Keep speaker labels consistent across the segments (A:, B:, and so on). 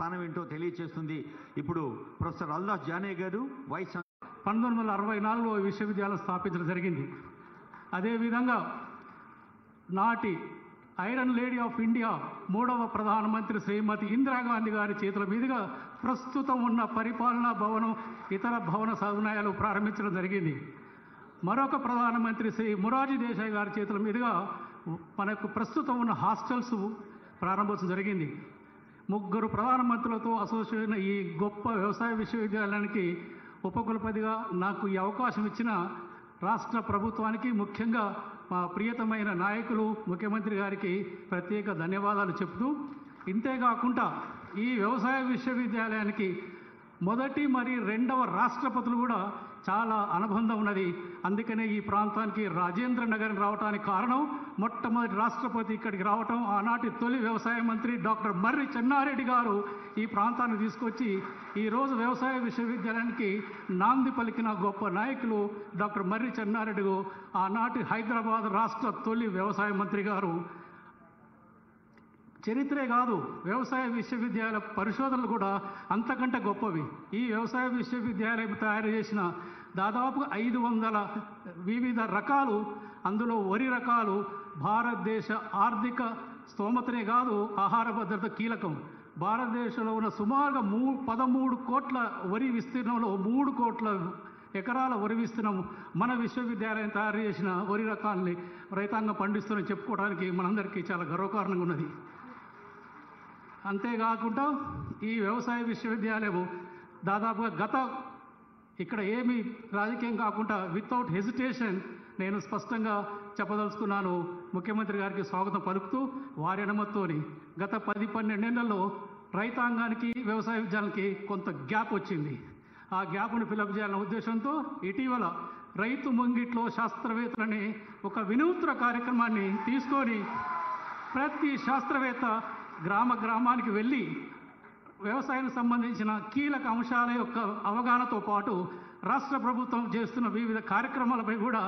A: స్థానం ఏంటో తెలియచేస్తుంది. ఇప్పుడు ప్రొఫెసర్ అల్దాస్ జానే గారు వైస్
B: 1964లో విశ్వవిద్యాలయం స్థాపించడం జరిగింది. అదేవిధంగా నాటి ఐరన్ లేడీ ఆఫ్ ఇండియా 3వ ప్రధానమంత్రి శ్రీమతి ఇందిరాగాంధీ గారి చేతుల మీదుగా ప్రస్తుతం ఉన్న పరిపాలనా భవనం, ఇతర భవన సదుపాయాలు ప్రారంభించడం జరిగింది. మరొక ప్రధానమంత్రి శ్రీ మొరార్జీ దేశాయ్ గారి చేతుల మీదుగా మనకు ప్రస్తుతం ఉన్న హాస్టల్స్ ప్రారంభించడం జరిగింది. 3 ప్రధానమంత్రులతో అసోసియేట్ అయిన ఈ గొప్ప వ్యవసాయ విశ్వవిద్యాలయానికి ఉపకులపతిగా నాకు ఈ అవకాశం ఇచ్చిన రాష్ట్ర ప్రభుత్వానికి, ముఖ్యంగా మా ప్రియతమైన నాయకులు ముఖ్యమంత్రి గారికి ప్రత్యేక ధన్యవాదాలు చెప్తూ, ఇంతేకాకుండా ఈ వ్యవసాయ విశ్వవిద్యాలయానికి మొదటి మరియు 2వ రాష్ట్రపతులు కూడా చాలా అనుబంధం ఉన్నది. అందుకనే ఈ ప్రాంతానికి రాజేంద్ర నగర్ రావడానికి కారణం, మొట్టమొదటి రాష్ట్రపతి ఇక్కడికి రావటం, ఆనాటి తొలి వ్యవసాయ మంత్రి డాక్టర్ మర్రి చెన్నారెడ్డి గారు ఈ ప్రాంతాన్ని తీసుకొచ్చి ఈరోజు వ్యవసాయ విశ్వవిద్యాలయానికి నాంది పలికిన గొప్ప నాయకులు డాక్టర్ మర్రి చెన్నారెడ్డి, ఆనాటి హైదరాబాద్ రాష్ట్ర తొలి వ్యవసాయ మంత్రి గారు. చరిత్రే కాదు, వ్యవసాయ విశ్వవిద్యాలయ పరిశోధనలు కూడా అంతకంటే గొప్పవి. ఈ వ్యవసాయ విశ్వవిద్యాలయం తయారు చేసిన దాదాపు 500 వివిధ రకాలు, అందులో వరి రకాలు భారతదేశ ఆర్థిక స్తోమతనే కాదు, ఆహార భద్రత కీలకం. భారతదేశంలో ఉన్న సుమారుగా 13 కోట్ల వరి విస్తీర్ణంలో 3 కోట్ల ఎకరాల వరి విస్తీర్ణం మన విశ్వవిద్యాలయం తయారు చేసిన వరి రకాలని రైతాంగం పండిస్తుందని చెప్పుకోవడానికి మనందరికీ చాలా గర్వకారణంగా ఉన్నది. అంతేకాకుండా ఈ వ్యవసాయ విశ్వవిద్యాలయం దాదాపుగా ఇక్కడ ఏమి రాజకీయం కాకుండా వితౌట్ హెజిటేషన్ నేను స్పష్టంగా చెప్పదలుచుకున్నాను. ముఖ్యమంత్రి గారికి స్వాగతం పలుకుతూ వారి అనుమతితోని గత 10-12 నెలల్లో రైతాంగానికి వ్యవసాయ విద్యాలయానికి కొంత గ్యాప్ వచ్చింది. ఆ గ్యాప్ను ఫిలప్ చేయాలనే ఉద్దేశంతో ఇటీవల రైతు ముంగిట్లో శాస్త్రవేత్తలని ఒక వినూత్న కార్యక్రమాన్ని తీసుకొని ప్రతి శాస్త్రవేత్త గ్రామానికి వెళ్ళి వ్యవసాయానికి సంబంధించిన కీలక అంశాల యొక్క అవగాహనతో పాటు రాష్ట్ర ప్రభుత్వం చేస్తున్న వివిధ కార్యక్రమాలపై కూడా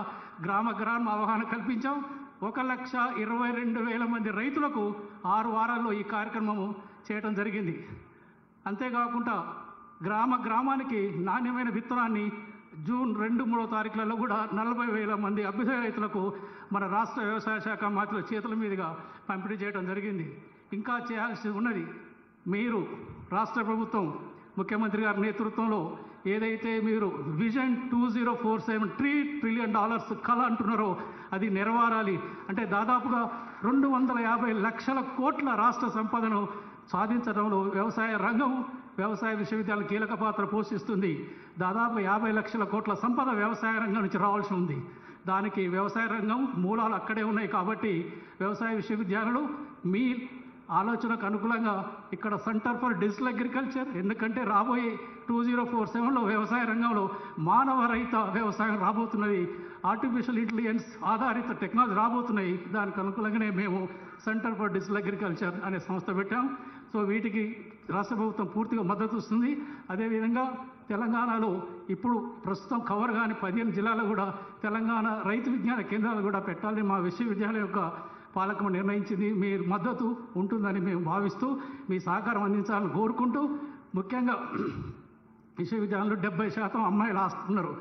B: గ్రామ అవగాహన కల్పించాం. 1,22,000 మంది రైతులకు 6 వారాల్లో ఈ కార్యక్రమం చేయడం జరిగింది. అంతేకాకుండా గ్రామానికి నాణ్యమైన విత్తనాన్ని జూన్ 2-3 తారీఖులలో కూడా 40,000 మంది అభ్యుదయ రైతులకు మన రాష్ట్ర వ్యవసాయ శాఖ మంత్రుల చేతుల మీదుగా పంపిణీ చేయడం జరిగింది. ఇంకా చేయాల్సి ఉన్నది. మీరు రాష్ట్ర ప్రభుత్వం ముఖ్యమంత్రి గారి నేతృత్వంలో ఏదైతే మీరు విజన్ 2047 $3 ట్రిలియన్ కళ అంటున్నారో అది నెరవేరాలి. అంటే దాదాపుగా 250 లక్షల కోట్ల రాష్ట్ర సంపదను సాధించడంలో వ్యవసాయ రంగం, వ్యవసాయ విశ్వవిద్యాలయం కీలక పాత్ర పోషిస్తుంది. దాదాపు 50 లక్షల కోట్ల సంపద వ్యవసాయ రంగం నుంచి రావాల్సి ఉంది. దానికి వ్యవసాయ రంగం మూలాలు అక్కడే ఉన్నాయి. కాబట్టి వ్యవసాయ విశ్వవిద్యాలయాలు మీ ఆలోచనకు అనుకూలంగా ఇక్కడ సెంటర్ ఫర్ డిజిటల్ అగ్రికల్చర్, ఎందుకంటే రాబోయే 2047లో వ్యవసాయ రంగంలో మానవ రహిత వ్యవసాయం రాబోతున్నది, ఆర్టిఫిషియల్ ఇంటెలిజెన్స్ ఆధారిత టెక్నాలజీ రాబోతున్నాయి. దానికి అనుకూలంగానే మేము సెంటర్ ఫర్ డిజిటల్ అగ్రికల్చర్ అనే సంస్థ పెట్టాం. సో వీటికి రాష్ట్ర ప్రభుత్వం పూర్తిగా మద్దతు ఇస్తుంది. అదేవిధంగా తెలంగాణలో ఇప్పుడు ప్రస్తుతం కవర్ కాని 15 జిల్లాలు కూడా తెలంగాణ రైతు విజ్ఞాన కేంద్రాలు కూడా పెట్టాలని మా విశ్వవిద్యాలయం యొక్క పాలకం నిర్ణయించింది. మీ మద్దతు ఉంటుందని మేము భావిస్తూ మీ సహకారం అందించాలని కోరుకుంటూ, ముఖ్యంగా విశ్వవిద్యాలయంలో 70% అమ్మాయిలు ఉన్నారు.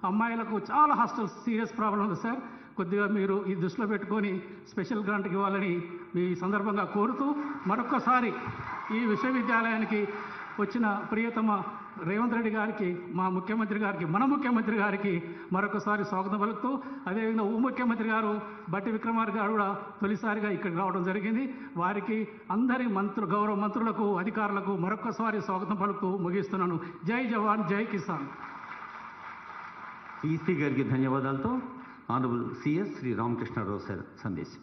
B: అమ్మాయిలకు చాలా హాస్టల్స్ సీరియస్ ప్రాబ్లం ఉంది సార్. కొద్దిగా మీరు ఈ దృష్టిలో పెట్టుకొని స్పెషల్ గ్రాంట్కి ఇవ్వాలని మీ సందర్భంగా కోరుతూ, మరొక్కసారి ఈ విశ్వవిద్యాలయానికి వచ్చిన ప్రియతమ రేవంత్ రెడ్డి గారికి, మా ముఖ్యమంత్రి గారికి, మన ముఖ్యమంత్రి గారికి మరొకసారి స్వాగతం పలుకుతూ, అదేవిధంగా ఉప ముఖ్యమంత్రి గారు బట్టి విక్రమార్క గారు కూడా తొలిసారిగా ఇక్కడికి రావడం జరిగింది. వారికి అందరి గౌరవ మంత్రులకు, అధికారులకు మరొకసారి స్వాగతం పలుకుతూ ముగిస్తున్నాను. జై జవాన్, జై కిసాన్.
A: ఈసీ గారికి ధన్యవాదాలతో honourable CS Shri Ramakrishna Rao sir సందేశం.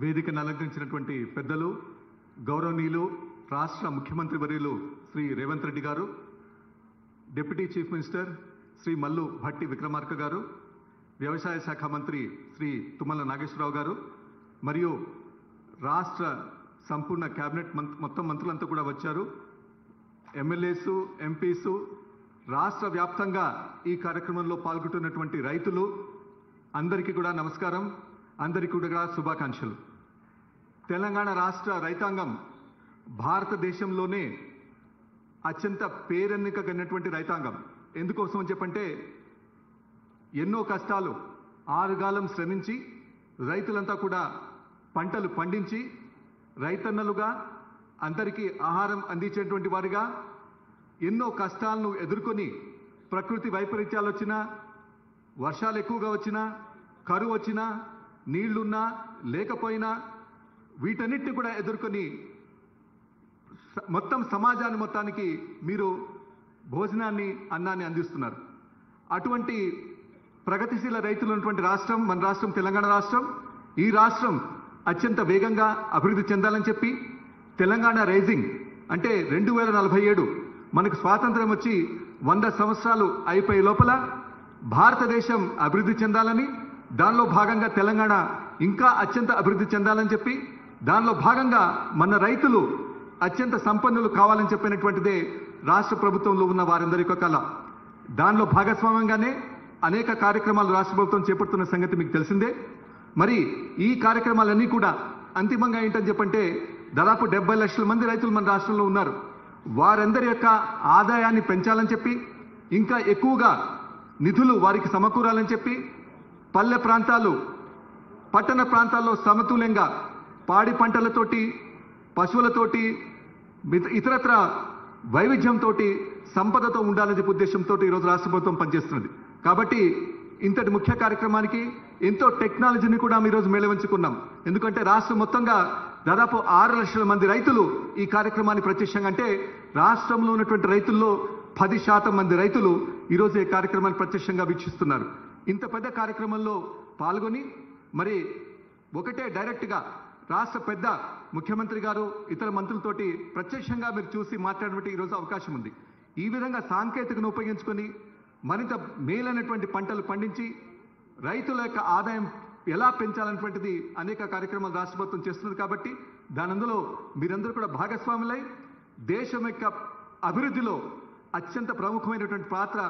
C: వేదికను అలంకరించినటువంటి పెద్దలు, గౌరవనీయులు రాష్ట్ర ముఖ్యమంత్రి వర్యులు Shri Revanth Reddy garu, deputy chief minister Shri Mallu Bhatti Vikramarka garu, వ్యవసాయ శాఖ మంత్రి శ్రీ తుమ్మల నాగేశ్వరరావు గారు, మరియు రాష్ట్ర సంపూర్ణ క్యాబినెట్ మొత్తం మంత్రులంతా కూడా వచ్చారు. ఎమ్మెల్యేసు, ఎంపీసు, రాష్ట్ర వ్యాప్తంగా ఈ కార్యక్రమంలో పాల్గొంటున్నటువంటి రైతులు అందరికీ కూడా నమస్కారం, అందరికీ కూడా శుభాకాంక్షలు. తెలంగాణ రాష్ట్ర రైతాంగం భారతదేశంలోనే అత్యంత పేరెన్నిక కలిగినటువంటి రైతాంగం. ఎందుకోసం అని చెప్పంటే ఎన్నో కష్టాలు ఆరుగాలం శ్రమించి రైతులంతా కూడా పంటలు పండించి రైతన్నలుగా అందరికీ ఆహారం అందించేటువంటి వారిగా ఎన్నో కష్టాలను ఎదుర్కొని ప్రకృతి వైపరీత్యాలు వచ్చినా, వర్షాలు ఎక్కువగా వచ్చినా, కరువు వచ్చినా, నీళ్లున్నా లేకపోయినా వీటన్నిటిని కూడా ఎదుర్కొని మొత్తం సమాజాన్ని మొత్తానికి మీరు భోజనాన్ని, అన్నాన్ని అందిస్తున్నారు. అటువంటి ప్రగతిశీల రైతులు ఉన్నటువంటి రాష్ట్రం మన రాష్ట్రం తెలంగాణ రాష్ట్రం. ఈ రాష్ట్రం అత్యంత వేగంగా అభివృద్ధి చెందాలని చెప్పి తెలంగాణ రైజింగ్ అంటే 2047 మనకు స్వాతంత్రం వచ్చి 100 సంవత్సరాలు అయిపోయే లోపల భారతదేశం అభివృద్ధి చెందాలని, దానిలో భాగంగా తెలంగాణ ఇంకా అత్యంత అభివృద్ధి చెందాలని చెప్పి దానిలో భాగంగా మన రైతులు అత్యంత సంపన్నులు కావాలని చెప్పినటువంటిదే రాష్ట్ర ప్రభుత్వంలో ఉన్న వారందరి యొక్క కళ. దానిలో భాగస్వామ్యంగానే అనేక కార్యక్రమాలు రాష్ట్ర ప్రభుత్వం చేపడుతున్న సంగతి మీకు తెలిసిందే. మరి ఈ కార్యక్రమాలన్నీ కూడా అంతిమంగా ఏంటని చెప్పంటే దాదాపు 70 లక్షల మంది రైతులు మన రాష్ట్రంలో ఉన్నారు. వారందరి యొక్క ఆదాయాన్ని పెంచాలని చెప్పి, ఇంకా ఎక్కువగా నిధులు వారికి సమకూరాలని చెప్పి, పల్లె ప్రాంతాలు పట్టణ ప్రాంతాల్లో సమతుల్యంగా పాడి పంటలతోటి, పశువులతోటి, ఇతరత్ర వైవిధ్యంతో సంపదతో ఉండాలని చెప్పే ఉద్దేశంతో ఈరోజు రాష్ట్ర ప్రభుత్వం పనిచేస్తున్నది. కాబట్టి ఇంతటి ముఖ్య కార్యక్రమానికి ఎంతో టెక్నాలజీని కూడా ఈరోజు మేళవించుకున్నాం. ఎందుకంటే రాష్ట్రం మొత్తంగా దాదాపు 6 లక్షల మంది రైతులు ఈ కార్యక్రమాన్ని ప్రత్యక్షంగా, అంటే రాష్ట్రంలో ఉన్నటువంటి రైతుల్లో 10% మంది రైతులు ఈరోజు ఈ కార్యక్రమాన్ని ప్రత్యక్షంగా వీక్షిస్తున్నారు. ఇంత పెద్ద కార్యక్రమంలో పాల్గొని మరి ఒకటే డైరెక్ట్గా రాష్ట్ర పెద్ద ముఖ్యమంత్రి గారు ఇతర మంత్రులతోటి ప్రత్యక్షంగా మీరు చూసి మాట్లాడబట్టి ఈరోజు అవకాశం ఉంది. ఈ విధంగా సాంకేతికను ఉపయోగించుకొని మరింత మేలైనటువంటి పంటలు పండించి రైతుల యొక్క ఆదాయం ఎలా పెంచాలనేటువంటిది అనేక కార్యక్రమాలు రాష్ట్ర ప్రభుత్వం చేస్తున్నది. కాబట్టి అందులో మీరందరూ కూడా భాగస్వాములై దేశం యొక్క అభివృద్ధిలో అత్యంత ప్రముఖమైనటువంటి పాత్ర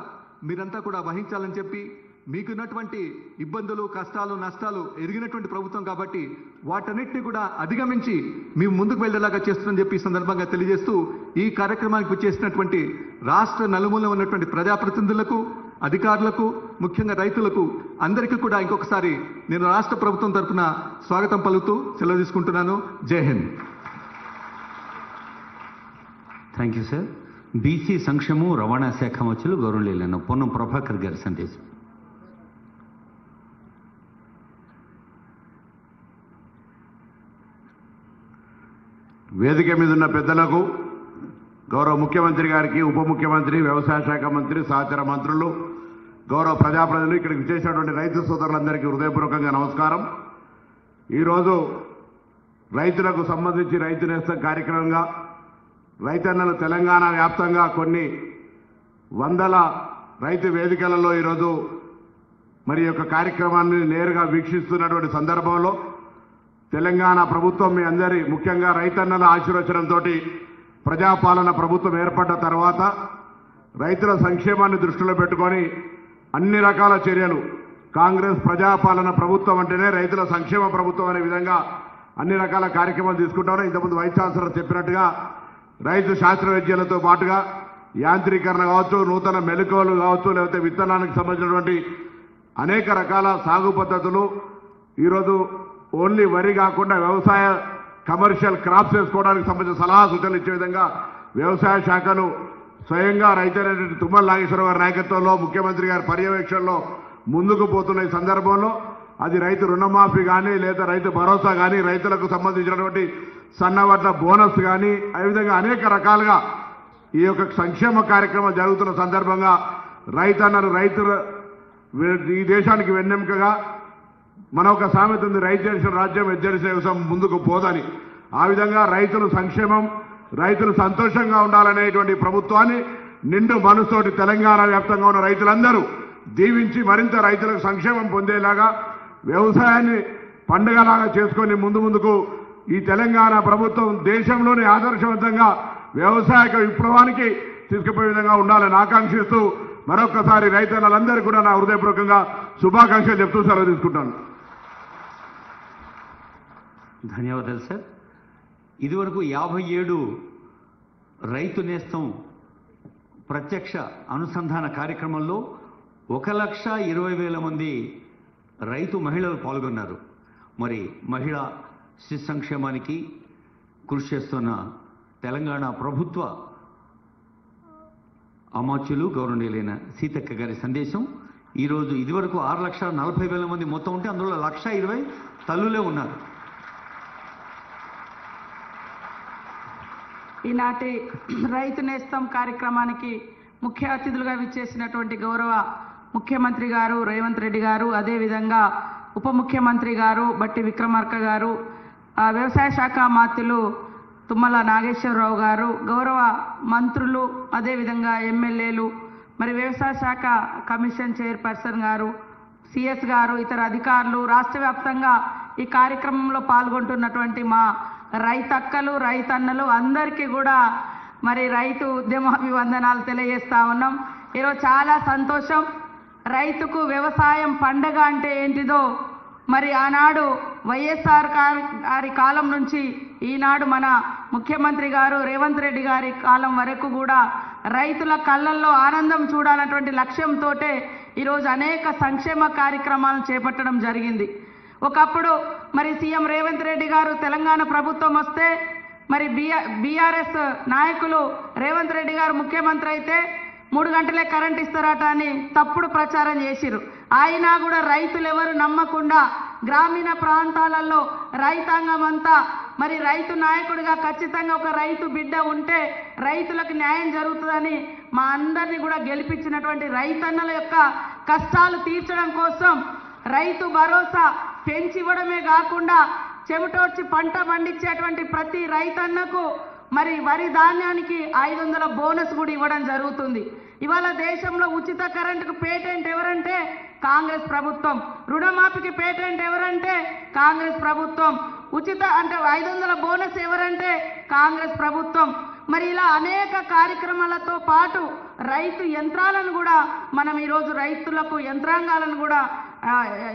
C: మీరంతా కూడా వహించాలని చెప్పి, మీకున్నటువంటి ఇబ్బందులు, కష్టాలు, నష్టాలు ఎరిగినటువంటి ప్రభుత్వం కాబట్టి వాటన్నిటిని కూడా అధిగమించి మేము ముందుకు వెళ్ళేలాగా చేస్తుందని చెప్పి ఈ సందర్భంగా తెలియజేస్తూ, ఈ కార్యక్రమానికి వచ్చేసినటువంటి రాష్ట్ర నలుమూల ఉన్నటువంటి ప్రజాప్రతినిధులకు, అధికారులకు, ముఖ్యంగా రైతులకు అందరికీ కూడా ఇంకొకసారి నేను రాష్ట్ర ప్రభుత్వం తరఫున స్వాగతం పలుకుతూ సెలవు తీసుకుంటున్నాను. జై Hind.
A: Thank you sir. BC సంక్షేమం రవాణా శాఖ మంత్రులు గౌరవనీయులైన పొన్నం ప్రభాకర్ గారి సందేశం.
D: వేదిక మీద ఉన్న పెద్దలకు, గౌరవ ముఖ్యమంత్రి గారికి, ఉప ముఖ్యమంత్రి, వ్యవసాయ శాఖ మంత్రి, సహచర మంత్రులు, గౌరవ ప్రజాప్రతినిధులు, ఇక్కడికి విచ్చేసినటువంటి రైతు సోదరులందరికీ హృదయపూర్వకంగా నమస్కారం. ఈరోజు రైతులకు సంబంధించి రైతు నేస్తం కార్యక్రమంగా రైతన్నలు తెలంగాణ వ్యాప్తంగా కొన్ని వందల రైతు వేదికలలో ఈరోజు మరి యొక్క కార్యక్రమాన్ని నేరుగా వీక్షిస్తున్నటువంటి సందర్భంలో తెలంగాణ ప్రభుత్వం మీ అందరి ముఖ్యంగా రైతన్నల ఆశీర్వచనంతో ప్రజాపాలన ప్రభుత్వం ఏర్పడ్డ తర్వాత రైతుల సంక్షేమాన్ని దృష్టిలో పెట్టుకొని అన్ని రకాల చర్యలు, కాంగ్రెస్ ప్రజాపాలన ప్రభుత్వం అంటేనే రైతుల సంక్షేమ ప్రభుత్వం అనే విధంగా అన్ని రకాల కార్యక్రమాలు తీసుకుంటారు. ఇంతకుముందు వైస్ ఛాన్సలర్ చెప్పినట్టుగా రైతు శాస్త్రవేత్తలతో పాటుగా యాంత్రీకరణ కావచ్చు, నూతన మెలకువలు కావచ్చు, లేకపోతే విత్తనానికి సంబంధించినటువంటి అనేక రకాల సాగు పద్ధతులు, ఈరోజు ఓన్లీ వరి కాకుండా వ్యవసాయ కమర్షియల్ క్రాప్స్ వేసుకోవడానికి సంబంధించిన సలహా సూచనలు ఇచ్చే విధంగా వ్యవసాయ శాఖను స్వయంగా రైతైనటువంటి తుమ్మల నాగేశ్వరరావు గారి నాయకత్వంలో, ముఖ్యమంత్రి గారి పర్యవేక్షణలో ముందుకు పోతున్న ఈ సందర్భంలో అది రైతు రుణమాఫీ కానీ, లేదా రైతు భరోసా కానీ, రైతులకు సంబంధించినటువంటి సన్నవడ్ల బోనస్ కానీ, అదేవిధంగా అనేక రకాలుగా ఈ యొక్క సంక్షేమ కార్యక్రమాలు జరుగుతున్న సందర్భంగా రైతుల ఈ దేశానికి వెన్నెముకగా మన ఒక సామెత ఉంది, రైతు చేసిన రాజ్యం ఎజ్జడిసే వ్యవసాయం ముందుకు పోదని. ఆ విధంగా రైతుల సంక్షేమం, రైతులు సంతోషంగా ఉండాలనేటువంటి ప్రభుత్వాన్ని నిండు మనసుతోటి తెలంగాణ వ్యాప్తంగా ఉన్న రైతులందరూ దీవించి మరింత రైతులకు సంక్షేమం పొందేలాగా వ్యవసాయాన్ని పండుగలాగా చేసుకొని ముందుకు ఈ తెలంగాణ ప్రభుత్వం దేశంలోనే ఆదర్శవంతంగా వ్యవసాయ విప్లవానికి తీసుకుపోయే విధంగా ఉండాలని ఆకాంక్షిస్తూ మరొకసారి రైతన్నలందరూ కూడా నా హృదయపూర్వకంగా శుభాకాంక్షలు చెప్తూ సెలవు తీసుకుంటాను.
A: ధన్యవాదాలు సార్. ఇదివరకు 57 రైతు నేస్తం ప్రత్యక్ష అనుసంధాన కార్యక్రమంలో 1,20,000 మంది రైతు మహిళలు పాల్గొన్నారు. మరి మహిళా శిశు సంక్షేమానికి కృషి చేస్తున్న తెలంగాణ ప్రభుత్వ అమాత్యులు గౌరవనీయులైన సీతక్క గారి సందేశం. ఈరోజు ఇదివరకు 6,40,000 మంది మొత్తం ఉంటే అందులో 1,20,000 తల్లులే ఉన్నారు.
E: ఈనాటి రైతు నేస్తం కార్యక్రమానికి ముఖ్య అతిథులుగా విచ్చేసినటువంటి గౌరవ ముఖ్యమంత్రి గారు రేవంత్ రెడ్డి గారు, అదేవిధంగా ఉప ముఖ్యమంత్రి గారు బట్టి విక్రమార్క గారు, వ్యవసాయ శాఖ మాత్యులు తుమ్మల నాగేశ్వరరావు గారు, గౌరవ మంత్రులు, అదేవిధంగా ఎమ్మెల్యేలు, మరి వ్యవసాయ శాఖ కమిషన్ చైర్పర్సన్ గారు, సిఎస్ గారు, ఇతర అధికారులు, రాష్ట్ర వ్యాప్తంగా ఈ కార్యక్రమంలో పాల్గొంటున్నటువంటి మా రైతక్కలు రైతన్నలు అందరికీ కూడా మరి రైతు ఉద్యమాభివందనాలు తెలియజేస్తా ఉన్నాం. ఈరోజు చాలా సంతోషం. రైతుకు వ్యవసాయం పండగ అంటే ఏంటిదో మరి ఆనాడు వైఎస్ఆర్ గారి కాలం నుంచి ఈనాడు మన ముఖ్యమంత్రి గారు రేవంత్ రెడ్డి గారి కాలం వరకు కూడా రైతుల కళ్ళల్లో ఆనందం చూడాలన్నటువంటి లక్ష్యంతో ఈరోజు అనేక సంక్షేమ కార్యక్రమాలను చేపట్టడం జరిగింది. ఒకప్పుడు మరి సీఎం రేవంత్ రెడ్డి గారు తెలంగాణ ప్రభుత్వం వస్తే మరి బీఆర్ఎస్ నాయకులు రేవంత్ రెడ్డి గారు ముఖ్యమంత్రి అయితే 3 గంటలే కరెంట్ ఇస్తారట అని తప్పుడు ప్రచారం చేసిరు. అయినా కూడా రైతులు ఎవరు నమ్మకుండా గ్రామీణ ప్రాంతాలలో రైతాంగం అంతా మరి రైతు నాయకుడిగా ఖచ్చితంగా ఒక రైతు బిడ్డ ఉంటే రైతులకు న్యాయం జరుగుతుందని మా అందరినీ కూడా గెలిపించినటువంటి రైతన్నల యొక్క కష్టాలు తీర్చడం కోసం రైతు భరోసా పెంచివ్వడమే కాకుండా చెమటోడ్చి పంట పండించేటువంటి ప్రతి రైతన్నకు మరి వరి ధాన్యానికి 500 బోనస్ కూడా ఇవ్వడం జరుగుతుంది. ఇవాళ దేశంలో ఉచిత కరెంటుకు పేటెంట్ ఎవరంటే కాంగ్రెస్ ప్రభుత్వం, రుణమాఫీకి పేటెంట్ ఎవరంటే కాంగ్రెస్ ప్రభుత్వం, ఉచిత అంటే 500 బోనస్ ఎవరంటే కాంగ్రెస్ ప్రభుత్వం. మరి ఇలా అనేక కార్యక్రమాలతో పాటు రైతు యంత్రాలను కూడా మనం ఈరోజు రైతులకు యంత్రాంగాలను కూడా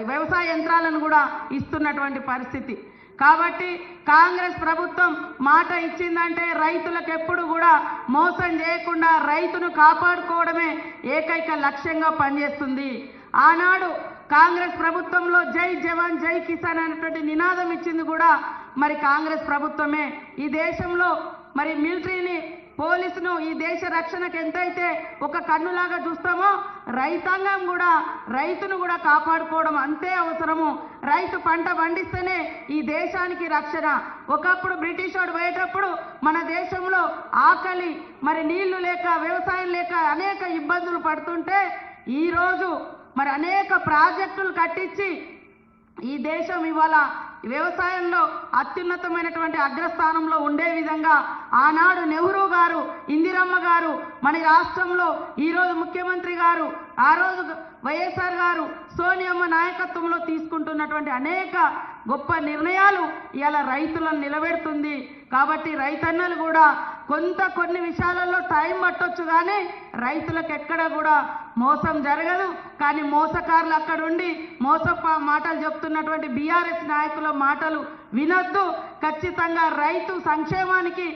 E: వ్యవసాయ యంత్రాలను కూడా ఇస్తున్నటువంటి పరిస్థితి. కాబట్టి కాంగ్రెస్ ప్రభుత్వం మాట ఇచ్చిందంటే రైతులకు ఎప్పుడు కూడా మోసం చేయకుండా రైతును కాపాడుకోవడమే ఏకైక లక్ష్యంగా పనిచేస్తుంది. ఆనాడు కాంగ్రెస్ ప్రభుత్వంలో జై జవాన్ జై కిసాన్ అనేటువంటి నినాదం ఇచ్చింది కూడా మరి కాంగ్రెస్ ప్రభుత్వమే. ఈ దేశంలో మరి మిలిటరీని పోలీసును ఈ దేశ రక్షణకు ఎంతైతే ఒక కన్నులాగా చూస్తామో రైతాంగం కూడా రైతును కూడా కాపాడుకోవడం అంతే అవసరము. రైతు పంట పండిస్తేనే ఈ దేశానికి రక్షణ. ఒకప్పుడు బ్రిటిష్ వాడు పోయేటప్పుడు మన దేశంలో ఆకలి మరి నీళ్లు లేక వ్యవసాయం లేక అనేక ఇబ్బందులు పడుతుంటే ఈరోజు మరి అనేక ప్రాజెక్టులు కట్టించి ఈ దేశం ఇవాళ వ్యవసాయంలో అత్యున్నతమైనటువంటి అగ్రస్థానంలో ఉండే విధంగా ఆనాడు నెహ్రూ గారు, ఇందిరమ్మ గారు, మన రాష్ట్రంలో ఈరోజు ముఖ్యమంత్రి గారు, ఆ రోజు వైఎస్ఆర్ గారు, సోనియమ్మ నాయకత్వంలో తీసుకుంటున్నటువంటి అనేక గొప్ప నిర్ణయాలు ఇవాళ రైతులను నిలబెడుతుంది. కాబట్టి రైతన్నలు కూడా కొన్ని విషయాలలో టైం పట్టొచ్చు కానీ రైతులకు ఎక్కడ కూడా మోసం జరగదు. కానీ మోసకారులు అక్కడుండి మాటలు చెప్తున్నటువంటి బీఆర్ఎస్ నాయకుల మాటలు వినొద్దు. ఖచ్చితంగా రైతు సంక్షేమానికి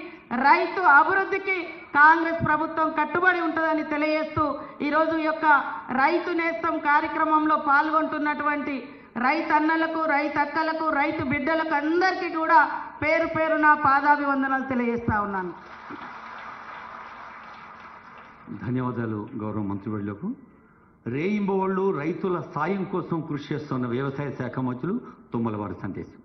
E: రైతు అభివృద్ధికి కాంగ్రెస్ ప్రభుత్వం కట్టుబడి ఉంటుందని తెలియజేస్తూ ఈరోజు యొక్క రైతు నేస్తం కార్యక్రమంలో పాల్గొంటున్నటువంటి రైతన్నలకు రైతక్కలకు రైతు బిడ్డలకు అందరికీ కూడా పేరు పేరున పాదాభివందనాలు తెలియజేస్తా ఉన్నాను.
A: ధన్యవాదాలు గౌరవ మంత్రివర్యులకు. రేయింబవళ్ళు రైతుల సాయం కోసం కృషి చేస్తున్న వ్యవసాయ శాఖ మంత్రులు తుమ్మల వారి సందేశం.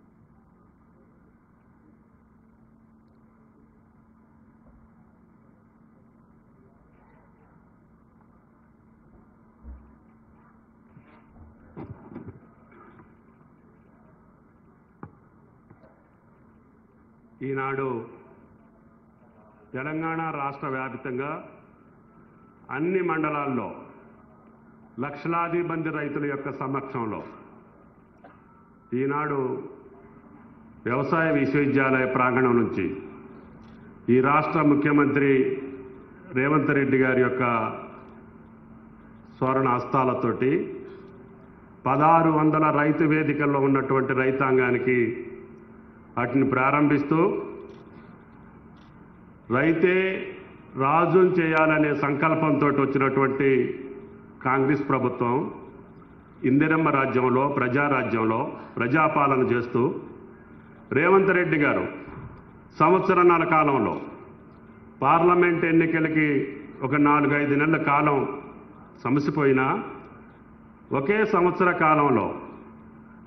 F: ఈనాడు తెలంగాణ రాష్ట్ర వ్యాప్తంగా అన్ని మండలాల్లో లక్షలాది మంది రైతుల యొక్క సమక్షంలో ఈనాడు వ్యవసాయ విశ్వవిద్యాలయ ప్రాంగణం నుంచి ఈ రాష్ట్ర ముఖ్యమంత్రి రేవంత్ రెడ్డి గారి యొక్క స్వర్ణ హస్తాలతోటి 1600 రైతు వేదికల్లో ఉన్నటువంటి రైతాంగానికి వాటిని ప్రారంభిస్తూ రైతే రాజును చేయాలనే సంకల్పంతో వచ్చినటువంటి కాంగ్రెస్ ప్రభుత్వం ఇందిరమ్మ రాజ్యంలో ప్రజారాజ్యంలో ప్రజాపాలన చేస్తూ రేవంత్ రెడ్డి గారు సంవత్సరాల కాలంలో పార్లమెంట్ ఎన్నికలకి ఒక 4-5 నెలల కాలం సమసిపోయినా ఒకే సంవత్సర కాలంలో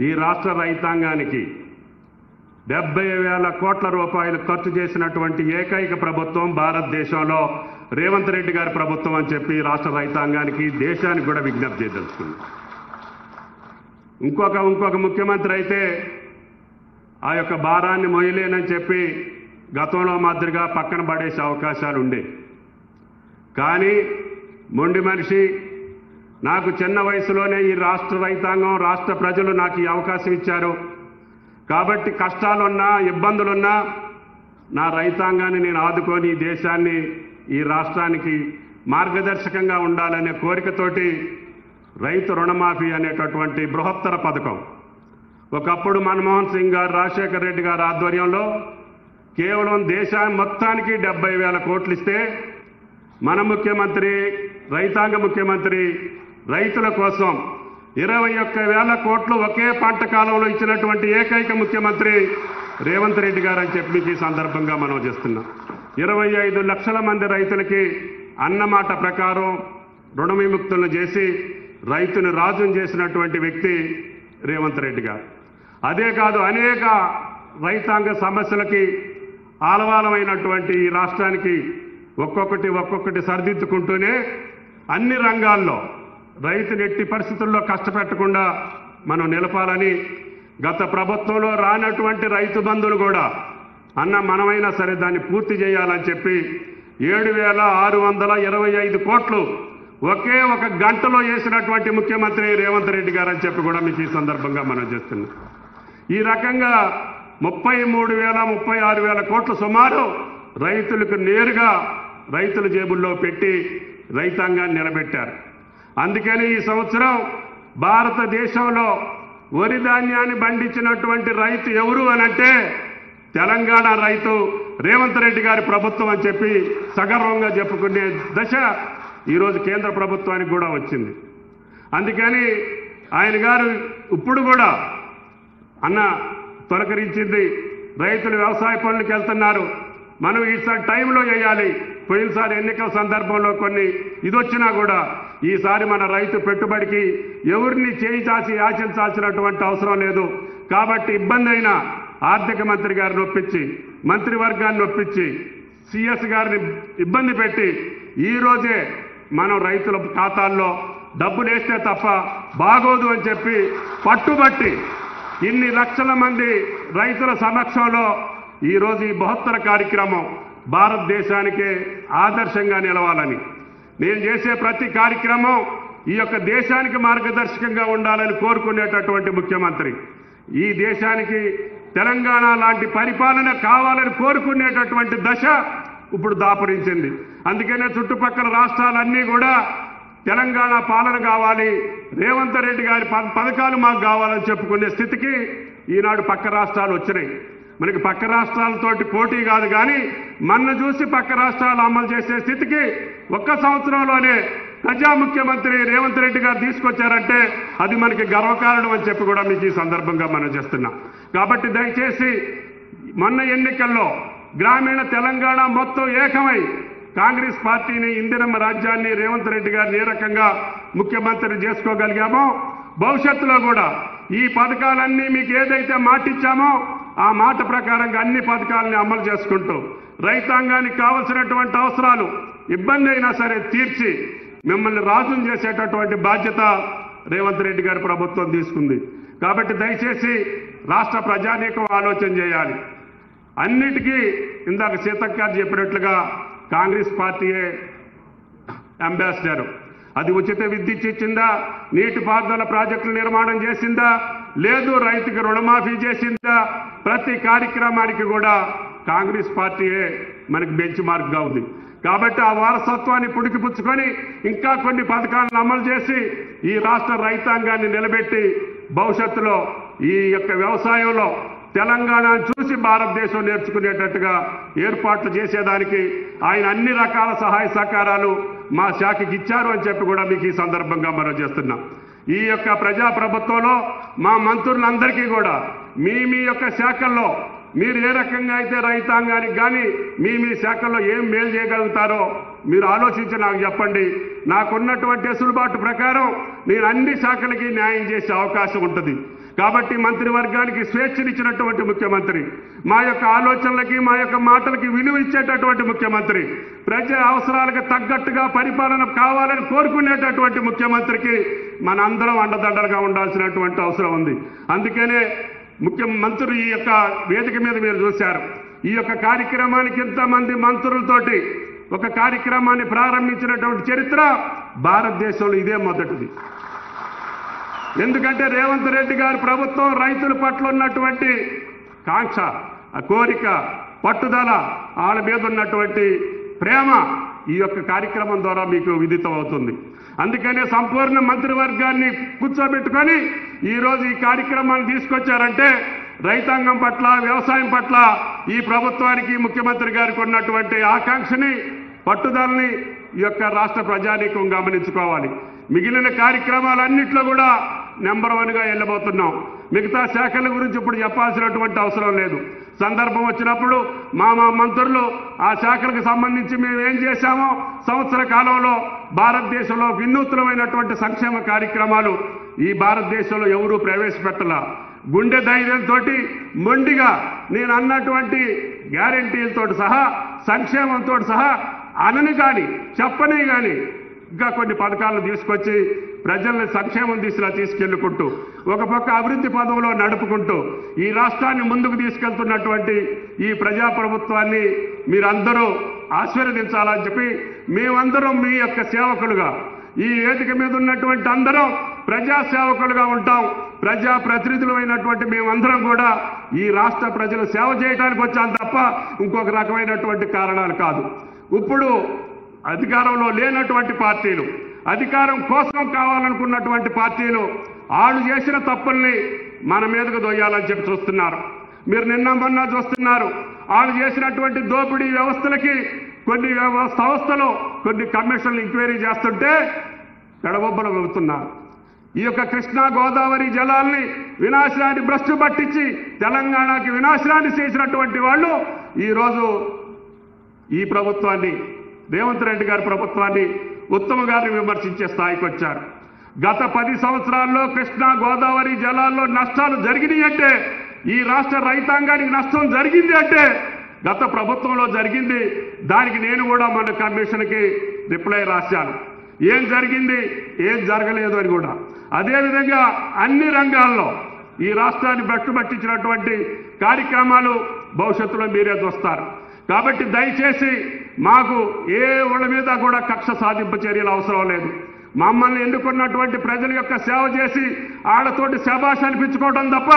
F: ఈ రాష్ట్ర రైతాంగానికి 70,000 కోట్ల రూపాయలు ఖర్చు చేసినటువంటి ఏకైక ప్రభుత్వం భారతదేశంలో రేవంత్ రెడ్డి గారి ప్రభుత్వం అని చెప్పి రాష్ట్ర రైతాంగానికి దేశానికి కూడా విజ్ఞప్తి చేయదలుచుకుంది. ఇంకొక ముఖ్యమంత్రి అయితే ఆ యొక్క భారాన్ని మొయ్యలేనని చెప్పి గతంలో మాదిరిగా పక్కన పడేసే అవకాశాలు ఉండే. కానీ మొండి మనిషి, నాకు చిన్న వయసులోనే ఈ రాష్ట్ర రైతాంగం రాష్ట్ర ప్రజలు నాకు ఈ అవకాశం ఇచ్చారు కాబట్టి కష్టాలున్నా ఇబ్బందులున్నా నా రైతాంగాన్ని నేను ఆదుకొని ఈ దేశాన్ని ఈ రాష్ట్రానికి మార్గదర్శకంగా ఉండాలనే కోరికతోటి రైతు రుణమాఫీ అనేటటువంటి బృహత్తర పథకం ఒకప్పుడు మన్మోహన్ సింగ్ గారు రాజశేఖర రెడ్డి గారి ఆధ్వర్యంలో కేవలం దేశాన్ని మొత్తానికి 70,000 కోట్లు ఇస్తే మన ముఖ్యమంత్రి రైతాంగ ముఖ్యమంత్రి రైతుల కోసం 21,000 కోట్లు ఒకే పంట కాలంలో ఇచ్చినటువంటి ఏకైక ముఖ్యమంత్రి రేవంత్ రెడ్డి గారు అని చెప్పి ఈ సందర్భంగా మనం చేస్తున్నాం. 25 లక్షల మంది రైతులకి అన్నమాట ప్రకారం రుణ విముక్తులను చేసి రైతును రాజును చేసినటువంటి వ్యక్తి రేవంత్ రెడ్డి గారు. అదే కాదు, అనేక రైతాంగ సమస్యలకి ఆలవాలమైనటువంటి ఈ రాష్ట్రానికి ఒక్కొక్కటి సరిదిద్దుకుంటూనే అన్ని రంగాల్లో రైతుని ఎట్టి పరిస్థితుల్లో కష్టపెట్టకుండా మనం నిలపాలని గత ప్రభుత్వంలో రానటువంటి రైతు బంధువులు కూడా అన్న మనమైనా సరే దాన్ని పూర్తి చేయాలని చెప్పి 7,625 కోట్లు ఒకే ఒక గంటలో వేసినటువంటి ముఖ్యమంత్రి రేవంత్ రెడ్డి గారు అని చెప్పి కూడా మీకు ఈ సందర్భంగా మనం చేస్తున్నాం. ఈ రకంగా 33,000-36,000 కోట్లు సుమారు రైతులకు నేరుగా రైతుల జేబుల్లో పెట్టి రైతాంగాన్ని నిలబెట్టారు. అందుకని ఈ సంవత్సరం భారతదేశంలో వరి ధాన్యాన్ని పండించినటువంటి రైతు ఎవరు అనంటే తెలంగాణ రైతు రేవంత్ రెడ్డి గారి ప్రభుత్వం అని చెప్పి సగర్వంగా చెప్పుకునే దశ ఈరోజు కేంద్ర ప్రభుత్వానికి కూడా వచ్చింది. అందుకని ఆయన గారు ఇప్పుడు కూడా అన్న తొలకరించింది, రైతులు వ్యవసాయ పనులకు వెళ్తున్నారు, మనం ఈసారి టైంలో చేయాలి. పోయినసారి ఎన్నికల సందర్భంలో కొన్ని ఇదొచ్చినా కూడా ఈసారి మన రైతు పెట్టుబడికి ఎవరిని చేయి చాచి యాచించాల్సినటువంటి అవసరం లేదు. కాబట్టి ఇబ్బంది అయినా ఆర్థిక మంత్రి గారిని ఒప్పించి మంత్రివర్గాన్ని ఒప్పించి సిఎస్ గారిని ఇబ్బంది పెట్టి ఈ రోజే మనం రైతుల ఖాతాల్లో డబ్బులు వేస్తే తప్ప బాగోదు అని చెప్పి పట్టుబట్టి ఇన్ని లక్షల మంది రైతుల సమక్షంలో ఈరోజు ఈ బృహత్తర కార్యక్రమం భారతదేశానికే ఆదర్శంగా నిలవాలని, నేను చేసే ప్రతి కార్యక్రమం ఈ యొక్క దేశానికి మార్గదర్శకంగా ఉండాలని కోరుకునేటటువంటి ముఖ్యమంత్రి, ఈ దేశానికి తెలంగాణ లాంటి పరిపాలన కావాలని కోరుకునేటటువంటి దశ ఇప్పుడు దాపురించింది. అందుకనే చుట్టుపక్కల రాష్ట్రాలన్నీ కూడా తెలంగాణ పాలన కావాలి, రేవంత్ రెడ్డి గారి పథకాలు మాకు కావాలని చెప్పుకునే స్థితికి ఈనాడు పక్క రాష్ట్రాలు వచ్చినాయి. మనకి పక్క రాష్ట్రాలతోటి పోటీ కాదు, కానీ మన్ను చూసి పక్క రాష్ట్రాలు అమలు చేసే స్థితికి ఒక్క సంవత్సరంలోనే ప్రజా ముఖ్యమంత్రి రేవంత్ రెడ్డి గారు తీసుకొచ్చారంటే అది మనకి గర్వకారణం అని చెప్పి కూడా మీకు ఈ సందర్భంగా మనం చేస్తున్నాం. కాబట్టి దయచేసి మొన్న ఎన్నికల్లో గ్రామీణ తెలంగాణ మొత్తం ఏకమై కాంగ్రెస్ పార్టీని ఇందిరమ్మ రాజ్యాన్ని రేవంత్ రెడ్డి గారిని ఏ రకంగా ముఖ్యమంత్రి చేసుకోగలిగామో భవిష్యత్తులో కూడా ఈ పథకాలన్నీ మీకు ఏదైతే మాటిచ్చామో ఆ మాట ప్రకారంగా అన్ని పథకాలని అమలు చేసుకుంటూ రైతాంగానికి కావలసినటువంటి అవసరాలు ఇబ్బంది అయినా సరే తీర్చి మిమ్మల్ని రాజును చేసేటటువంటి బాధ్యత రేవంత్ రెడ్డి గారి ప్రభుత్వం తీసుకుంది. కాబట్టి దయచేసి రాష్ట్ర ప్రజానీకం ఆలోచన చేయాలి. అన్నిటికీ ఇందాక సీతక్క గారు చెప్పినట్లుగా కాంగ్రెస్ పార్టీయే అంబాసిడర్. అది ఉచిత విద్యుత్ ఇచ్చిందా, నీటిపారుదల ప్రాజెక్టులు నిర్మాణం చేసిందా, లేదు రైతుకి రుణమాఫీ చేసిందా, ప్రతి కార్యక్రమానికి కూడా కాంగ్రెస్ పార్టీయే మనకి బెంచ్ మార్క్గా ఉంది. కాబట్టి ఆ వారసత్వాన్ని పుడికిపుచ్చుకొని ఇంకా కొన్ని పథకాలను అమలు చేసి ఈ రాష్ట్ర రైతాంగాన్ని నిలబెట్టి భవిష్యత్తులో ఈ యొక్క వ్యవసాయంలో తెలంగాణ చూసి భారతదేశం నేర్చుకునేటట్టుగా ఏర్పాట్లు చేసేదానికి ఆయన అన్ని రకాల సహాయ సహకారాలు మా శాఖకి ఇచ్చారు అని చెప్పి కూడా మీకు ఈ సందర్భంగా మనం చేస్తున్నాం. ఈ యొక్క ప్రజాప్రభుత్వంలో మా మంత్రులందరికీ కూడా మీ యొక్క శాఖల్లో మీరు ఏ రకంగా అయితే రైతాంగానికి కానీ మీ శాఖల్లో ఏం మేలు చేయగలుగుతారో మీరు ఆలోచించి నాకు చెప్పండి. నాకున్నటువంటి వెసులుబాటు ప్రకారం నేను అన్ని శాఖలకి న్యాయం చేసే అవకాశం ఉంటుంది. కాబట్టి మంత్రివర్గానికి స్వేచ్ఛనిచ్చినటువంటి ముఖ్యమంత్రి, మా యొక్క ఆలోచనలకి మా యొక్క మాటలకి విలువ ఇచ్చేటటువంటి ముఖ్యమంత్రి, ప్రజా అవసరాలకు తగ్గట్టుగా పరిపాలన కావాలని కోరుకునేటటువంటి ముఖ్యమంత్రికి మనందరం అండదండలుగా ఉండాల్సినటువంటి అవసరం ఉంది. అందుకనే ముఖ్యమంత్రులు ఈ యొక్క వేదిక మీద మీరు చూశారు. ఈ యొక్క కార్యక్రమానికి ఇంతమంది మంత్రులతోటి ఒక కార్యక్రమాన్ని ప్రారంభించినటువంటి చరిత్ర భారతదేశంలో ఇదే మొదటిది. ఎందుకంటే రేవంత్ రెడ్డి గారి ప్రభుత్వం రైతుల పట్ల ఉన్నటువంటి కాంక్ష, కోరిక, పట్టుదల, వాళ్ళ మీద ఉన్నటువంటి ప్రేమ ఈ యొక్క కార్యక్రమం ద్వారా మీకు విదితం అవుతుంది. అందుకనే సంపూర్ణ మంత్రివర్గాన్ని కూర్చోబెట్టుకొని ఈరోజు ఈ కార్యక్రమాన్ని తీసుకొచ్చారంటే రైతాంగం పట్ల, వ్యవసాయం పట్ల ఈ ప్రభుత్వానికి, ముఖ్యమంత్రి గారికి ఉన్నటువంటి ఆకాంక్షని, పట్టుదలని ఈ యొక్క రాష్ట్ర ప్రజానీకం గమనించుకోవాలి. మిగిలిన కార్యక్రమాలన్నింటిలో కూడా నెంబర్ 1గా వెళ్ళబోతున్నాం. మిగతా శాఖల గురించి ఇప్పుడు చెప్పాల్సినటువంటి అవసరం లేదు. సందర్భం వచ్చినప్పుడు మా మంత్రులు ఆ శాఖలకు సంబంధించి మేము ఏం చేశామో సంవత్సర కాలంలో భారతదేశంలో వినూత్నమైనటువంటి సంక్షేమ కార్యక్రమాలు ఈ భారతదేశంలో ఎవరూ ప్రవేశపెట్టలా. గుండె ధైర్యంతో మొండిగా నేను అన్నటువంటి గ్యారంటీలతో సహా, సంక్షేమంతో సహా అనని కానీ చెప్పని కానీ ఇంకా కొన్ని పథకాలను తీసుకొచ్చి ప్రజల్ని సంక్షేమం దిశలా తీసుకెళ్లుకుంటూ ఒక పక్క అభివృద్ధి పదంలో నడుపుకుంటూ ఈ రాష్ట్రాన్ని ముందుకు తీసుకెళ్తున్నటువంటి ఈ ప్రజాప్రభుత్వాన్ని మీరందరూ ఆశీర్వదించాలని చెప్పి మేమందరం మీ యొక్క సేవకులుగా, ఈ వేదిక మీద ఉన్నటువంటి అందరం ప్రజా సేవకులుగా ఉంటాం. ప్రజాప్రతినిధులు అయినటువంటి మేమందరం కూడా ఈ రాష్ట్ర ప్రజలు సేవ చేయడానికి వచ్చాం తప్ప ఇంకొక రకమైనటువంటి కారణాలు కాదు. ఇప్పుడు అధికారంలో లేనటువంటి పార్టీలు, అధికారం కోసం కావాలనుకున్నటువంటి పార్టీలు వాళ్ళు చేసిన తప్పుల్ని మన మీదకు దొయ్యాలని చెప్పి చూస్తున్నారు. మీరు నిన్న మొన్న చూస్తున్నారు, వాళ్ళు చేసినటువంటి దోపిడీ వ్యవస్థలకి కొన్ని సంస్థలు కొన్ని కమిషన్లు ఎంక్వైరీ చేస్తుంటే గడబొబ్బలు వెళ్తున్నారు. ఈ యొక్క కృష్ణా గోదావరి జలాల్ని వినాశనాన్ని భ్రష్టు పట్టించి తెలంగాణకి వినాశనాన్ని చేసినటువంటి వాళ్ళు ఈరోజు ఈ ప్రభుత్వాన్ని, రేవంత్ రెడ్డి గారి ప్రభుత్వాన్ని, ఉత్తమ్ గారిని విమర్శించే స్థాయికి వచ్చారు. గత 10 సంవత్సరాల్లో కృష్ణా గోదావరి జలాల్లో నష్టాలు జరిగినాయి అంటే, ఈ రాష్ట్ర రైతాంగానికి నష్టం జరిగింది అంటే గత ప్రభుత్వంలో జరిగింది. దానికి నేను కూడా మన కమిషన్కి రిప్లై రాశాను. ఏం జరిగింది, ఏం జరగలేదు అని కూడా. అదేవిధంగా అన్ని రంగాల్లో ఈ రాష్ట్రాన్ని పట్టించినటువంటి కార్యక్రమాలు భవిష్యత్తులో మీరే చూస్తారు. కాబట్టి దయచేసి మాకు ఏ వాళ్ళ మీద కూడా కక్ష సాధింపు చర్యలు అవసరం లేదు. మమ్మల్ని ఎన్నుకున్నటువంటి ప్రజల యొక్క సేవ చేసి ఆళ్లతోటి శభాష్ అనిపించుకోవడం తప్ప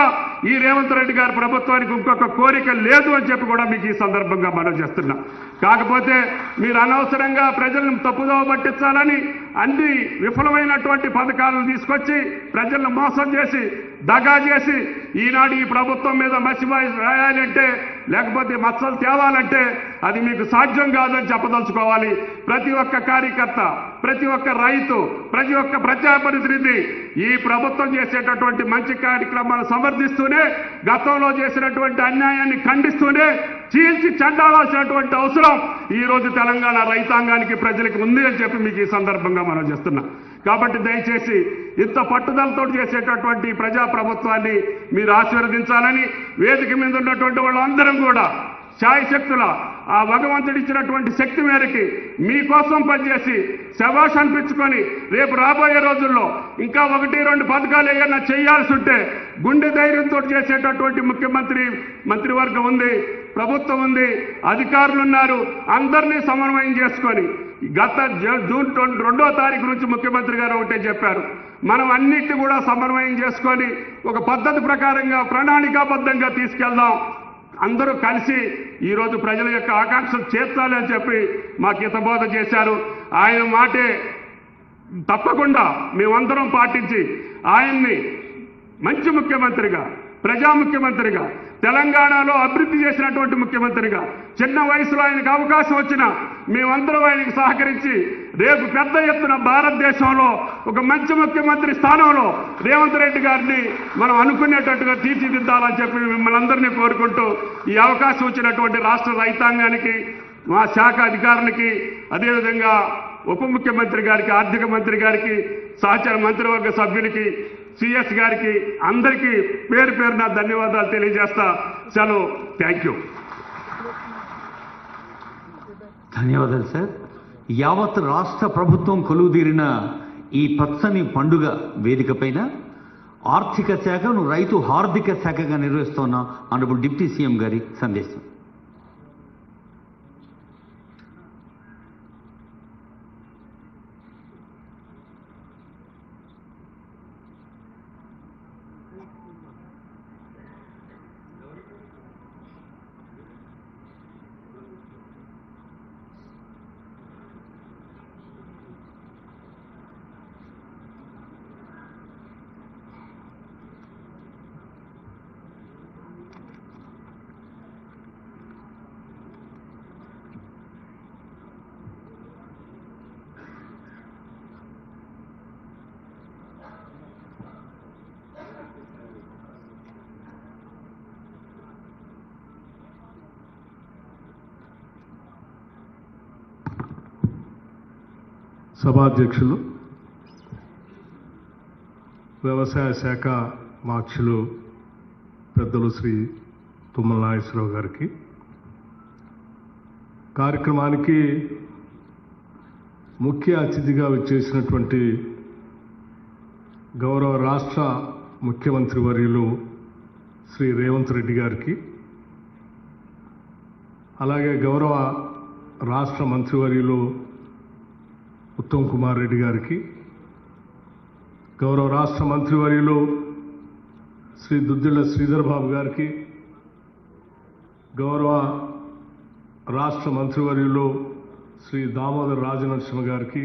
F: ఈ రేవంత్ రెడ్డి గారి ప్రభుత్వానికి ఇంకొక కోరిక లేదు అని చెప్పి కూడా మీకు ఈ సందర్భంగా మనం చేస్తున్నాం. కాకపోతే మీరు అనవసరంగా ప్రజలను తప్పుదోవ పట్టించాలని అన్ని విఫలమైనటువంటి పథకాలను తీసుకొచ్చి ప్రజలను మోసం చేసి, దగా చేసి ఈనాడు ఈ ప్రభుత్వం మీద మసిమాయి రాయాలంటే, లేకపోతే మచ్చలు తేవాలంటే అది మీకు సాధ్యం కాదని చెప్పదలుచుకోవాలి. ప్రతి ఒక్క కార్యకర్త, ప్రతి ఒక్క రైతు, ప్రతి ఒక్క ప్రజాప్రతినిధి ఈ ప్రభుత్వం చేసేటటువంటి మంచి కార్యక్రమాలు సమర్థిస్తూనే, గతంలో చేసినటువంటి అన్యాయాన్ని ఖండిస్తూనే చీల్చి చెండాడాల్సినటువంటి అవసరం ఈ రోజు తెలంగాణ రైతాంగానికి, ప్రజలకు ఉంది అని చెప్పి మీకు ఈ సందర్భంగా మనం చేస్తున్నాం. కాబట్టి దయచేసి ఇంత పట్టుదలతో చేసేటటువంటి ప్రజాప్రభుత్వాన్ని మీరు ఆశీర్వదించాలని, వేదిక మీద ఉన్నటువంటి వాళ్ళందరం కూడా శాయశక్తుల ఆ భగవంతుడిచ్చినటువంటి శక్తి మేరకి మీకోసం పనిచేసి శభాష్ అనిపించుకొని రేపు రాబోయే రోజుల్లో ఇంకా 1-2 పథకాలు ఏమైనా చేయాల్సి ఉంటే గుండె ధైర్యంతో చేసేటటువంటి మంత్రివర్గం ఉంది, ప్రభుత్వం ఉంది, అధికారులు ఉన్నారు. అందరినీ సమన్వయం చేసుకొని గత జూన్ 2వ తారీఖు నుంచి ముఖ్యమంత్రి గారు ఒకటే చెప్పారు, మనం అన్నిటిని కూడా సమన్వయం చేసుకొని ఒక పద్ధతి ప్రకారంగా ప్రణాళికాబద్ధంగా తీసుకెళ్దాం, అందరూ కలిసి ఈరోజు ప్రజల యొక్క ఆకాంక్షలు చేర్చాలి అని చెప్పి మాకు హితబోధ చేశారు. ఆయన మాటే తప్పకుండా మేమందరం పాటించి ఆయన్ని మంచి ముఖ్యమంత్రిగా, ప్రజా ముఖ్యమంత్రిగా, తెలంగాణలో అభివృద్ధి చేసినటువంటి ముఖ్యమంత్రిగా, చిన్న వయసులో ఆయనకు అవకాశం వచ్చినా మేమందరం ఆయనకు సహకరించి రేపు పెద్ద ఎత్తున భారతదేశంలో ఒక మంచి ముఖ్యమంత్రి స్థానంలో రేవంత్ రెడ్డి గారిని మనం అనుకునేటట్టుగా తీర్చిదిద్దాలని చెప్పి మిమ్మల్ని అందరినీ కోరుకుంటూ ఈ అవకాశం వచ్చినటువంటి రాష్ట్ర రైతాంగానికి, మా శాఖ అధికారులకి, అదేవిధంగా ఉప ముఖ్యమంత్రి గారికి, ఆర్థిక మంత్రి గారికి, సహచర మంత్రివర్గ సభ్యులకి, సిఎస్ గారికి అందరికీ పేరు పేరున ధన్యవాదాలు తెలియజేస్తా. సెలవు. Thank you.
A: ధన్యవాదాలు సార్. యావత్ రాష్ట్ర ప్రభుత్వం కొలువుదీరిన ఈ పచ్చని పండుగ వేదిక పైన ఆర్థిక శాఖను రైతు హార్దిక శాఖగా నిర్వహిస్తున్న ఆనరబుల్ డిప్యూటీ సీఎం గారి సందేశం.
G: సభాధ్యక్షులు, వ్యవసాయ శాఖ మాక్షులు పెద్దలు శ్రీ తుమ్మల నాగేశ్వరరావు గారికి, కార్యక్రమానికి ముఖ్య అతిథిగా వచ్చేసినటువంటి గౌరవ రాష్ట్ర ముఖ్యమంత్రి వర్యులు శ్రీ రేవంత్ రెడ్డి గారికి, అలాగే గౌరవ రాష్ట్ర మంత్రివర్యులు ఉత్తమ్ కుమార్ రెడ్డి గారికి, గౌరవ రాష్ట్ర మంత్రివర్యులు శ్రీ దుద్దిళ్ల శ్రీధర్ బాబు గారికి, గౌరవ రాష్ట్ర మంత్రివర్యులు శ్రీ దామోదర్ రాజనరసింహ గారికి,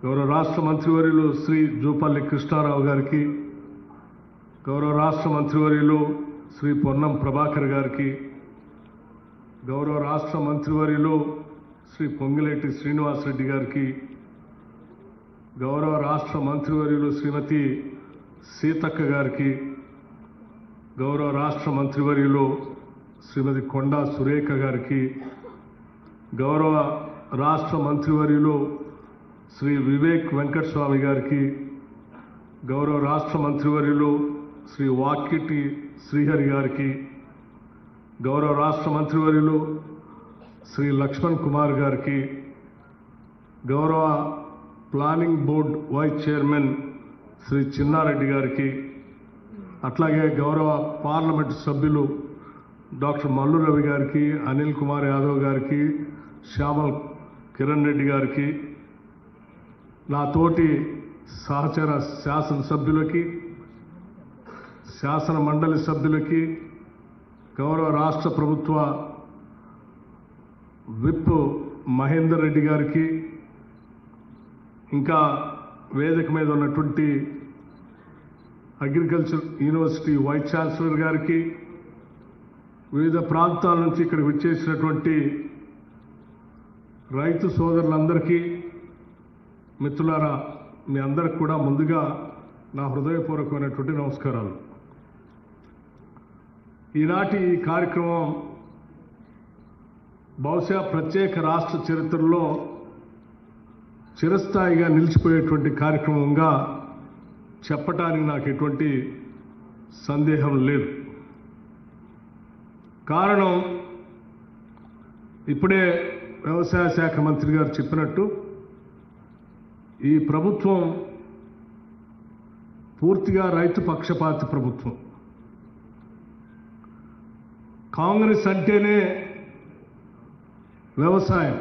G: గౌరవ రాష్ట్ర మంత్రివర్యులు శ్రీ జూపల్లి కృష్ణారావు గారికి, గౌరవ రాష్ట్ర మంత్రివర్యులు శ్రీ పొన్నం ప్రభాకర్ గారికి, గౌరవ రాష్ట్ర మంత్రివర్యులు శ్రీ పొంగిలేటి శ్రీనివాసరెడ్డి గారికి, గౌరవ రాష్ట్ర మంత్రివర్యులు శ్రీమతి సీతక్క గారికి, గౌరవ రాష్ట్ర మంత్రివర్యులు శ్రీమతి కొండా సురేఖ గారికి, గౌరవ రాష్ట్ర మంత్రివర్యులు శ్రీ వివేక్ వెంకటస్వామి గారికి, గౌరవ రాష్ట్ర మంత్రివర్యులు శ్రీ వాకిటి శ్రీహరి గారికి, గౌరవ రాష్ట్ర మంత్రివర్యులు శ్రీ లక్ష్మణ్ కుమార్ గారికి, గౌరవ planning board vice chairman Shri Chinnareddy గారికి, అట్లాగే గౌరవ పార్లమెంటు సభ్యులు డాక్టర్ మల్లు రవి గారికి, అనిల్ కుమార్ యాదవ్ గారికి, శ్యామల్ కిరణ్ రెడ్డి గారికి, నా తోటి సహచర శాసనసభ్యులకి, శాసన మండలి సభ్యులకి, గౌరవ రాష్ట్ర ప్రభుత్వ విప్ మహేందర్ రెడ్డి గారికి, ఇంకా వేదిక మీద ఉన్నటువంటి అగ్రికల్చర్ యూనివర్సిటీ వైస్ ఛాన్సలర్ గారికి, వివిధ ప్రాంతాల నుంచి ఇక్కడికి వచ్చేసినటువంటి రైతు సోదరులందరికీ, మిత్రులారా, మీ అందరికి కూడా ముందుగా నా హృదయపూర్వకమైనటువంటి నమస్కారాలు. ఈనాటి ఈ కార్యక్రమం బహుశా ప్రత్యేక రాష్ట్ర చరిత్రలో చిరస్థాయిగా నిలిచిపోయేటువంటి కార్యక్రమంగా చెప్పటానికి నాకు ఎటువంటి సందేహం లేదు. కారణం, ఇప్పుడే వ్యవసాయ శాఖ మంత్రి గారు చెప్పినట్టు ఈ ప్రభుత్వం పూర్తిగా రైతు పక్షపాతి ప్రభుత్వం. కాంగ్రెస్ అంటేనే వ్యవసాయం,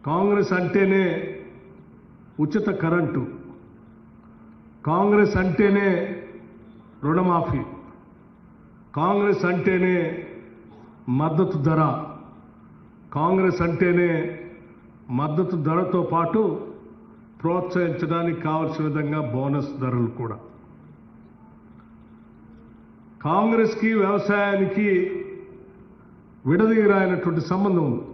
G: కాంగ్రెస్ అంటేనే ఉచిత కరెంటు, కాంగ్రెస్ అంటేనే రుణమాఫీ, కాంగ్రెస్ అంటేనే మద్దతు ధర, కాంగ్రెస్ అంటేనే మద్దతు ధరతో పాటు ప్రోత్సహించడానికి కావలసిన విధంగా బోనస్ ధరలు కూడా. కాంగ్రెస్కి వ్యవసాయానికి విడదీయరాయినటువంటి సంబంధం ఉంది.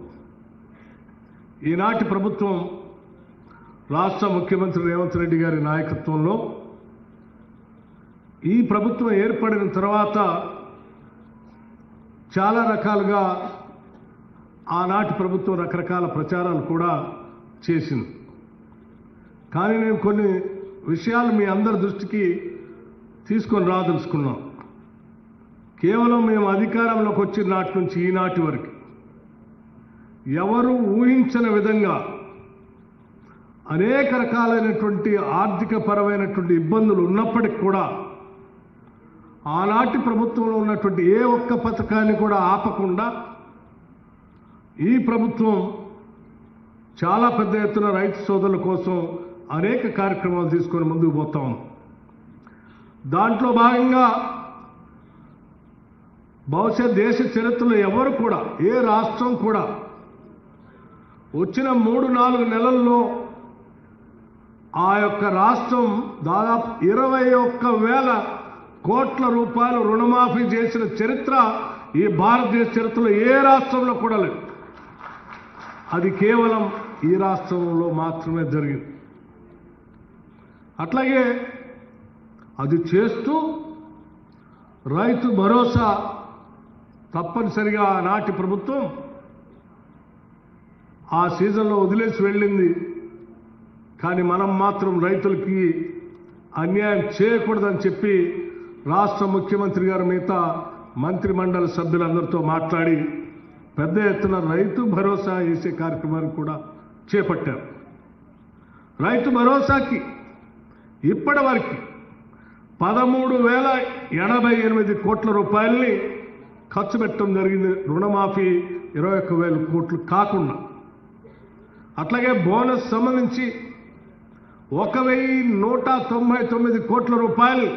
G: ఈనాటి ప్రభుత్వం రాష్ట్ర ముఖ్యమంత్రి రేవంత్ రెడ్డి గారి నాయకత్వంలో ఈ ప్రభుత్వం ఏర్పడిన తర్వాత చాలా రకాలుగా ఆనాటి ప్రభుత్వం రకరకాల ప్రచారాలు కూడా చేసింది. కానీ నేను కొన్ని విషయాలు మీ అందరి దృష్టికి తీసుకొని రాదలుచుకున్నాం. కేవలం మేము అధికారంలోకి వచ్చిన నాటి నుంచి ఈనాటి వరకు ఎవరు ఊహించని విధంగా అనేక రకాలైనటువంటి ఆర్థిక పరమైనటువంటి ఇబ్బందులు ఉన్నప్పటికీ కూడా ఆనాటి ప్రభుత్వంలో ఉన్నటువంటి ఏ ఒక్క పథకాన్ని కూడా ఆపకుండా ఈ ప్రభుత్వం చాలా పెద్ద ఎత్తున రైతు సోదరుల కోసం అనేక కార్యక్రమాలు తీసుకొని ముందుకు పోతాం. దాంట్లో భాగంగా బహుశా దేశ చరిత్రలో ఎవరు కూడా ఏ రాష్ట్రం కూడా వచ్చిన 3-4 నెలల్లో ఆ యొక్క రాష్ట్రం దాదాపు 21,000 కోట్ల రూపాయలు రుణమాఫీ చేసిన చరిత్ర ఈ భారతదేశ చరిత్రలో ఏ రాష్ట్రంలో కూడా లేదు. అది కేవలం ఈ రాష్ట్రంలో మాత్రమే జరిగింది. అట్లాగే అది చేస్తూ రైతు భరోసా తప్పనిసరిగా నాటి ప్రభుత్వం ఆ సీజన్లో వదిలేసి వెళ్ళింది. కానీ మనం మాత్రం రైతులకి అన్యాయం చేయకూడదని చెప్పి రాష్ట్ర ముఖ్యమంత్రి గారి మిగతా మంత్రిమండలి సభ్యులందరితో మాట్లాడి పెద్ద ఎత్తున రైతు భరోసా వేసే కార్యక్రమాన్ని కూడా చేపట్టారు. రైతు భరోసాకి ఇప్పటి వరకు 13,088 కోట్ల రూపాయలని ఖర్చు పెట్టడం జరిగింది. రుణమాఫీ 21,000 కోట్లు కాకుండా. అట్లాగే బోనస్ సంబంధించి 1,199 కోట్ల రూపాయలు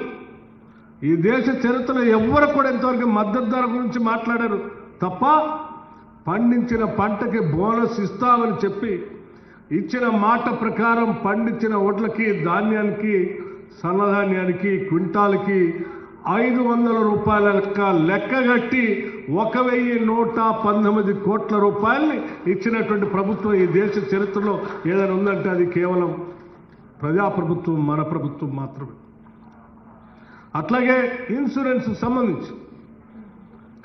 G: ఈ దేశ చరిత్రలో ఎవ్వరు కూడా ఇంతవరకు మద్దతు ధర గురించి మాట్లాడారు తప్ప పండించిన పంటకి బోనస్ ఇస్తామని చెప్పి ఇచ్చిన మాట ప్రకారం పండించిన వడ్లకి ధాన్యానికి సన్నధాన్యానికి క్వింటాల్కి 500 రూపాయల లెక్కగట్టి 1,119 కోట్ల రూపాయల్ని ఇచ్చినటువంటి ప్రభుత్వం ఈ దేశ చరిత్రలో ఏదైనా ఉందంటే అది కేవలం ప్రజాప్రభుత్వం, మన ప్రభుత్వం మాత్రమే. అట్లాగే ఇన్సూరెన్స్ సంబంధించి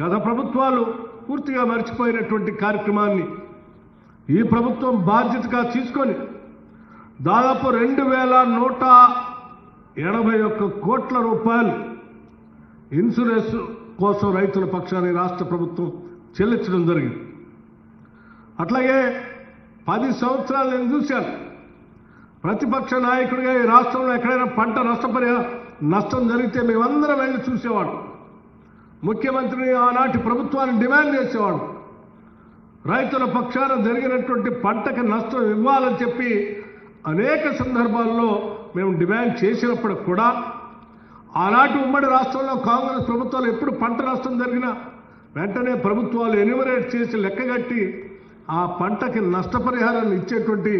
G: గత ప్రభుత్వాలు పూర్తిగా మర్చిపోయినటువంటి కార్యక్రమాన్ని ఈ ప్రభుత్వం బాధ్యతగా తీసుకొని దాదాపు 2,181 కోట్ల రూపాయలు ఇన్సూరెన్స్ కోసం రైతుల పక్షాన్ని రాష్ట్ర ప్రభుత్వం చెల్లించడం జరిగింది. అట్లాగే 10 సంవత్సరాలు నేను చూశాను. ప్రతిపక్ష నాయకుడిగా ఈ రాష్ట్రంలో ఎక్కడైనా పంట నష్టం జరిగితే మేమందరం వెళ్ళి చూసేవాడు. ముఖ్యమంత్రిని ఆనాటి ప్రభుత్వాన్ని డిమాండ్ చేసేవాడు. రైతుల పక్షాన జరిగినటువంటి పంటకి నష్టం ఇవ్వాలని చెప్పి అనేక సందర్భాల్లో మేము డిమాండ్ చేసినప్పుడు కూడా ఆనాటి ఉమ్మడి రాష్ట్రంలో కాంగ్రెస్ ప్రభుత్వాలు ఎప్పుడు పంట నష్టం జరిగినా వెంటనే ప్రభుత్వాలు ఎన్యూమరేట్ చేసి లెక్కగట్టి ఆ పంటకి నష్టపరిహారాన్ని ఇచ్చేటువంటి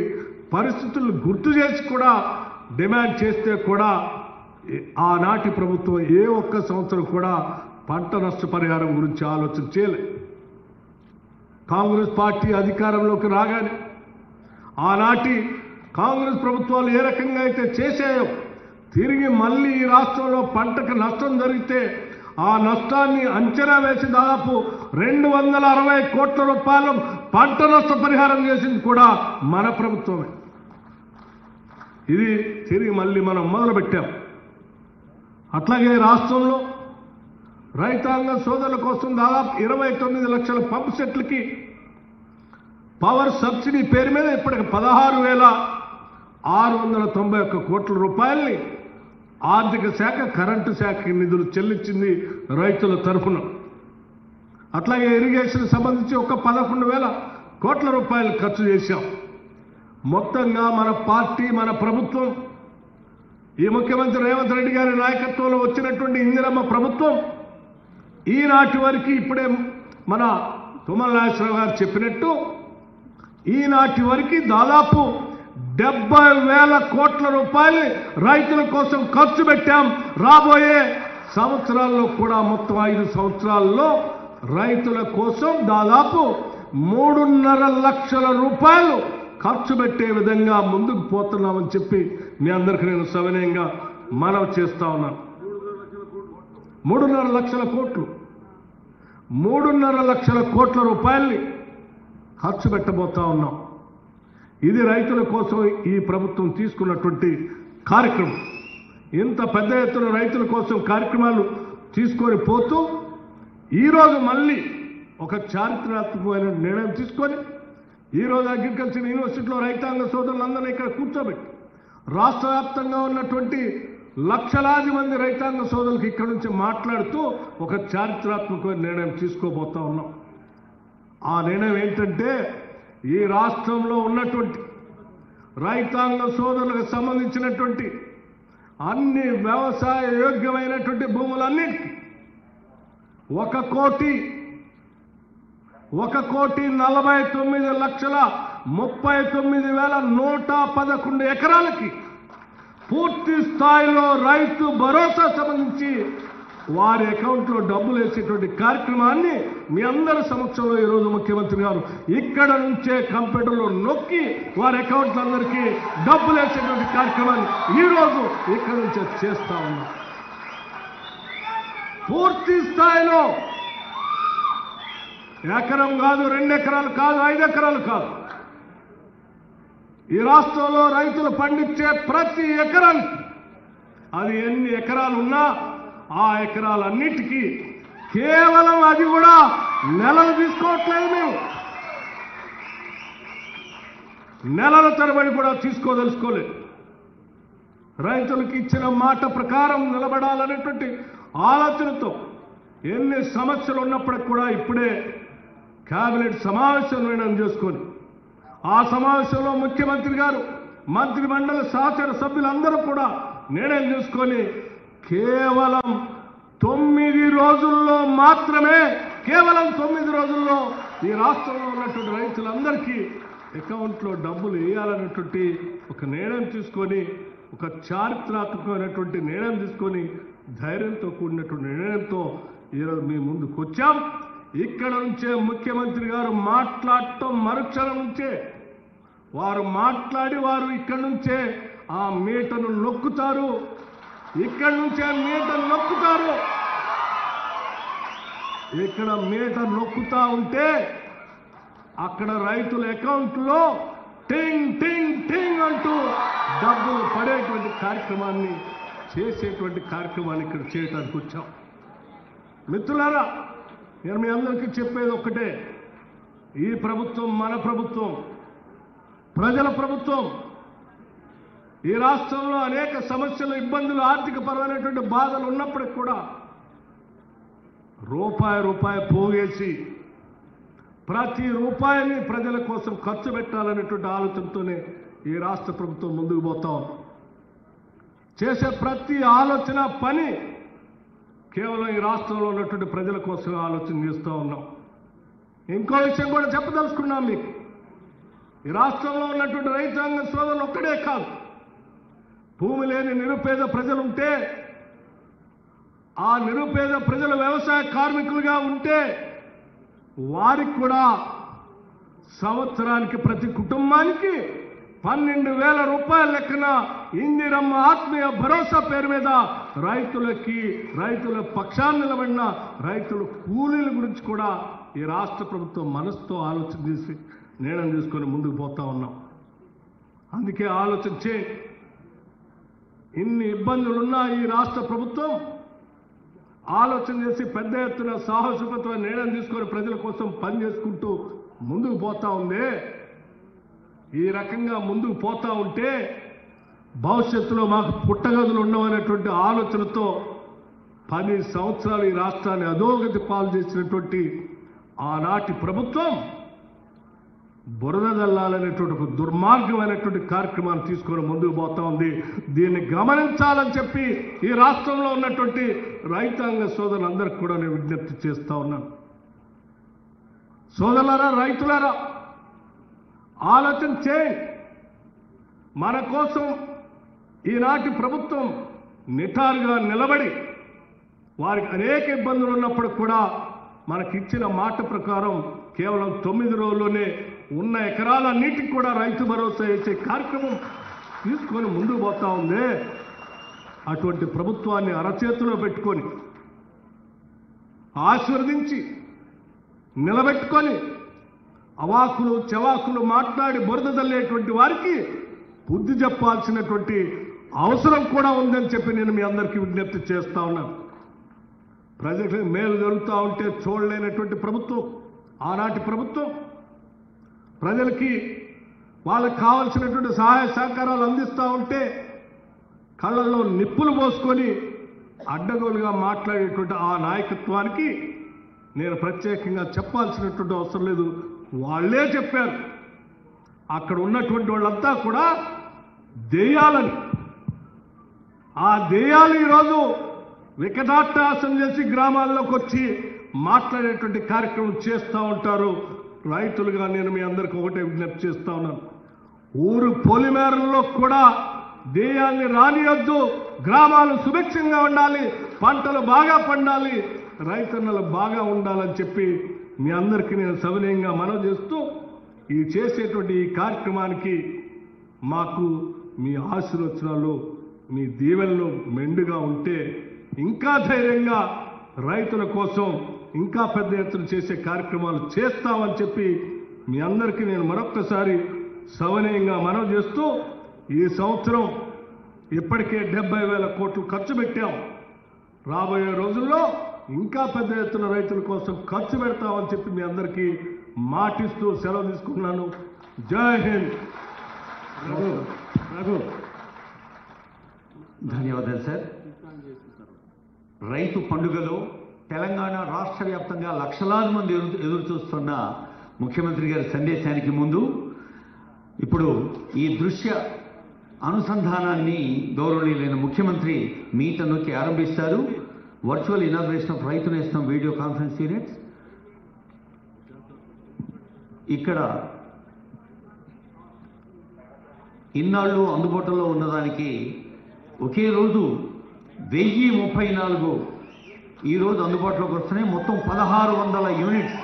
G: పరిస్థితులను గుర్తు చేసి కూడా డిమాండ్ చేస్తే కూడా ఆనాటి ప్రభుత్వం ఏ ఒక్క సంవత్సరం కూడా పంట నష్టపరిహారం గురించి ఆలోచన చేయలేదు. కాంగ్రెస్ పార్టీ అధికారంలోకి రాగానే ఆనాటి కాంగ్రెస్ ప్రభుత్వాలు ఏ రకంగా అయితే చేశాయో తిరిగి మళ్ళీ ఈ రాష్ట్రంలో పంటకు నష్టం జరిగితే ఆ నష్టాన్ని అంచనా వేసి దాదాపు 260 కోట్ల రూపాయలు పంట నష్ట పరిహారం చేసింది కూడా మన ప్రభుత్వమే. ఇది తిరిగి మళ్ళీ మనం మొదలుపెట్టాం. అట్లాగే రాష్ట్రంలో రైతాంగ సోదరుల కోసం దాదాపు 29 లక్షల పంప్ సెట్లకి పవర్ సబ్సిడీ పేరు మీద ఇప్పటికి 16,691 కోట్ల రూపాయల్ని ఆర్థిక శాఖ కరెంటు శాఖ నిధులు చెల్లించింది రైతుల తరఫున. అట్లాగే ఇరిగేషన్ సంబంధించి ఒక 11,000 కోట్ల రూపాయలు ఖర్చు చేశాం. మొత్తంగా మన పార్టీ, మన ప్రభుత్వం, ఈ ముఖ్యమంత్రి రేవంత్ రెడ్డి గారి నాయకత్వంలో వచ్చినటువంటి ఇందిరమ్మ ప్రభుత్వం ఈనాటి వరకు ఇప్పుడే మన తుమ్మల నాగేశ్వరరావు గారు చెప్పినట్టు ఈనాటి వరకు దాదాపు 70,000 కోట్ల రూపాయలు రైతుల కోసం ఖర్చు పెట్టాం. రాబోయే సంవత్సరాల్లో కూడా మొత్తం 5 సంవత్సరాల్లో రైతుల కోసం దాదాపు 3.5 లక్షల రూపాయలు ఖర్చు పెట్టే విధంగా ముందుకు పోతున్నామని చెప్పి మీ అందరికీ నేను సవినయంగా మనవి చేస్తా ఉన్నాను. 3.5 లక్షల కోట్లు 3.5 లక్షల కోట్ల రూపాయల్ని ఖర్చు పెట్టబోతా ఉన్నాం. ఇది రైతుల కోసం ఈ ప్రభుత్వం తీసుకున్నటువంటి కార్యక్రమం. ఇంత పెద్ద ఎత్తున రైతుల కోసం కార్యక్రమాలు తీసుకొని పోతూ ఈరోజు మళ్ళీ ఒక చారిత్రాత్మకమైన నిర్ణయం తీసుకొని ఈరోజు అగ్రికల్చర్ యూనివర్సిటీలో రైతాంగ సోదరులందరినీ ఇక్కడ కూర్చోబెట్టి రాష్ట్ర వ్యాప్తంగా ఉన్నటువంటి లక్షలాది మంది రైతాంగ సోదరులకు ఇక్కడ నుంచి మాట్లాడుతూ ఒక చారిత్రాత్మకమైన నిర్ణయం తీసుకోబోతా ఉన్నాం. ఆ నిర్ణయం ఏంటంటే ఈ రాష్ట్రంలో ఉన్నటువంటి రైతాంగ సోదరులకు సంబంధించినటువంటి అన్ని వ్యవసాయ యోగ్యమైనటువంటి భూములన్నిటికీ 1,49,39,111 ఎకరాలకి పూర్తి స్థాయిలో రైతు భరోసా సంబంధించి వారి అకౌంట్లో డబ్బులు వేసేటువంటి కార్యక్రమాన్ని మీ అందరి సమక్షంలో ఈరోజు ముఖ్యమంత్రి గారు ఇక్కడ నుంచే కంప్యూటర్లో నొక్కి వారి అకౌంట్లందరికీ డబ్బులు వేసేటువంటి కార్యక్రమాన్ని ఈరోజు ఇక్కడ నుంచే చేస్తా ఉన్నాం. పూర్తి స్థాయిలో ఎకరం కాదు, 2 ఎకరాలు కాదు, 5 ఎకరాలు కాదు. ఈ రాష్ట్రంలో రైతులు పండించే ప్రతి ఎకరానికి అది ఎన్ని ఎకరాలు ఉన్నా ఆ ఎకరాలన్నిటికీ కేవలం అది కూడా నెలలు తీసుకోవట్లేదు. మేము నెలల తరబడి కూడా తీసుకోదలుచుకోలేదు. రైతులకు ఇచ్చిన మాట ప్రకారం నిలబడాలనేటువంటి ఆలోచనతో ఎన్ని సమస్యలు ఉన్నప్పటికీ కూడా ఇప్పుడే కేబినెట్ సమావేశం నిర్ణయం చేసుకొని ఆ సమావేశంలో ముఖ్యమంత్రి గారు మంత్రి మండలి సహచర సభ్యులందరూ కూడా నిర్ణయం చేసుకొని కేవలం 9 రోజుల్లో మాత్రమే కేవలం 9 రోజుల్లో ఈ రాష్ట్రంలో ఉన్నటువంటి రైతులందరికీ అకౌంట్లో డబ్బులు వేయాలనేటువంటి ఒక నిర్ణయం తీసుకొని ఒక చారిత్రాత్మకమైనటువంటి నిర్ణయం తీసుకొని ధైర్యంతో కూడినటువంటి నిర్ణయంతో ఈరోజు మీ ముందుకు వచ్చాం. ఇక్కడ నుంచే ముఖ్యమంత్రి గారు మాట్లాడటం మరుక్షణం నుంచే వారు మాట్లాడి వారు ఇక్కడ నుంచే ఆ మీటను నొక్కుతారు. ఇక్కడ నుంచే మీటను నొక్కుతారు. ఇక్కడ మీటర్ నొక్కుతా ఉంటే అక్కడ రైతుల అకౌంట్లో టింగ్ టింగ్ టింగ్ అంటూ డబ్బులు పడేటువంటి కార్యక్రమాన్ని చేసేటువంటి కార్యక్రమాన్ని ఇక్కడ చేయడానికి వచ్చాం. మిత్రులారా, నేను మీ అందరికీ చెప్పేది ఒక్కటే, ఈ ప్రభుత్వం మన ప్రభుత్వం, ప్రజల ప్రభుత్వం. ఈ రాష్ట్రంలో అనేక సమస్యలు, ఇబ్బందులు, ఆర్థిక పరమైనటువంటి బాధలు ఉన్నప్పటికీ కూడా రూపాయి పోగేసి ప్రతి రూపాయిని ప్రజల కోసం ఖర్చు పెట్టాలనేటువంటి ఆలోచనతోనే ఈ రాష్ట్ర ప్రభుత్వం ముందుకు పోతాం. చేసే ప్రతి ఆలోచన పని కేవలం ఈ రాష్ట్రంలో ఉన్నటువంటి ప్రజల కోసం ఆలోచన చేస్తూ ఉన్నాం. ఇంకో విషయం కూడా చెప్పదలుచుకున్నాం మీకు. ఈ రాష్ట్రంలో ఉన్నటువంటి రైతాంగ సోదరులు ఒక్కడే కాదు, భూమి లేని నిరుపేద ప్రజలుంటే, ఆ నిరుపేద ప్రజలు వ్యవసాయ కార్మికులుగా ఉంటే వారికి కూడా సంవత్సరానికి ప్రతి కుటుంబానికి 12,000 రూపాయల లెక్కన ఇందిరమ్మ ఆత్మీయ భరోసా పేరు మీద రైతుల పక్షాన్ని నిలబడిన రైతుల కూలీల గురించి కూడా ఈ రాష్ట్ర ప్రభుత్వం మనసుతో ఆలోచన చేసి నిర్ణయం తీసుకొని ముందుకు పోతా ఉన్నాం. అందుకే ఆలోచన ఇన్ని ఇబ్బందులున్నా ఈ రాష్ట్ర ప్రభుత్వం ఆలోచన చేసి పెద్ద ఎత్తున సాహసోపేతమైన నిర్ణయం తీసుకొని ప్రజల కోసం పనిచేసుకుంటూ ముందుకు పోతా ఉంది. ఈ రకంగా ముందుకు పోతా ఉంటే భవిష్యత్తులో మాకు పుట్టగదులు ఉండవనేటువంటి ఆలోచనతో 10 సంవత్సరాలు ఈ రాష్ట్రాన్ని అధోగతి పాలు చేసినటువంటి ఆనాటి ప్రభుత్వం బురద జల్లాలనేటువంటి ఒక దుర్మార్గమైనటువంటి కార్యక్రమాన్ని తీసుకొని ముందుకు పోతా ఉంది. దీన్ని గమనించాలని చెప్పి ఈ రాష్ట్రంలో ఉన్నటువంటి రైతాంగ సోదరులందరికీ కూడా నేను విజ్ఞప్తి చేస్తా ఉన్నాను. సోదరులారా, రైతులారా, ఆలోచన చేయండి. మన కోసం ఈనాటి ప్రభుత్వం నిటారుగా నిలబడి వారికి అనేక ఇబ్బందులు ఉన్నప్పుడు కూడా మనకిచ్చిన మాట ప్రకారం కేవలం 9 రోజుల్లోనే ఉన్న ఎకరాలన్నిటికీ కూడా రైతు భరోసా వేసే కార్యక్రమం తీసుకొని ముందుకు పోతా ఉంది. అటువంటి ప్రభుత్వాన్ని అరచేతిలో పెట్టుకొని ఆశీర్వదించి నిలబెట్టుకొని అవాకులు చవాకులు మాట్లాడి బురద తల్లేటువంటి వారికి బుద్ధి చెప్పాల్సినటువంటి అవసరం కూడా ఉందని చెప్పి నేను మీ అందరికీ విజ్ఞప్తి చేస్తా ఉన్నాను. ప్రజలకు మేలు జరుగుతూ ఉంటే చూడలేనటువంటి ప్రభుత్వం ఆనాటి ప్రభుత్వం. ప్రజలకి వాళ్ళకి కావాల్సినటువంటి సహాయ సహకారాలు అందిస్తూ ఉంటే కళ్ళల్లో నిప్పులు పోసుకొని అడ్డగోలుగా మాట్లాడేటువంటి ఆ నాయకత్వానికి నేను ప్రత్యేకంగా చెప్పాల్సినటువంటి అవసరం లేదు. వాళ్ళే చెప్పారు. అక్కడ ఉన్నటువంటి వాళ్ళంతా కూడా దెయ్యాలని, ఆ దెయ్యాలు ఈరోజు వికటాట్టాసం చేసి గ్రామాల్లోకి వచ్చి మాట్లాడేటువంటి కార్యక్రమం చేస్తూ ఉంటారు. రైతులుగా నేను మీ అందరికీ ఒకటే విజ్ఞప్తి చేస్తా ఉన్నాను. ఊరు పొలిమేరల్లో కూడా దెయ్యాల్ని రానియొద్దు. గ్రామాలు సుభిక్షంగా ఉండాలి, పంటలు బాగా పండాలి, రైతన్నలు బాగా ఉండాలని చెప్పి మీ అందరికీ నేను సవినయంగా మనవి చేస్తూ ఈ చేసేటువంటి ఈ కార్యక్రమానికి మాకు మీ ఆశీర్వచనాలు, మీ దీవెనలు మెండుగా ఉంటే ఇంకా ధైర్యంగా రైతుల కోసం ఇంకా పెద్ద ఎత్తున చేసే కార్యక్రమాలు చేస్తామని చెప్పి మీ అందరికీ నేను మరొక్కసారి సవినయంగా మనవి చేస్తూ ఈ సంవత్సరం ఇప్పటికే 70,000 కోట్లు ఖర్చు పెట్టాం. రాబోయే రోజుల్లో ఇంకా పెద్ద ఎత్తున రైతుల కోసం ఖర్చు పెడతామని చెప్పి మీ అందరికీ మాటిస్తూ సెలవు తీసుకున్నాను. జై హింద్. రఘు
A: ధన్యవాదాలు సార్. రైతు పండుగలో తెలంగాణ రాష్ట్ర వ్యాప్తంగా లక్షలాది మంది ఎదురు చూస్తున్న ముఖ్యమంత్రి గారి సందేశానికి ముందు ఇప్పుడు ఈ దృశ్య అనుసంధానాన్ని గౌరవనీయులైన ముఖ్యమంత్రి మీట నొక్కి ఆరంభిస్తారు. వర్చువల్ ఇనాగ్రేషన్ ఆఫ్ రైతు నేస్తం వీడియో కాన్ఫరెన్స్ యూనిట్. ఇక్కడ ఇన్నాళ్ళు అందుబాటులో ఉన్నదానికి ఒకే రోజు 1034 ఈరోజు అందుబాటులోకి వస్తున్నాయి. మొత్తం 1600 యూనిట్స్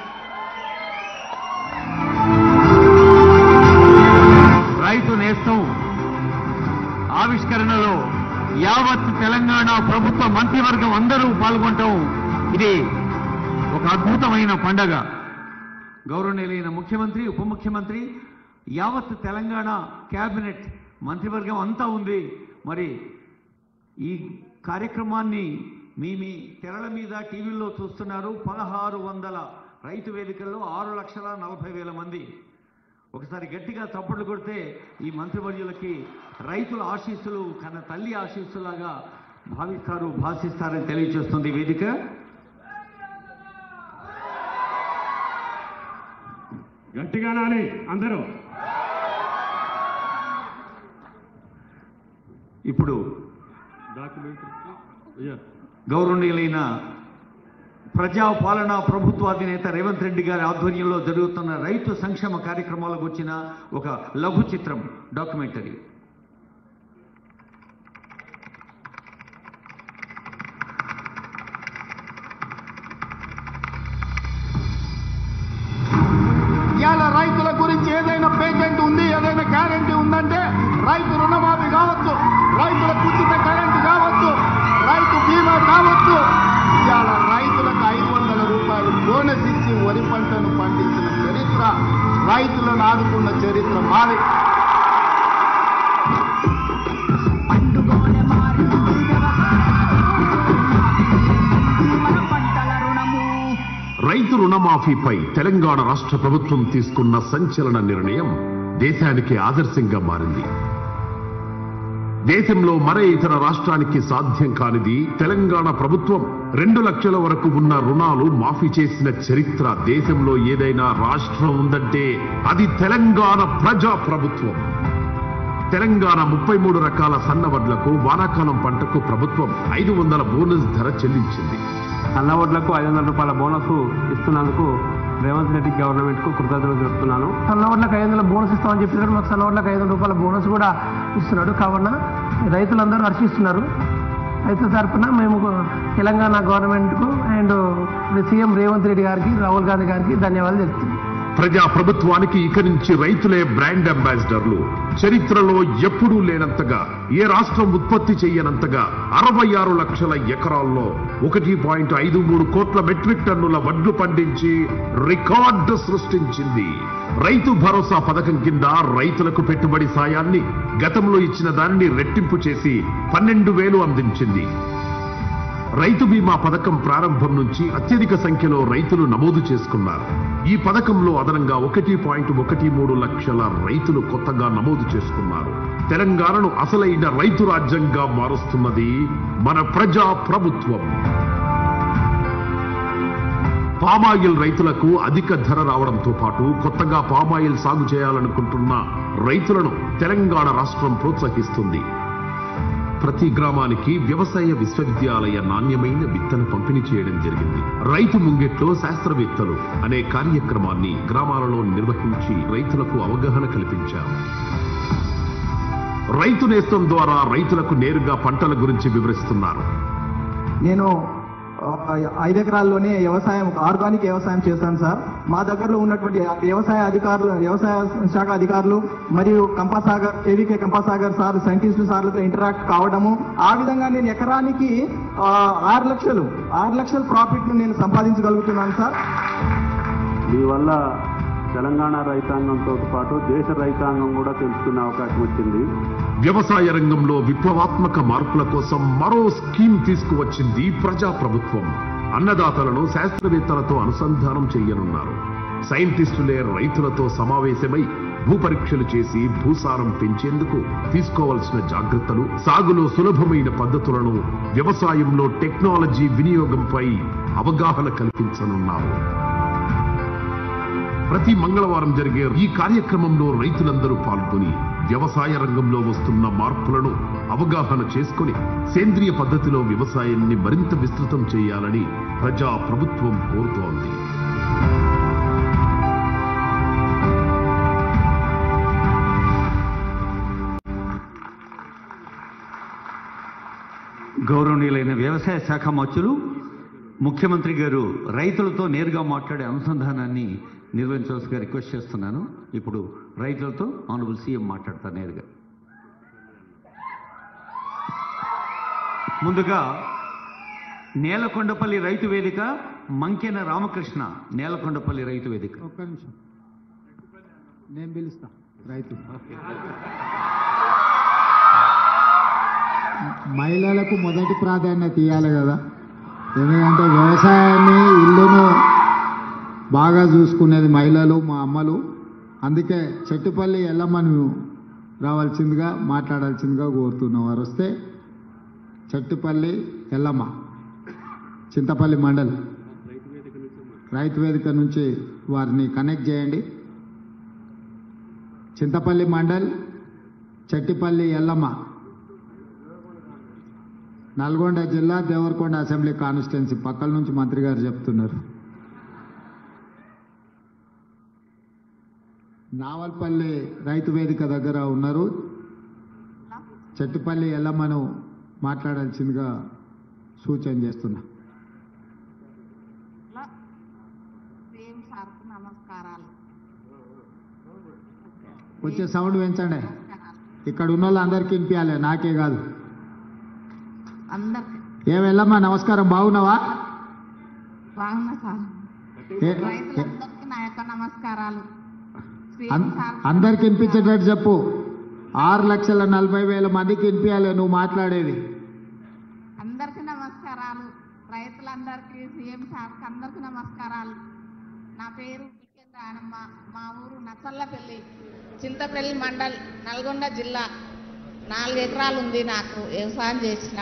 A: రైతు నేస్తం ఆవిష్కరణలో యావత్ తెలంగాణ ప్రభుత్వ మంత్రివర్గం అందరూ పాల్గొనటం ఇది ఒక అద్భుతమైన పండగ. గౌరవనీయులైన ముఖ్యమంత్రి, ఉప ముఖ్యమంత్రి, యావత్ తెలంగాణ క్యాబినెట్ మంత్రివర్గం అంతా ఉంది. మరి ఈ కార్యక్రమాన్ని మీ తెరల మీద టీవీల్లో చూస్తున్నారు. 1600 రైతు వేదికల్లో 6,40,000 మంది. ఒకసారి గట్టిగా చప్పట్లు కొడితే ఈ మంత్రివర్యులకి రైతుల ఆశీస్సులు కన్న తల్లి ఆశీస్సులాగా భాషిస్తారని తెలియజేస్తుంది వేదిక.
F: గట్టిగానే అందరూ.
A: ఇప్పుడు గౌరవనీయులైన ప్రజాపాలనా ప్రభుత్వాధినేత రేవంత్ రెడ్డి గారి ఆధ్వర్యంలో జరుగుతున్న రైతు సంక్షేమ కార్యక్రమాలకు వచ్చిన ఒక లఘు చిత్రం, డాక్యుమెంటరీ.
H: ఇవాళ రైతుల గురించి ఏదైనా పేటెంట్ ఉంది, ఏదైనా గ్యారంటీ ఉందంటే రైతు రుణమాఫీ కావచ్చు, రైతుల ఉచిత కరెంటు కావచ్చు, రైతు బీమా కావచ్చు. ఇవాళ రైతులకు 500 రూపాయలు బోనస్ ఇచ్చి వరి పంటను పండించిన చరిత్ర, రైతులను ఆదుకున్న చరిత్ర మాది.
I: రైతు రుణమాఫీపై తెలంగాణ రాష్ట్ర ప్రభుత్వం తీసుకున్న సంచలన నిర్ణయం దేశానికి ఆదర్శంగా మారింది. దేశంలో మరే ఇతర రాష్ట్రానికి సాధ్యం కానిది తెలంగాణ ప్రభుత్వం 2 లక్షల వరకు ఉన్న రుణాలు మాఫీ చేసిన చరిత్ర దేశంలో ఏదైనా రాష్ట్రం ఉందంటే అది తెలంగాణ ప్రజా ప్రభుత్వం. తెలంగాణ 33 రకాల సన్నవడ్లకు వానాకాలం పంటకు ప్రభుత్వం 500 బోనస్ ధర చెల్లించింది.
J: సన్నవడ్లకు 500 రూపాయల బోనస్ ఇస్తున్నందుకు రేవంత్ రెడ్డి గవర్నమెంట్ కు కృతజ్ఞతలు చెప్తున్నాను.
K: సన్నవడ్లకు 500 బోనస్ ఇస్తామని చెప్పినారు. మాకు సన్నవడ్లకు 500 రూపాయల బోనస్ కూడా ఇస్తున్నాడు. కావున రైతులందరూ హర్షిస్తున్నారు. రైతుల తరఫున మేము తెలంగాణ గవర్నమెంట్కు అండ్ సీఎం రేవంత్ రెడ్డి గారికి, రాహుల్ గాంధీ గారికి ధన్యవాదాలు తెలుపుతున్నాం.
I: ప్రజా ప్రభుత్వానికి ఇక నుంచి రైతులే బ్రాండ్ అంబాసిడర్లు. చరిత్రలో ఎప్పుడూ లేనంతగా, ఏ రాష్ట్రం ఉత్పత్తి చేయనంతగా 66 లక్షల ఎకరాల్లో 1.53 కోట్ల మెట్రిక్ టన్నుల వడ్లు పండించి రికార్డు సృష్టించింది. రైతు భరోసా పథకం కింద రైతులకు పెట్టుబడి సాయాన్ని గతంలో ఇచ్చిన దాన్ని రెట్టింపు చేసి 12,000 అందించింది. రైతు బీమా పథకం ప్రారంభం నుంచి అత్యధిక సంఖ్యలో రైతులు నమోదు చేసుకున్నారు. ఈ పథకంలో అదనంగా 1.13 లక్షల రైతులు కొత్తగా నమోదు చేసుకున్నారు. తెలంగాణను అసలైన రైతు రాజ్యంగా మారుస్తున్నది మన ప్రజా ప్రభుత్వం. పామాయిల్ రైతులకు అధిక ధర రావడంతో పాటు కొత్తగా పామాయిల్ సాగు చేయాలనుకుంటున్న రైతులను తెలంగాణ రాష్ట్రం ప్రోత్సహిస్తుంది. ప్రతి గ్రామానికి వ్యవసాయ విశ్వవిద్యాలయ నాణ్యమైన విత్తన పంపిణీ చేయడం జరిగింది. రైతు ముంగిట్లో శాస్త్రవేత్తలు అనే కార్యక్రమాన్ని గ్రామాలలో నిర్వహించి రైతులకు అవగాహన కల్పించారు. రైతు నేస్తం ద్వారా రైతులకు నేరుగా పంటల గురించి వివరిస్తున్నారు.
L: నేను 5 ఎకరాల్లోనే ఆర్గానిక్ వ్యవసాయం చేస్తాను సార్. మా దగ్గరలో ఉన్నటువంటి వ్యవసాయ శాఖ అధికారులు మరియు కంపాసాగర్, కేవీకే కంపాసాగర్ సార్, సైంటిస్టులు సార్లతో ఇంటరాక్ట్ కావడము, ఆ విధంగా నేను ఎకరానికి 6 లక్షల ప్రాఫిట్ ను నేను సంపాదించగలుగుతున్నాను సార్.
J: దీనివల్ల తెలంగాణ రైతాంగంతో పాటు దేశ రైతాంగం కూడా తెలుసుకునే అవకాశం వచ్చింది.
I: వ్యవసాయ రంగంలో విప్లవాత్మక మార్పుల కోసం మరో స్కీమ్ తీసుకువచ్చింది ప్రజా ప్రభుత్వం. అన్నదాతలను శాస్త్రవేత్తలతో అనుసంధానం చేయనున్నారు. సైంటిస్టులే రైతులతో సమావేశమై భూపరీక్షలు చేసి భూసారం పెంచేందుకు తీసుకోవాల్సిన జాగ్రత్తలు, సాగులో సులభమైన పద్ధతులను, వ్యవసాయంలో టెక్నాలజీ వినియోగంపై అవగాహన కల్పించనున్నారు. ప్రతి మంగళవారం జరిగే ఈ కార్యక్రమంలో రైతులందరూ పాల్గొని వ్యవసాయ రంగంలో వస్తున్న మార్పులను అవగాహన చేసుకుని సేంద్రియ పద్ధతిలో వ్యవసాయాన్ని మరింత విస్తృతం చేయాలని ప్రజా ప్రభుత్వం కోరుతోంది.
A: గౌరవనీయులైన వ్యవసాయ శాఖ మంత్రులు, ముఖ్యమంత్రి గారు రైతులతో నేరుగా మాట్లాడే అనుసంధానాన్ని నిర్వహించవలసిగా రిక్వెస్ట్ చేస్తున్నాను. ఇప్పుడు రైతులతో ఆనరబుల్ సీఎం మాట్లాడతారు నేరుగా. ముందుగా నేలకొండపల్లి రైతు వేదిక, మంకెన రామకృష్ణ, నేలకొండపల్లి రైతు వేదిక.
M: ఒక్క నిమిషం, నేను పిలుస్తా. రైతు మహిళలకు మొదటి ప్రాధాన్యత ఇవ్వాలి కదా, ఎందుకంటే వ్యవసాయాన్ని, ఇల్లును బాగా చూసుకునేది మహిళలు, మా అమ్మలు. అందుకే చెట్టుపల్లి ఎల్లమ్మను రావాల్సిందిగా, మాట్లాడాల్సిందిగా కోరుతున్నాం. వారు వస్తే చెట్టుపల్లి ఎల్లమ్మ, చింతపల్లి మండల్ రైతు వేదిక నుంచి వారిని కనెక్ట్ చేయండి. చింతపల్లి మండల్, చెట్టుపల్లి ఎల్లమ్మ, నల్గొండ జిల్లా దేవరకొండ అసెంబ్లీ కాన్స్టిట్యున్సీ. పక్కల నుంచి మంత్రి గారు చెప్తున్నారు. నావల్పల్లి రైతు వేదిక దగ్గర ఉన్నారు. చెట్టుపల్లి ఎల్లమ్మను మాట్లాడాల్సిందిగా సూచన చేస్తున్నా. వచ్చే సౌండ్ పెంచండి. ఇక్కడ ఉన్న వాళ్ళందరికీ వినిపించాలి, నాకే కాదు. ఏమెల్లమ్మా, నమస్కారం. బాగున్నావా?
N: బాగున్నా సార్. రైతులందరికీ నా యొక్క నమస్కారాలు.
M: అందరికి వినిపించేటట్టు చెప్పు. 6,40,000 మందికి వినిపించాలి నువ్వు మాట్లాడేది.
N: అందరికీ నమస్కారాలు. రైతులందరికీ, సీఎం సార్కి అందరికీ నమస్కారాలు. నా పేరు ఆనమ్మ, మా ఊరు నచ్చల్లపల్లి, చింతపల్లి మండల్, నల్గొండ జిల్లా. 4 ఎకరాలు ఉంది నాకు. వ్యవసాయం చేసిన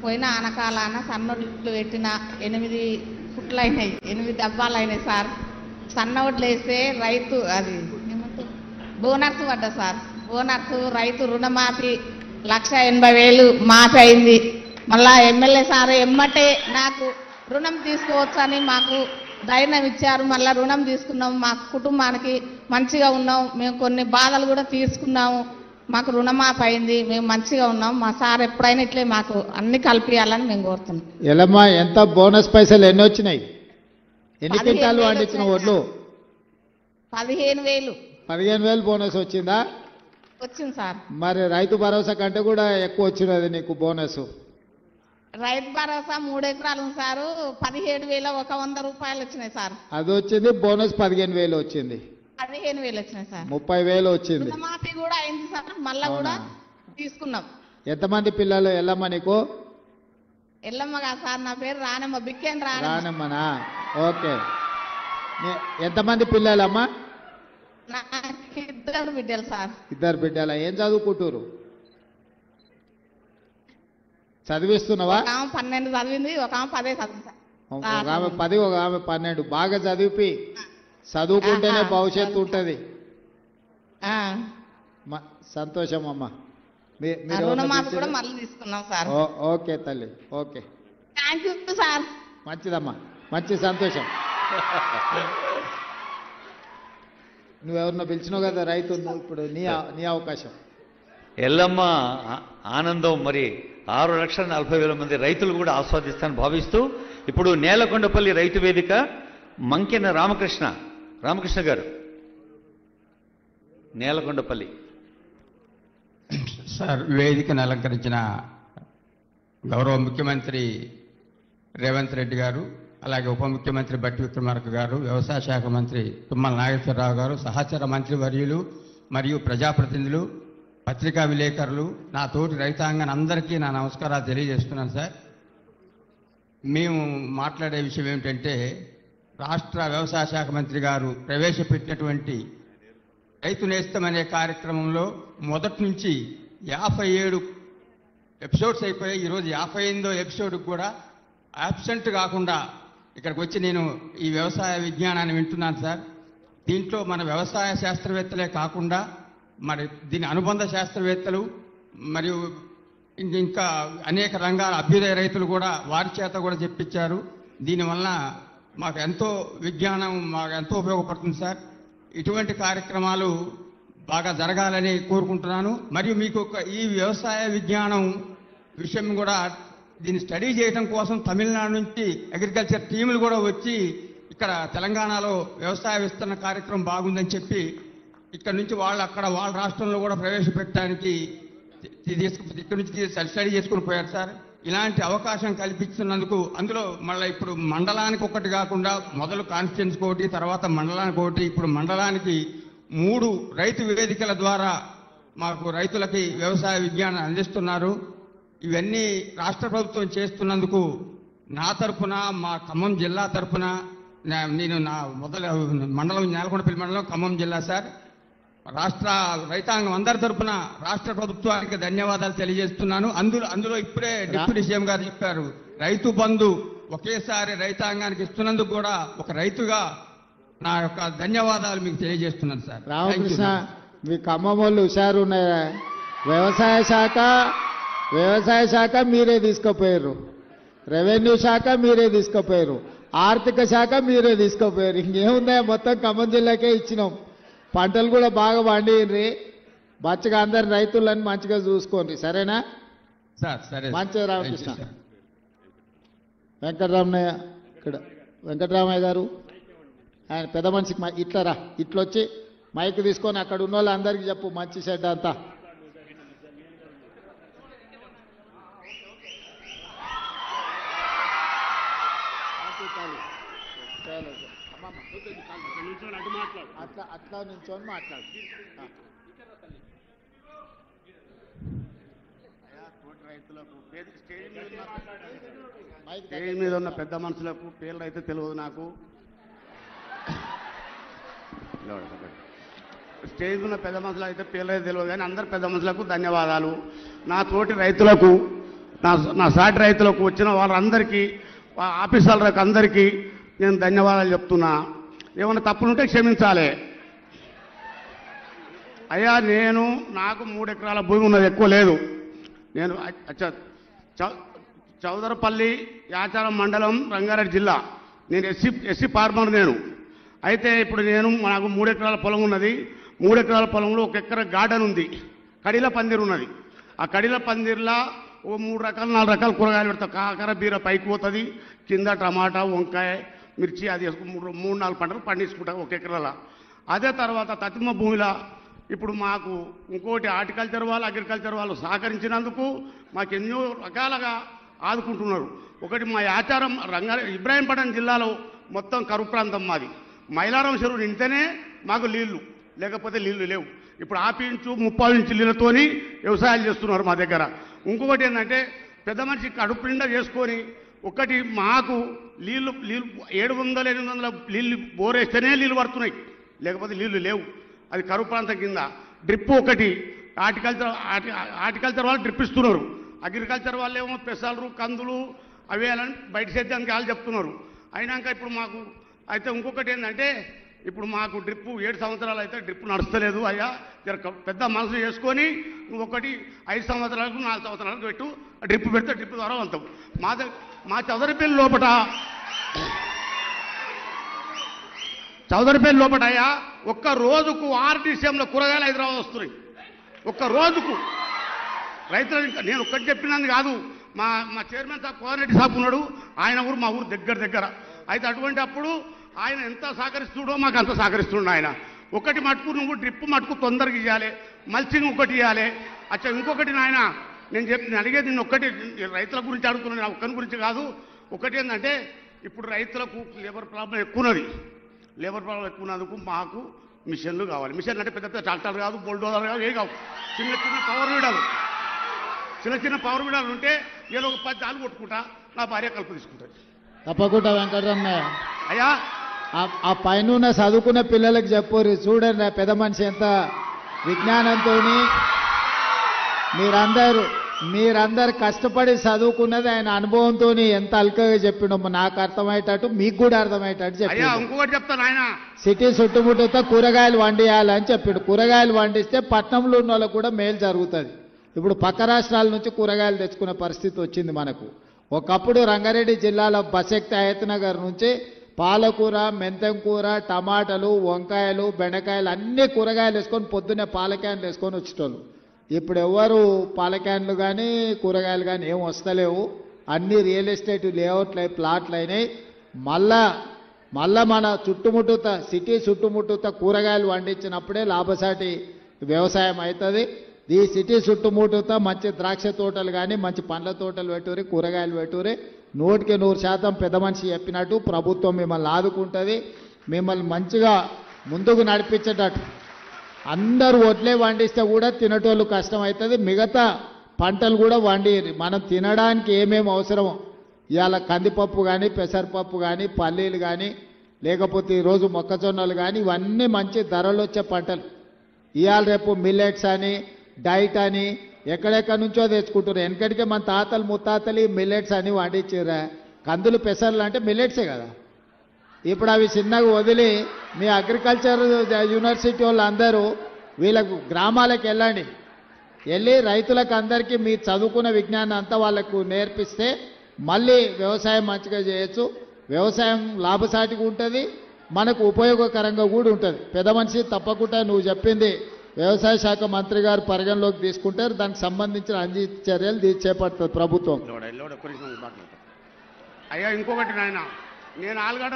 N: పోయిన ఆనకాలాన సన్నొడ్లు పెట్టిన 8 ఫుట్లు అయినాయి, 8 డబ్బాలు అయినాయి సార్. సన్నొడ్లు వేస్తే రైతు అది బోనస్ పడ్డా సార్. బోనస్ రైతు రుణమాఫీ 1,80,000 మాఫీ అయింది. మళ్ళా ఎమ్మెల్యే సార్ ఎమ్మటే నాకు రుణం తీసుకోవచ్చని మాకు ధైర్యం ఇచ్చారు. మళ్ళీ రుణం తీసుకున్నాము. మా కుటుంబానికి మంచిగా ఉన్నాం. మేము కొన్ని బాధలు కూడా తీసుకున్నాము. మాకు రుణమాఫీ అయింది, మేము మంచిగా ఉన్నాం. మా సార్ ఎప్పుడైనా ఇట్లే మాకు అన్ని కలిపియాలని మేము కోరుతున్నాం.
M: ఎలమ్మా ఎంత బోనస్ పైసలు ఎన్ని వచ్చినాయి? ఎన్ని
N: 15,000
M: క్వింటాలు పండించిన ఒడ్లు?
N: 15,000
M: 15,000 బోనస్ వచ్చిందా?
N: వచ్చింది సార్.
M: మరి రైతు భరోసా కంటే కూడా ఎక్కువ వచ్చినది నీకు బోనస్.
N: రైతు భరోసా 3 ఎకరాలు ఉంది సారు, 17,100 రూపాయలు వచ్చినాయి సార్.
M: అది వచ్చింది, బోనస్ 15,000 వచ్చింది.
N: 15,000 వచ్చినాయి సార్.
M: 30,000 వచ్చింది.
N: రుణమాఫీ కూడా అయింది సార్, మళ్ళా కూడా తీసుకున్నాం.
M: ఎంతమంది పిల్లలు ఎల్లమ్మ నీకు?
N: ఎల్లమ్మ కాదు సార్, నా పేరు రానమ్మ, బిక్కేన్
M: రానమ్మనా? ఓకే. ఎంతమంది పిల్లలమ్మా?
N: నాకు 2 బిడ్డలు సార్.
M: 2 బిడ్డల. ఏం చదువుకుంటారు? చదివిస్తున్నావా?
N: ఒక ఆమె 12 చదివింది, ఒక ఆమె 10 చదివింది సార్.
M: ఒక ఆమె 10, ఒక ఆమె 12. బాగా చదివి చదువుకుంటేనే భవిష్యత్తు ఉంటుంది. సంతోషం అమ్మా.
N: రుణమాఫీ కూడా మళ్ళీ తీసుకున్నాం సార్.
M: ఓకే తల్లి, ఓకే.
N: Thank you sir.
M: మంచిదమ్మా, మంచి సంతోషం. నువ్వెవరినో పిలిచినావు కదా రైతు, ఇప్పుడు నీ అవకాశం.
A: ఎల్లమ్మ ఆనందం మరి 6,40,000 మంది రైతులు కూడా ఆస్వాదిస్తానని భావిస్తూ ఇప్పుడు నేలకొండపల్లి రైతు వేదిక మంకెన రామకృష్ణ గారు, నేలకొండపల్లి.
O: సార్, వేదికను అలంకరించిన గౌరవ ముఖ్యమంత్రి రేవంత్ రెడ్డి గారు, అలాగే ఉప ముఖ్యమంత్రి బట్టి విక్రమార్క గారు, వ్యవసాయ శాఖ మంత్రి తుమ్మల నాగేశ్వరరావు గారు, సహచర మంత్రి వర్యులు మరియు ప్రజాప్రతినిధులు, పత్రికా విలేకరులు, నా తోటి రైతాంగం అందరికీ నా నమస్కారాలు తెలియజేస్తున్నాను సార్. మేము మాట్లాడే విషయం ఏమిటంటే, రాష్ట్ర వ్యవసాయ శాఖ మంత్రి గారు ప్రవేశపెట్టినటువంటి రైతు నేస్తం అనే కార్యక్రమంలో మొదటి నుంచి 57 ఎపిసోడ్స్ అయిపోయాయి. ఈరోజు 58వ ఎపిసోడ్కి కూడా యాబ్సెంట్ కాకుండా ఇక్కడికి వచ్చి నేను ఈ వ్యవసాయ విజ్ఞానాన్ని వింటున్నాను సార్. దీంట్లో మన వ్యవసాయ శాస్త్రవేత్తలే కాకుండా మరి దీని అనుబంధ శాస్త్రవేత్తలు మరియు ఇంకా అనేక రంగాల అభ్యుదయ రైతులు కూడా వారి చేత కూడా చెప్పించారు. దీనివల్ల మాకు ఎంతో విజ్ఞానం మాకు ఎంతో ఉపయోగపడుతుంది సార్. ఇటువంటి కార్యక్రమాలు బాగా జరగాలని కోరుకుంటున్నాను. మరియు మీకు ఈ వ్యవసాయ విజ్ఞానం విషయం కూడా దీన్ని స్టడీ చేయడం కోసం తమిళనాడు నుంచి అగ్రికల్చర్ టీములు కూడా వచ్చి ఇక్కడ తెలంగాణలో వ్యవసాయ విస్తరణ కార్యక్రమం బాగుందని చెప్పి ఇక్కడ నుంచి వాళ్ళు అక్కడ వాళ్ళ రాష్ట్రంలో కూడా ప్రవేశపెట్టడానికి ఇక్కడ నుంచి స్టడీ చేసుకుని పోయారు సార్. ఇలాంటి అవకాశం కల్పిస్తున్నందుకు అందులో మళ్ళీ ఇప్పుడు మండలానికి ఒకటి కాకుండా మొదలు కాన్స్టిట్యున్సీకి ఒకటి, తర్వాత మండలానికి ఒకటి, ఇప్పుడు మండలానికి 3 రైతు వేదికల ద్వారా మాకు రైతులకి వ్యవసాయ విజ్ఞానం అందిస్తున్నారు. ఇవన్నీ రాష్ట్ర ప్రభుత్వం చేస్తున్నందుకు నా తరఫున, మా ఖమ్మం జిల్లా తరఫున, నేను నా మండలం నేలకొండపల్లి మండలం ఖమ్మం జిల్లా సార్, రాష్ట్ర రైతాంగం అందరి తరఫున రాష్ట్ర ప్రభుత్వానికి ధన్యవాదాలు తెలియజేస్తున్నాను. అందులో ఇప్పుడే డిప్యూటీ సీఎం గారు చెప్పారు, రైతు బంధు ఒకేసారి రైతాంగానికి ఇస్తున్నందుకు కూడా ఒక రైతుగా నా యొక్క ధన్యవాదాలు మీకు తెలియజేస్తున్నాను సార్.
M: రామకృష్ణ, మీ ఖమ్మం వాళ్ళు హుషారు ఉన్నాయా? వ్యవసాయ శాఖ మీరే తీసుకుపోయారు, రెవెన్యూ శాఖ మీరే తీసుకుపోయారు, ఆర్థిక శాఖ మీరే తీసుకుపోయారు. ఇంకేమున్నాయో మొత్తం ఖమ్మం జిల్లాకే ఇచ్చినాం. పంటలు కూడా బాగా పండియండి, మంచిగా అందరు రైతులను మంచిగా చూసుకోండి, సరేనా
O: సార్? సరే,
M: మంచిగా. రామకృష్ణ, వెంకటరామయ్య ఇక్కడ, వెంకటరామయ్య గారు ఆయన పెద్ద మనిషికి ఇట్లా రా, ఇట్లొచ్చి మైక్ తీసుకొని అక్కడ ఉన్న వాళ్ళందరికీ చెప్పు మంచి చెడ్డ అంతా. అట్లా నుంచొని మాట్లాడు.
P: స్టేజ్ మీద ఉన్న పెద్ద మనుషులకు పేర్లు అయితే తెలియదు నాకు. స్టేజ్ ఉన్న పెద్ద మనుషులు అయితే పేర్లు అయితే తెలియదు, కానీ అందరు పెద్ద మనుషులకు ధన్యవాదాలు. నా తోటి రైతులకు, నా సాటి రైతులకు, వచ్చిన వాళ్ళందరికీ, ఆఫీసర్లకు అందరికీ నేను ధన్యవాదాలు చెప్తున్నా. ఏమైనా తప్పులుంటే క్షమించాలి. అయ్యా, నాకు 3 ఎకరాల భూమి ఉన్నది, ఎక్కువ లేదు. నేను చౌదరపల్లి యాచారం మండలం, రంగారెడ్డి జిల్లా. నేను ఎస్సీ ఫార్మర్. అయితే ఇప్పుడు నాకు 3 ఎకరాల పొలం ఉన్నది. 3 ఎకరాల పొలంలో 1 ఎకరా గార్డెన్ ఉంది. కడిల పందిరు ఉన్నది. ఆ కడిల పందిర్లా ఓ 3 రకాలు 4 రకాల కూరగాయలు పెడతాం. కాకర బీర పైకి పోతుంది, కింద టమాటా వంకాయ మిర్చి అది 3-4 పంటలు పండించుకుంటాం 1 ఎకరాల. అదే తర్వాత తతిమ భూమిలో ఇప్పుడు మాకు ఇంకోటి హార్టికల్చర్ వాళ్ళు అగ్రికల్చర్ వాళ్ళు సహకరించినందుకు మాకు ఎన్నో రకాలుగా ఆదుకుంటున్నారు. ఒకటి మా ఆచారం ఇబ్రాహీంపట్నం జిల్లాలో మొత్తం కరువు ప్రాంతం మాది. మైలారం చెరువు నిండితేనే మాకు నీళ్లు, లేకపోతే నీళ్లు లేవు. ఇప్పుడు 1/2 ఇంచు 30 ఇంచు నీళ్ళతోని వ్యవసాయాలు చేస్తున్నారు మా దగ్గర. ఇంకొకటి ఏంటంటే పెద్ద మనిషి కడుపు నిండా చేసుకొని ఒకటి మాకు నీళ్లు 700-800 నీళ్ళు బోరేస్తేనే నీళ్ళు పడుతున్నాయి, లేకపోతే నీళ్లు లేవు. అది కరువు ప్రాంతం కింద. డ్రిప్ ఒకటి హార్టికల్చర్ వాళ్ళు డ్రిప్ ఇస్తున్నారు. అగ్రికల్చర్ వాళ్ళు ఏమో పెసలు కందులు అవి వేయాలని బయట సేద్యానికి వాళ్ళు చెప్తున్నారు. అయినాక ఇప్పుడు మాకు అయితే ఇంకొకటి ఏంటంటే ఇప్పుడు మాకు డ్రిప్ 7 సంవత్సరాలు అయితే డ్రిప్ నడుస్తలేదు. అయ్యా పెద్ద మనసు చేసుకొని ఒకటి 5 సంవత్సరాలకు 4 సంవత్సరాలకు పెట్టు, డ్రిప్ పెడితే డ్రిప్ ద్వారా వెళ్తాం. మా చౌదరిపల్లి లోపట అయ్యా ఒక్క రోజుకు 6 డిసెంబర్లో కూరగాయలు హైదరాబాద్ వస్తున్నాయి. ఒక్క రోజుకు రైతులు. నేను ఒక్కటి చెప్పినది కాదు, మా చైర్మన్ సాబ్ కోఆర్డినేటర్ సాబ్ ఉన్నాడు, ఆయన ఊరు మా ఊరు దగ్గర. అయితే అటువంటి అప్పుడు ఆయన ఎంత సహకరిస్తుండో మాకు అంత సహకరిస్తుండ ఆయన. ఒకటి మటుకు నువ్వు డ్రిప్ మటుకు తొందరగా ఇవ్వాలి, మల్చింగ్ ఒకటి ఇవ్వాలి. అచ్చా ఇంకొకటి నాయన నేను అడిగేది నిన్ను ఒక్కటి, రైతుల గురించి అడుగుతున్నాను, నా ఒక్కరి గురించి కాదు. ఒకటి ఏంటంటే ఇప్పుడు రైతులకు లేబర్ ప్రాబ్లం ఎక్కువన్నది. లేబర్ ప్రాబ్లం ఎక్కువన్నందుకు మాకు మిషన్లు కావాలి. మిషన్లు అంటే పెద్ద పెద్ద ట్రాక్టర్ కాదు, బుల్డోజర్ కాదు, ఏ కావు, చిన్న చిన్న పవర్ వీడాలు ఉంటే నేను ఒక 10 జాలు కొట్టుకుంటా, నా భార్య కలుపు తీసుకుంటుంది.
M: తప్పకుండా వెంకటరమణ
P: అయ్యా
M: ఆ పైన చదువుకున్న పిల్లలకు చెప్పరు, చూడండి పెద్ద మనిషి ఎంత విజ్ఞానంతో మీరందరు కష్టపడి చదువుకున్నది ఆయన అనుభవంతో ఎంత అల్కగా చెప్పిండో నాకు అర్థమయ్యేటట్టు, మీకు కూడా అర్థమయ్యేటట్టు చెప్పి.
P: ఇంకొకటి చెప్తాను ఆయన,
M: సిటీ చుట్టుముట్టుతో కూరగాయలు వండియాలని చెప్పిండు. కూరగాయలు వండిస్తే పట్టణంలో ఉన్న వాళ్ళకు కూడా మేలు జరుగుతుంది. ఇప్పుడు పక్క రాష్ట్రాల నుంచి కూరగాయలు తెచ్చుకునే పరిస్థితి వచ్చింది మనకు. ఒకప్పుడు రంగారెడ్డి జిల్లాలో బసెక్తి అయత్నగర్ నుంచి పాలకూర, మెంతం కూర, టమాటాలు, వంకాయలు, బెండకాయలు అన్ని కూరగాయలు వేసుకొని పొద్దున్నే పాల క్యాన్లు వేసుకొని వచ్చేటోళ్ళు. ఇప్పుడు ఎవరు పాల క్యాన్లు కానీ కూరగాయలు కానీ ఏం వస్తలేవు. అన్ని రియల్ ఎస్టేట్ లేఅవుట్లు ప్లాట్లు అయినాయి. మళ్ళా మన సిటీ చుట్టుముట్టుత కూరగాయలు పండించినప్పుడే లాభసాటి వ్యవసాయం అవుతుంది. ఈ సిటీ చుట్టుముట్టుత మంచి ద్రాక్ష తోటలు కానీ మంచి పండ్ల తోటలు పెట్టుకుని కూరగాయలు పెట్టుకుని 100% పెద్ద మనిషి చెప్పినట్టు ప్రభుత్వం మిమ్మల్ని ఆదుకుంటుంది. మిమ్మల్ని మంచిగా ముందుకు నడిపించేటట్టు. అందరూ వడ్లే వండిస్తే కూడా తినేటోళ్ళు కష్టం అవుతుంది. మిగతా పంటలు కూడా వండి మనం తినడానికి ఏమేమి అవసరమో ఇవాళ కందిపప్పు కానీ పెసరపప్పు కానీ పల్లీలు కానీ లేకపోతే ఈరోజు మొక్కజొన్నలు కానీ ఇవన్నీ మంచి ధరలు వచ్చే పంటలు. ఇవాళ రేపు మిల్లెట్స్ అని డైట్ అని ఎక్కడెక్కడి నుంచో తెచ్చుకుంటున్నారు. వెనకటికే మన తాతలు ముత్తాతలు మిల్లెట్స్ అని వండించారా. కందులు పెసర్లు అంటే మిల్లెట్సే కదా. ఇప్పుడు అవి చిన్నగా వదిలి మీ అగ్రికల్చర్ యూనివర్సిటీ వాళ్ళు అందరూ వీళ్ళకు గ్రామాలకు వెళ్ళి రైతులకు అందరికీ మీ చదువుకున్న విజ్ఞానం అంతా వాళ్ళకు నేర్పిస్తే మళ్ళీ వ్యవసాయం మంచిగా చేయొచ్చు. వ్యవసాయం లాభసాటిగా ఉంటుంది, మనకు ఉపయోగకరంగా కూడా ఉంటుంది. పెద్ద మనిషి తప్పకుండా నువ్వు చెప్పింది వ్యవసాయ శాఖ మంత్రి గారు పరిగణలోకి తీసుకుంటారు. దానికి సంబంధించిన అన్ని చర్యలు చేపడుతుంది ప్రభుత్వం.
P: అయ్యా ఇంకొకటి నాయన, నేను ఆలుగడ్డ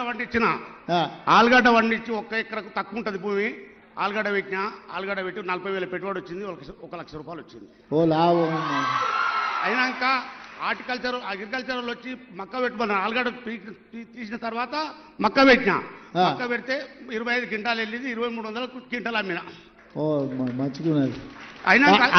P: వండించి 1 ఎకరకు తక్కువ ఉంటుంది భూమి. ఆలుగడ్డ పెట్టి 40,000 పెట్టుబడి వచ్చింది, 1 లక్ష రూపాయలు వచ్చింది. అయినాక అగ్రికల్చర్ వచ్చి మక్క పెట్టుకున్నాను. ఆలుగడ్డ తీసిన తర్వాత మక్క పెడితే 25 క్వింటాలు వెళ్ళింది, 2300 క్వింటాలు అమ్మిన.
M: మంచిగున్నది.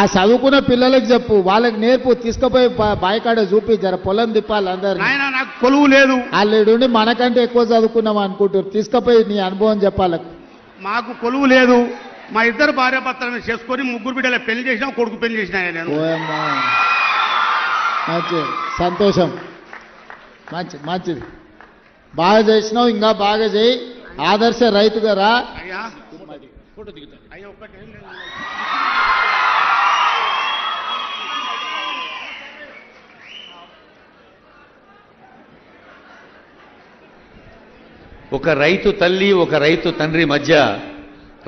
M: ఆ చదువుకున్న పిల్లలకు చెప్పు, వాళ్ళకి నేర్పు, తీసుకుపోయి బాయికాడ చూపి జర పొలం తిప్పాలి అందరు.
P: నాకు కొలువు లేదు,
M: వాళ్ళుండి మనకంటే ఎక్కువ చదువుకున్నాం అనుకుంటారు. తీసుకుపోయి నీ అనుభవం చెప్పాలి.
P: మాకు కొలువు లేదు. మా ఇద్దరు భార్యాభర్తలను చేసుకొని 3 బిడ్డల పెళ్లి చేసినా, కొడుకు పెళ్లి చేసినా నేను.
M: మంచి సంతోషం, మంచిది. బాగా చేసినావు, ఇంకా బాగా చేయి. ఆదర్శ రైతుగా రా.
A: ఒక రైతు తల్లి, ఒక రైతు తండ్రి మధ్య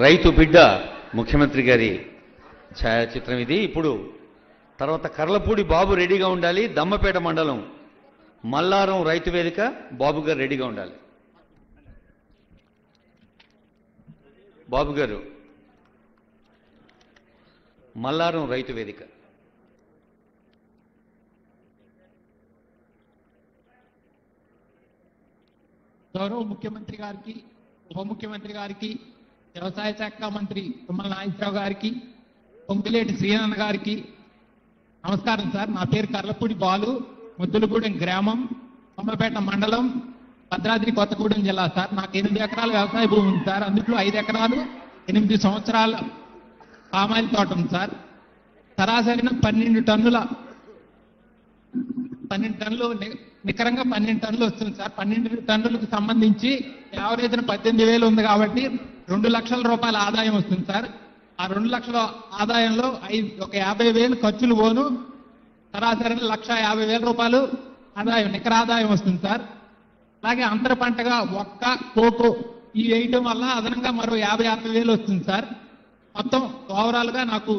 A: రైతు బిడ్డ ముఖ్యమంత్రి గారి ఛాయాచిత్రం ఇది. ఇప్పుడు తర్వాత కర్లపూడి బాబు రెడీగా ఉండాలి. దమ్మపేట మండలం మల్లారం రైతు వేదిక బాబు గారు రెడీగా ఉండాలి. బాబు గారు మల్లారం రైతు వేదిక.
Q: గౌరవ ముఖ్యమంత్రి గారికి, ఉప ముఖ్యమంత్రి గారికి, వ్యవసాయ శాఖ మంత్రి తుమ్మల నాగేశ్వరరావు గారికి, పొంగులేటి శ్రీనారాయణ గారికి నమస్కారం సార్. నా పేరు కర్లపూడి బాలు, ముద్దులగూడెం గ్రామం, కొమ్మపేట మండలం, భద్రాద్రి కొత్తగూడెం జిల్లా సార్. నాకు 8 ఎకరాల వ్యవసాయ భూమి ఉంది సార్. అందులో 5 ఎకరాలు 8 సంవత్సరాల పామాయిల్ తోట ఉంది సార్. సరాసరిన 12 టన్నులు నికరంగా 12 టన్నులు వస్తుంది సార్. 12 టన్నులకు సంబంధించి యావరేజ్న 18,000 ఉంది కాబట్టి 2 లక్షల రూపాయల ఆదాయం వస్తుంది సార్. ఆ 2 లక్షల ఆదాయంలో ఒక 50,000 ఖర్చులు పోను, సరాసరి 1,50,000 రూపాయలు ఆదాయం, నికర ఆదాయం వస్తుంది సార్. అలాగే అంతర పంటగా ఒక్క కోకో ఈ వేయటం వల్ల అదనంగా మరో 50,000 వస్తుంది సార్. మొత్తం ఓవరాల్ గా నాకు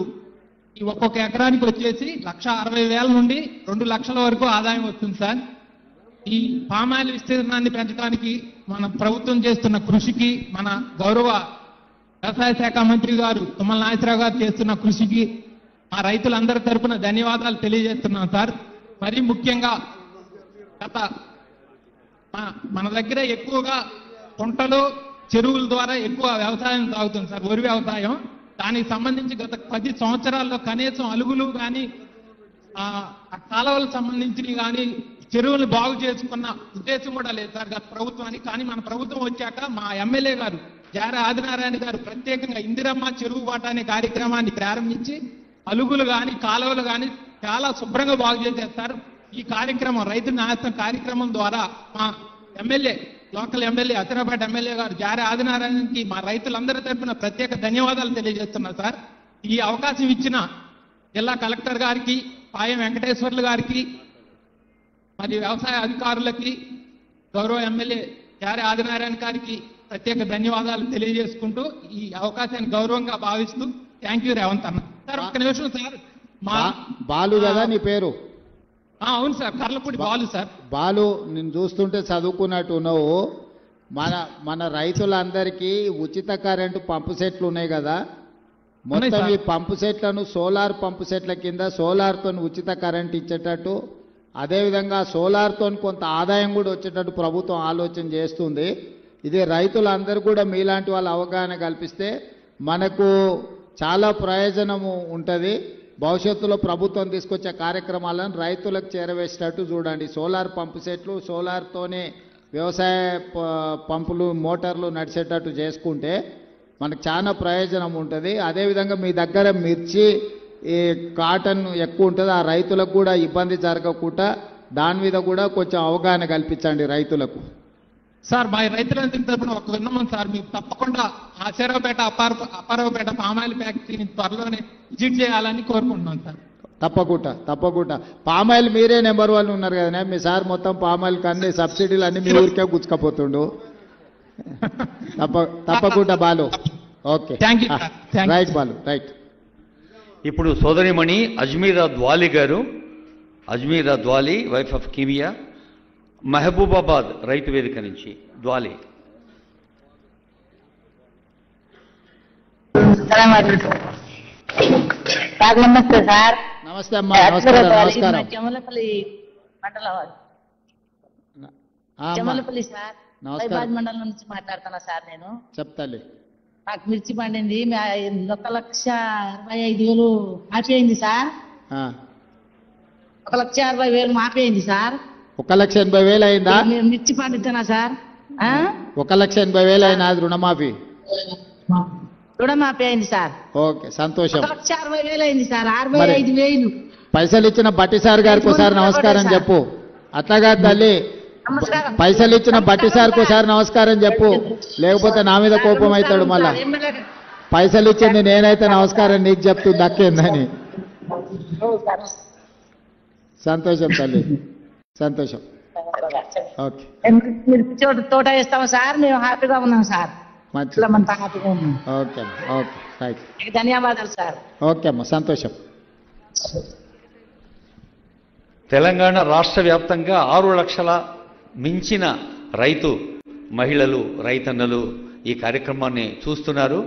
Q: ఈ ఒక్కొక్క ఎకరానికి వచ్చేసి 1,60,000 నుండి 2 లక్షల వరకు ఆదాయం వస్తుంది సార్. ఈ పామాయిల్ విస్తీర్ణాన్ని పెంచడానికి మన ప్రభుత్వం చేస్తున్న కృషికి, మన గౌరవ వ్యవసాయ శాఖ మంత్రి గారు తుమ్మల నాగేశ్వరరావు గారు చేస్తున్న కృషికి మా రైతులందరి తరపున ధన్యవాదాలు తెలియజేస్తున్నాం సార్. మరీ ముఖ్యంగా మన దగ్గర ఎక్కువగా కుంటలు, చెరువుల ద్వారా ఎక్కువ వ్యవసాయం సాగుతుంది సార్, వరి వ్యవసాయం. దానికి సంబంధించి గత 10 సంవత్సరాల్లో కనీసం అలుగులు కానీ, కాలువలకు సంబంధించినవి కానీ, చెరువులు బాగు చేసుకున్న ఉద్దేశం కూడా లేదు సార్ గత ప్రభుత్వానికి. కానీ మన ప్రభుత్వం వచ్చాక మా ఎమ్మెల్యే గారు జారా ఆదినారాయణ గారు ప్రత్యేకంగా ఇందిరమ్మ చెరువు బాట అనే కార్యక్రమాన్ని ప్రారంభించి అలుగులు కానీ, కాలువలు కానీ చాలా శుభ్రంగా బాగు చేసేస్తారు. ఈ కార్యక్రమం రైతు నేస్తం కార్యక్రమం ద్వారా మా ఎమ్మెల్యే, లోకల్ ఎమ్మెల్యే, అతనపేట ఎమ్మెల్యే గారు జారా ఆదినారాయణకి మా రైతులందరి తరఫున ప్రత్యేక ధన్యవాదాలు తెలియజేస్తున్నా సార్. ఈ అవకాశం ఇచ్చిన జిల్లా కలెక్టర్ గారికి, పాయం వెంకటేశ్వర్లు గారికి, మరి వ్యవసాయ అధికారులకి, గౌరవ ఎమ్మెల్యే జారా ఆదినారాయణ గారికి ప్రత్యేక ధన్యవాదాలు తెలియజేసుకుంటూ ఈ అవకాశాన్ని గౌరవంగా భావిస్తూ థ్యాంక్ యూ రేవంత్ అన్న. సార్ ఒక్క నిమిషం సార్.
M: బాలు కదా నీ పేరు?
Q: అవును సార్, కర్లపూడి బాలు సార్.
M: బాలు, నేను చూస్తుంటే చదువుకున్నట్టు ఉన్నావు. మన రైతులందరికీ ఉచిత కరెంటు పంపు సెట్లు ఉన్నాయి కదా, మొత్తం ఈ పంపు సెట్లను సోలార్ పంపు సెట్ల కింద సోలార్తో ఉచిత కరెంట్ ఇచ్చేటట్టు, అదేవిధంగా సోలార్తో కొంత ఆదాయం కూడా వచ్చేటట్టు ప్రభుత్వం ఆలోచన చేస్తుంది. ఇది రైతులందరూ కూడా మీలాంటి వాళ్ళ అవగాహన కల్పిస్తే మనకు చాలా ప్రయోజనము ఉంటుంది. భవిష్యత్తులో ప్రభుత్వం తీసుకొచ్చే కార్యక్రమాలను రైతులకు చేరవేసేటట్టు చూడండి. సోలార్ పంపు సెట్లు, సోలార్తోనే వ్యవసాయ పంపులు, మోటార్లు నడిచేటట్టు చేసుకుంటే మనకు చాలా ప్రయోజనం ఉంటుంది. అదేవిధంగా మీ దగ్గర మిర్చి, ఈ కాటన్ ఎక్కువ ఉంటుంది, ఆ రైతులకు కూడా ఇబ్బంది జరగకుండా దాని మీద కూడా కొంచెం అవగాహన కల్పించండి రైతులకు.
Q: సార్ మా రైతులందరి తరపున ఒక విన్నమం సార్, మీరు తప్పకుండా ఆచారావుపేట, అప్పారావుపేట పామాయిల్ ఫ్యాక్టరీని త్వరలోనే విజిట్ చేయాలని కోరుకుంటున్నాను సార్.
M: తప్పకుండా పామాయిల్ మీరే నెంబర్ 1 ఉన్నారు కదా మీ సార్. మొత్తం పామాయిల్ కన్నీ సబ్సిడీలు అన్ని మీ ఊరికే గుచ్చుకపోతుండు. తప్పకుండా Balu. Okay, right Balu, right.
A: ఇప్పుడు సోదరిమణి అజ్మీరా ద్వాలి గారు, అజ్మీరా ద్వాలి, వైఫ్ ఆఫ్ కిమియా, మహబూబాబాద్ రైతు వేదిక నుంచి. ద్వాలి.
R: సార్ నమస్తే సార్.
M: నమస్తే అమ్మా. నమస్కారం.
R: చెమలపల్లి మండలం, చెమలపల్లి సార్, హైదరాబాద్ మండలం నుంచి మాట్లాడుతున్నా సార్. నేను
M: చెప్తాలి.
R: నాకు మిర్చి పండింది 1,65,000 మాఫీ సార్. 1,60,000 మాఫీ అయింది సార్.
M: 1,80,000 అయిందా?
R: మిర్చి పండిస్తున్నా సార్.
M: 1,80,000 అయినా రుణమాఫీ?
R: రుణమాఫీ అయింది సార్.
M: ఓకే, సంతోషం.
R: 1,60,000 అయింది సార్. 65,000
M: పైసలు ఇచ్చిన బట్టి సార్ గారికి ఒకసారి నమస్కారం చెప్పు. అట్లాగా తల్లి, పైసలు ఇచ్చిన బట్టి సార్కి ఒకసారి నమస్కారం చెప్పు, లేకపోతే నా మీద కోపం అవుతాడు మళ్ళా. పైసలు ఇచ్చింది నేనైతే నమస్కారం నీకు చెప్తూ దక్కిందని. సంతోషం తల్లి, సంతోషం. ఓకే,
R: మిర్చి తోట వేస్తాము సార్, మేము హ్యాపీగా ఉన్నాం సార్.
M: మంచిది.
R: మనమంతా హ్యాపీగా ఉన్నాం.
M: Okay okay right.
R: మీకు ధన్యవాదాలు సార్.
M: ఓకే అమ్మా, సంతోషం.
A: తెలంగాణ రాష్ట్ర వ్యాప్తంగా 6 లక్షల మించిన రైతు మహిళలు రైతన్నలు ఈ కార్యక్రమాన్ని చూస్తున్నారు.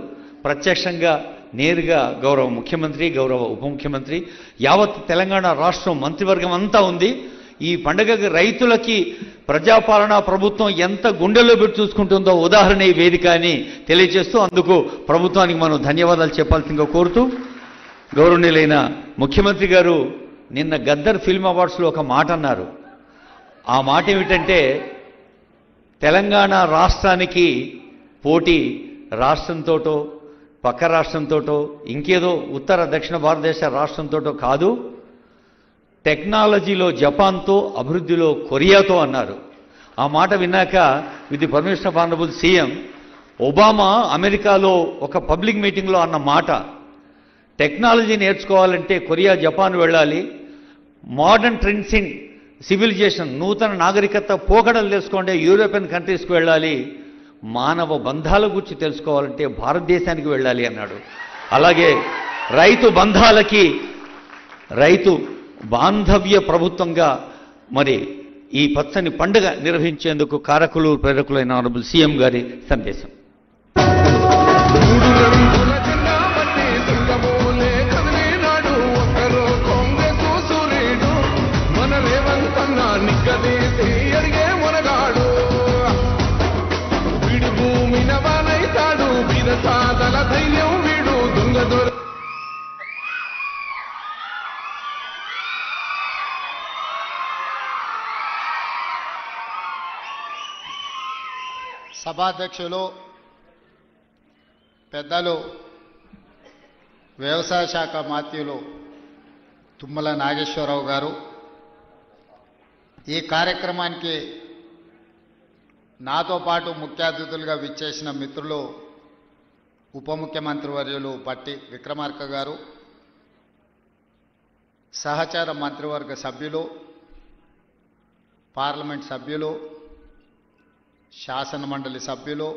A: ప్రత్యక్షంగా నేరుగా గౌరవ ముఖ్యమంత్రి, గౌరవ ఉప ముఖ్యమంత్రి, యావత్ తెలంగాణ రాష్ట్రం మంత్రివర్గం అంతా ఉంది. ఈ పండుగకి రైతులకి ప్రజాపాలన ప్రభుత్వం ఎంత గుండెల్లో పెట్టి చూసుకుంటుందో ఉదాహరణ ఈ వేదిక అని తెలియజేస్తూ అందుకు ప్రభుత్వానికి మనం ధన్యవాదాలు చెప్పాల్సిందిగా కోరుతూ, గౌరవనీయులైన ముఖ్యమంత్రి గారు నిన్న గద్దర్ ఫిల్మ్ అవార్డ్స్లో ఒక మాట అన్నారు. ఆ మాట ఏమిటంటే, తెలంగాణ రాష్ట్రానికి పోటీ రాష్ట్రంతోటో పక్క రాష్ట్రంతోటో ఇంకేదో ఉత్తర దక్షిణ భారతదేశ రాష్ట్రంతోటో కాదు, టెక్నాలజీలో జపాన్తో, అభివృద్ధిలో కొరియాతో అన్నారు. ఆ మాట విన్నాక with the permission of honourable CM, Obama అమెరికాలో ఒక పబ్లిక్ మీటింగ్లో అన్న మాట, టెక్నాలజీ నేర్చుకోవాలంటే కొరియా, జపాన్ వెళ్ళాలి, మోడర్న్ ట్రెండ్స్ ఇన్ సివిలైజేషన్, నూతన నాగరికత పోకడలు తెలుసుకోండి యూరోపియన్ కంట్రీస్కి వెళ్ళాలి, మానవ బంధాల గురించి తెలుసుకోవాలంటే భారతదేశానికి వెళ్ళాలి అన్నాడు. అలాగే రైతు బంధాలకి రైతు బాంధవ్య ప్రభుత్వంగా మరి ఈ పచ్చని పండుగ నిర్వహించేందుకు కారకులు ప్రేరకులైన ఆనరబుల్ సీఎం గారి సందేశం.
M: సభాధ్యక్షులు పెద్దలు వ్యవసాయ శాఖ మాత్యులు తుమ్మల నాగేశ్వరరావు గారు, ఈ కార్యక్రమానికి నాతో పాటు ముఖ్య అతిథులుగా విచ్చేసిన మిత్రులు ఉప ముఖ్యమంత్రి వర్యులు బట్టి విక్రమార్క గారు, సహచార మంత్రివర్గ సభ్యులు, పార్లమెంట్ సభ్యులు, శాసన మండలి సభ్యులు,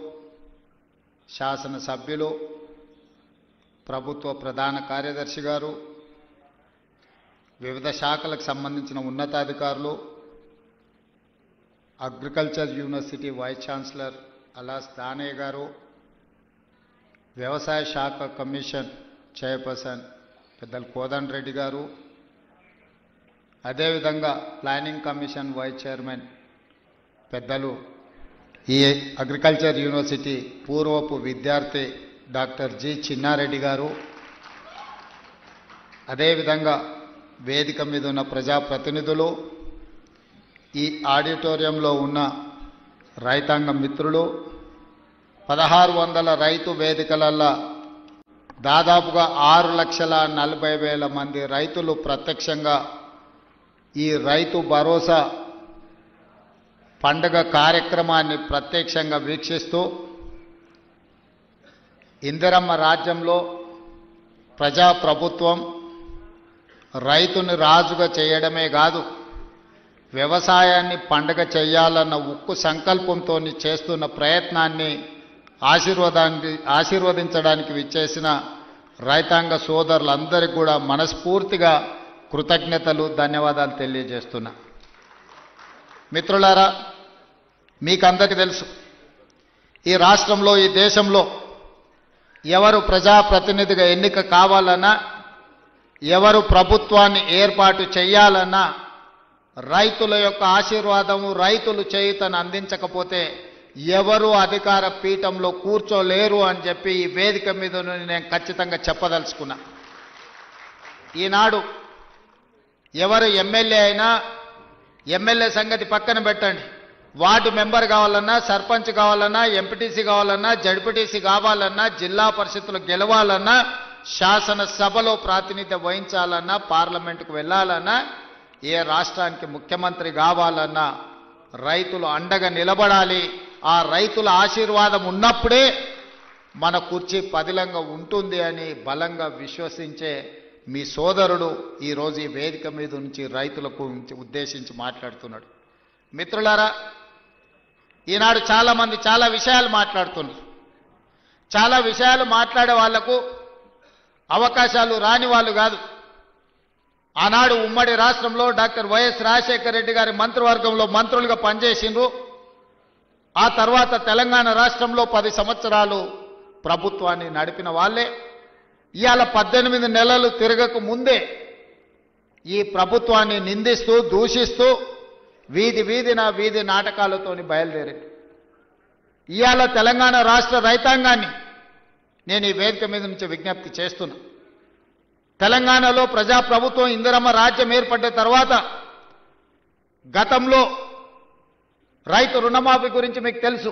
M: శాసనసభ్యులు, ప్రభుత్వ ప్రధాన కార్యదర్శి గారు, వివిధ శాఖలకు సంబంధించిన ఉన్నతాధికారులు, agriculture university vice chancellor అలాస్ Danayya గారు, వ్యవసాయ శాఖ కమిషన్ చైర్పర్సన్ పెద్దలు కోదండ రెడ్డి గారు, అదేవిధంగా ప్లానింగ్ కమిషన్ వైస్ చైర్మన్ పెద్దలు ఈ అగ్రికల్చర్ యూనివర్సిటీ పూర్వపు విద్యార్థి డాక్టర్ జి చిన్నారెడ్డి గారు, అదేవిధంగా వేదిక మీద ఉన్న ప్రజాప్రతినిధులు, ఈ ఆడిటోరియంలో ఉన్న రైతాంగ మిత్రులు, 1600 రైతు వేదికలల్లో దాదాపుగా 6,40,000 మంది రైతులు ప్రత్యక్షంగా ఈ రైతు భరోసా పండుగ కార్యక్రమాన్ని ప్రత్యక్షంగా వీక్షిస్తూ ఇందిరమ్మ రాజ్యంలో ప్రజాప్రభుత్వం రైతుని రాజుగా చేయడమే కాదు, వ్యవసాయాన్ని పండుగ చేయాలన్న ఉక్కు సంకల్పంతో చేస్తున్న ప్రయత్నాన్ని ఆశీర్వదించడానికి విచ్చేసిన రైతాంగ సోదరులందరికీ కూడా మనస్ఫూర్తిగా కృతజ్ఞతలు, ధన్యవాదాలు తెలియజేస్తున్నా. మిత్రులారా, మీకందరికీ తెలుసు, ఈ రాష్ట్రంలో, ఈ దేశంలో ఎవరు ప్రజాప్రతినిధిగా ఎన్నిక కావాలన్నా, ఎవరు ప్రభుత్వాన్ని ఏర్పాటు చేయాలన్నా రైతుల యొక్క ఆశీర్వాదము, రైతులు చేయుతను అందించకపోతే ఎవరు అధికార పీఠంలో కూర్చోలేరు అని చెప్పి ఈ వేదిక మీద నేను ఖచ్చితంగా చెప్పదలుచుకున్నా. ఈనాడు ఎవరు ఎమ్మెల్యే అయినా, ఎమ్మెల్యే సంగతి పక్కన పెట్టండి, వార్డు మెంబర్ కావాలన్నా, సర్పంచ్ కావాలన్నా, ఎంపీటీసీ కావాలన్నా, జడ్పీటీసీ కావాలన్నా, జిల్లా పరిషత్తులు గెలవాలన్నా, శాసనసభలో ప్రాతినిధ్యం వహించాలన్నా, పార్లమెంటుకు వెళ్ళాలన్నా, ఏ రాష్ట్రానికి ముఖ్యమంత్రి కావాలన్నా రైతులు అండగా నిలబడాలి. ఆ రైతుల ఆశీర్వాదం ఉన్నప్పుడే మన కుర్చీ పదిలంగా ఉంటుంది అని బలంగా విశ్వసించే మీ సోదరుడు ఈరోజు ఈ వేదిక మీద నుంచి రైతులకు ఉద్దేశించి మాట్లాడుతున్నాడు. మిత్రులారా, ఈనాడు చాలామంది చాలా విషయాలు మాట్లాడుతున్నారు.
S: చాలా విషయాలు మాట్లాడే వాళ్లకు అవకాశాలు రాని వాళ్ళు కాదు. ఆనాడు ఉమ్మడి రాష్ట్రంలో డాక్టర్ వైఎస్ రాజశేఖర రెడ్డి గారి మంత్రివర్గంలో మంత్రులుగా పనిచేసిండ్రు. ఆ తర్వాత తెలంగాణ రాష్ట్రంలో 10 సంవత్సరాలు ప్రభుత్వాన్ని నడిపిన వాళ్ళే. ఇవాళ 18 నెలలు తిరగక ముందే ఈ ప్రభుత్వాన్ని నిందిస్తూ దూషిస్తూ వీధి నాటకాలతోని బయలుదేరారు. ఇవాళ తెలంగాణ రాష్ట్ర రైతాంగాన్ని నేను ఈ వేదిక మీద నుంచి విజ్ఞప్తి చేస్తున్నా. తెలంగాణలో ప్రజాప్రభుత్వం ఇందిరమ్మ రాజ్యం ఏర్పడ్డ తర్వాత గతంలో రైతు రుణమాఫీ గురించి మీకు తెలుసు.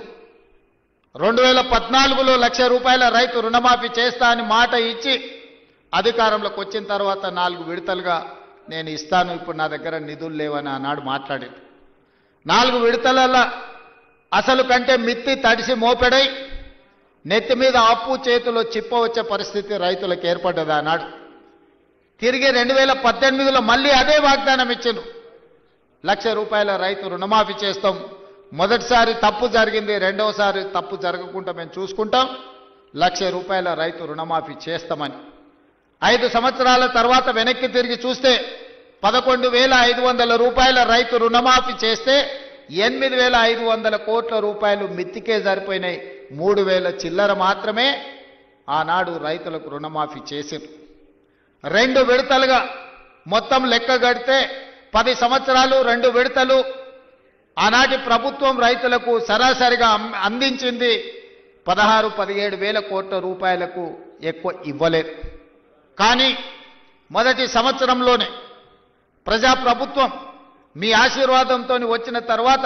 S: 2014లో ₹1,00,000 రైతు రుణమాఫీ చేస్తా అని మాట ఇచ్చి అధికారంలోకి వచ్చిన తర్వాత 4 విడతలుగా నేను ఇస్తాను, ఇప్పుడు నా దగ్గర నిధులు లేవని ఆనాడు మాట్లాడేది. 4 విడతలలో అసలు కంటే మిత్తి తడిసి మోపెడై నెత్తి మీద అప్పు చేతిలో చిప్ప వచ్చే పరిస్థితి రైతులకు ఏర్పడ్డది ఆనాడు. తిరిగి 2018లో మళ్ళీ అదే వాగ్దానం ఇచ్చిండ్రు. ₹1,00,000 రైతు రుణమాఫీ చేస్తాం. మొదటిసారి తప్పు జరిగింది, రెండవసారి తప్పు జరగకుండా మేము చూసుకుంటాం, ₹1,00,000 రైతు రుణమాఫీ చేస్తామని. 5 సంవత్సరాల తర్వాత వెనక్కి తిరిగి చూస్తే 11,500 రైతు రుణమాఫీ చేస్తే 8,500 కోట్ల రూపాయలు మిత్తికే సరిపోయినాయి. 3,000 చిల్లర మాత్రమే ఆనాడు రైతులకు రుణమాఫీ చేశారు. 2 విడతలుగా మొత్తం లెక్క గడితే 10 సంవత్సరాలు 2 విడతలు ఆనాటి ప్రభుత్వం రైతులకు సరాసరిగా అందించింది 16-17 వేల కోట్ల రూపాయలకు ఎక్కువ ఇవ్వలేదు. కానీ మొదటి సంవత్సరంలోనే ప్రజాప్రభుత్వం మీ ఆశీర్వాదంతో వచ్చిన తర్వాత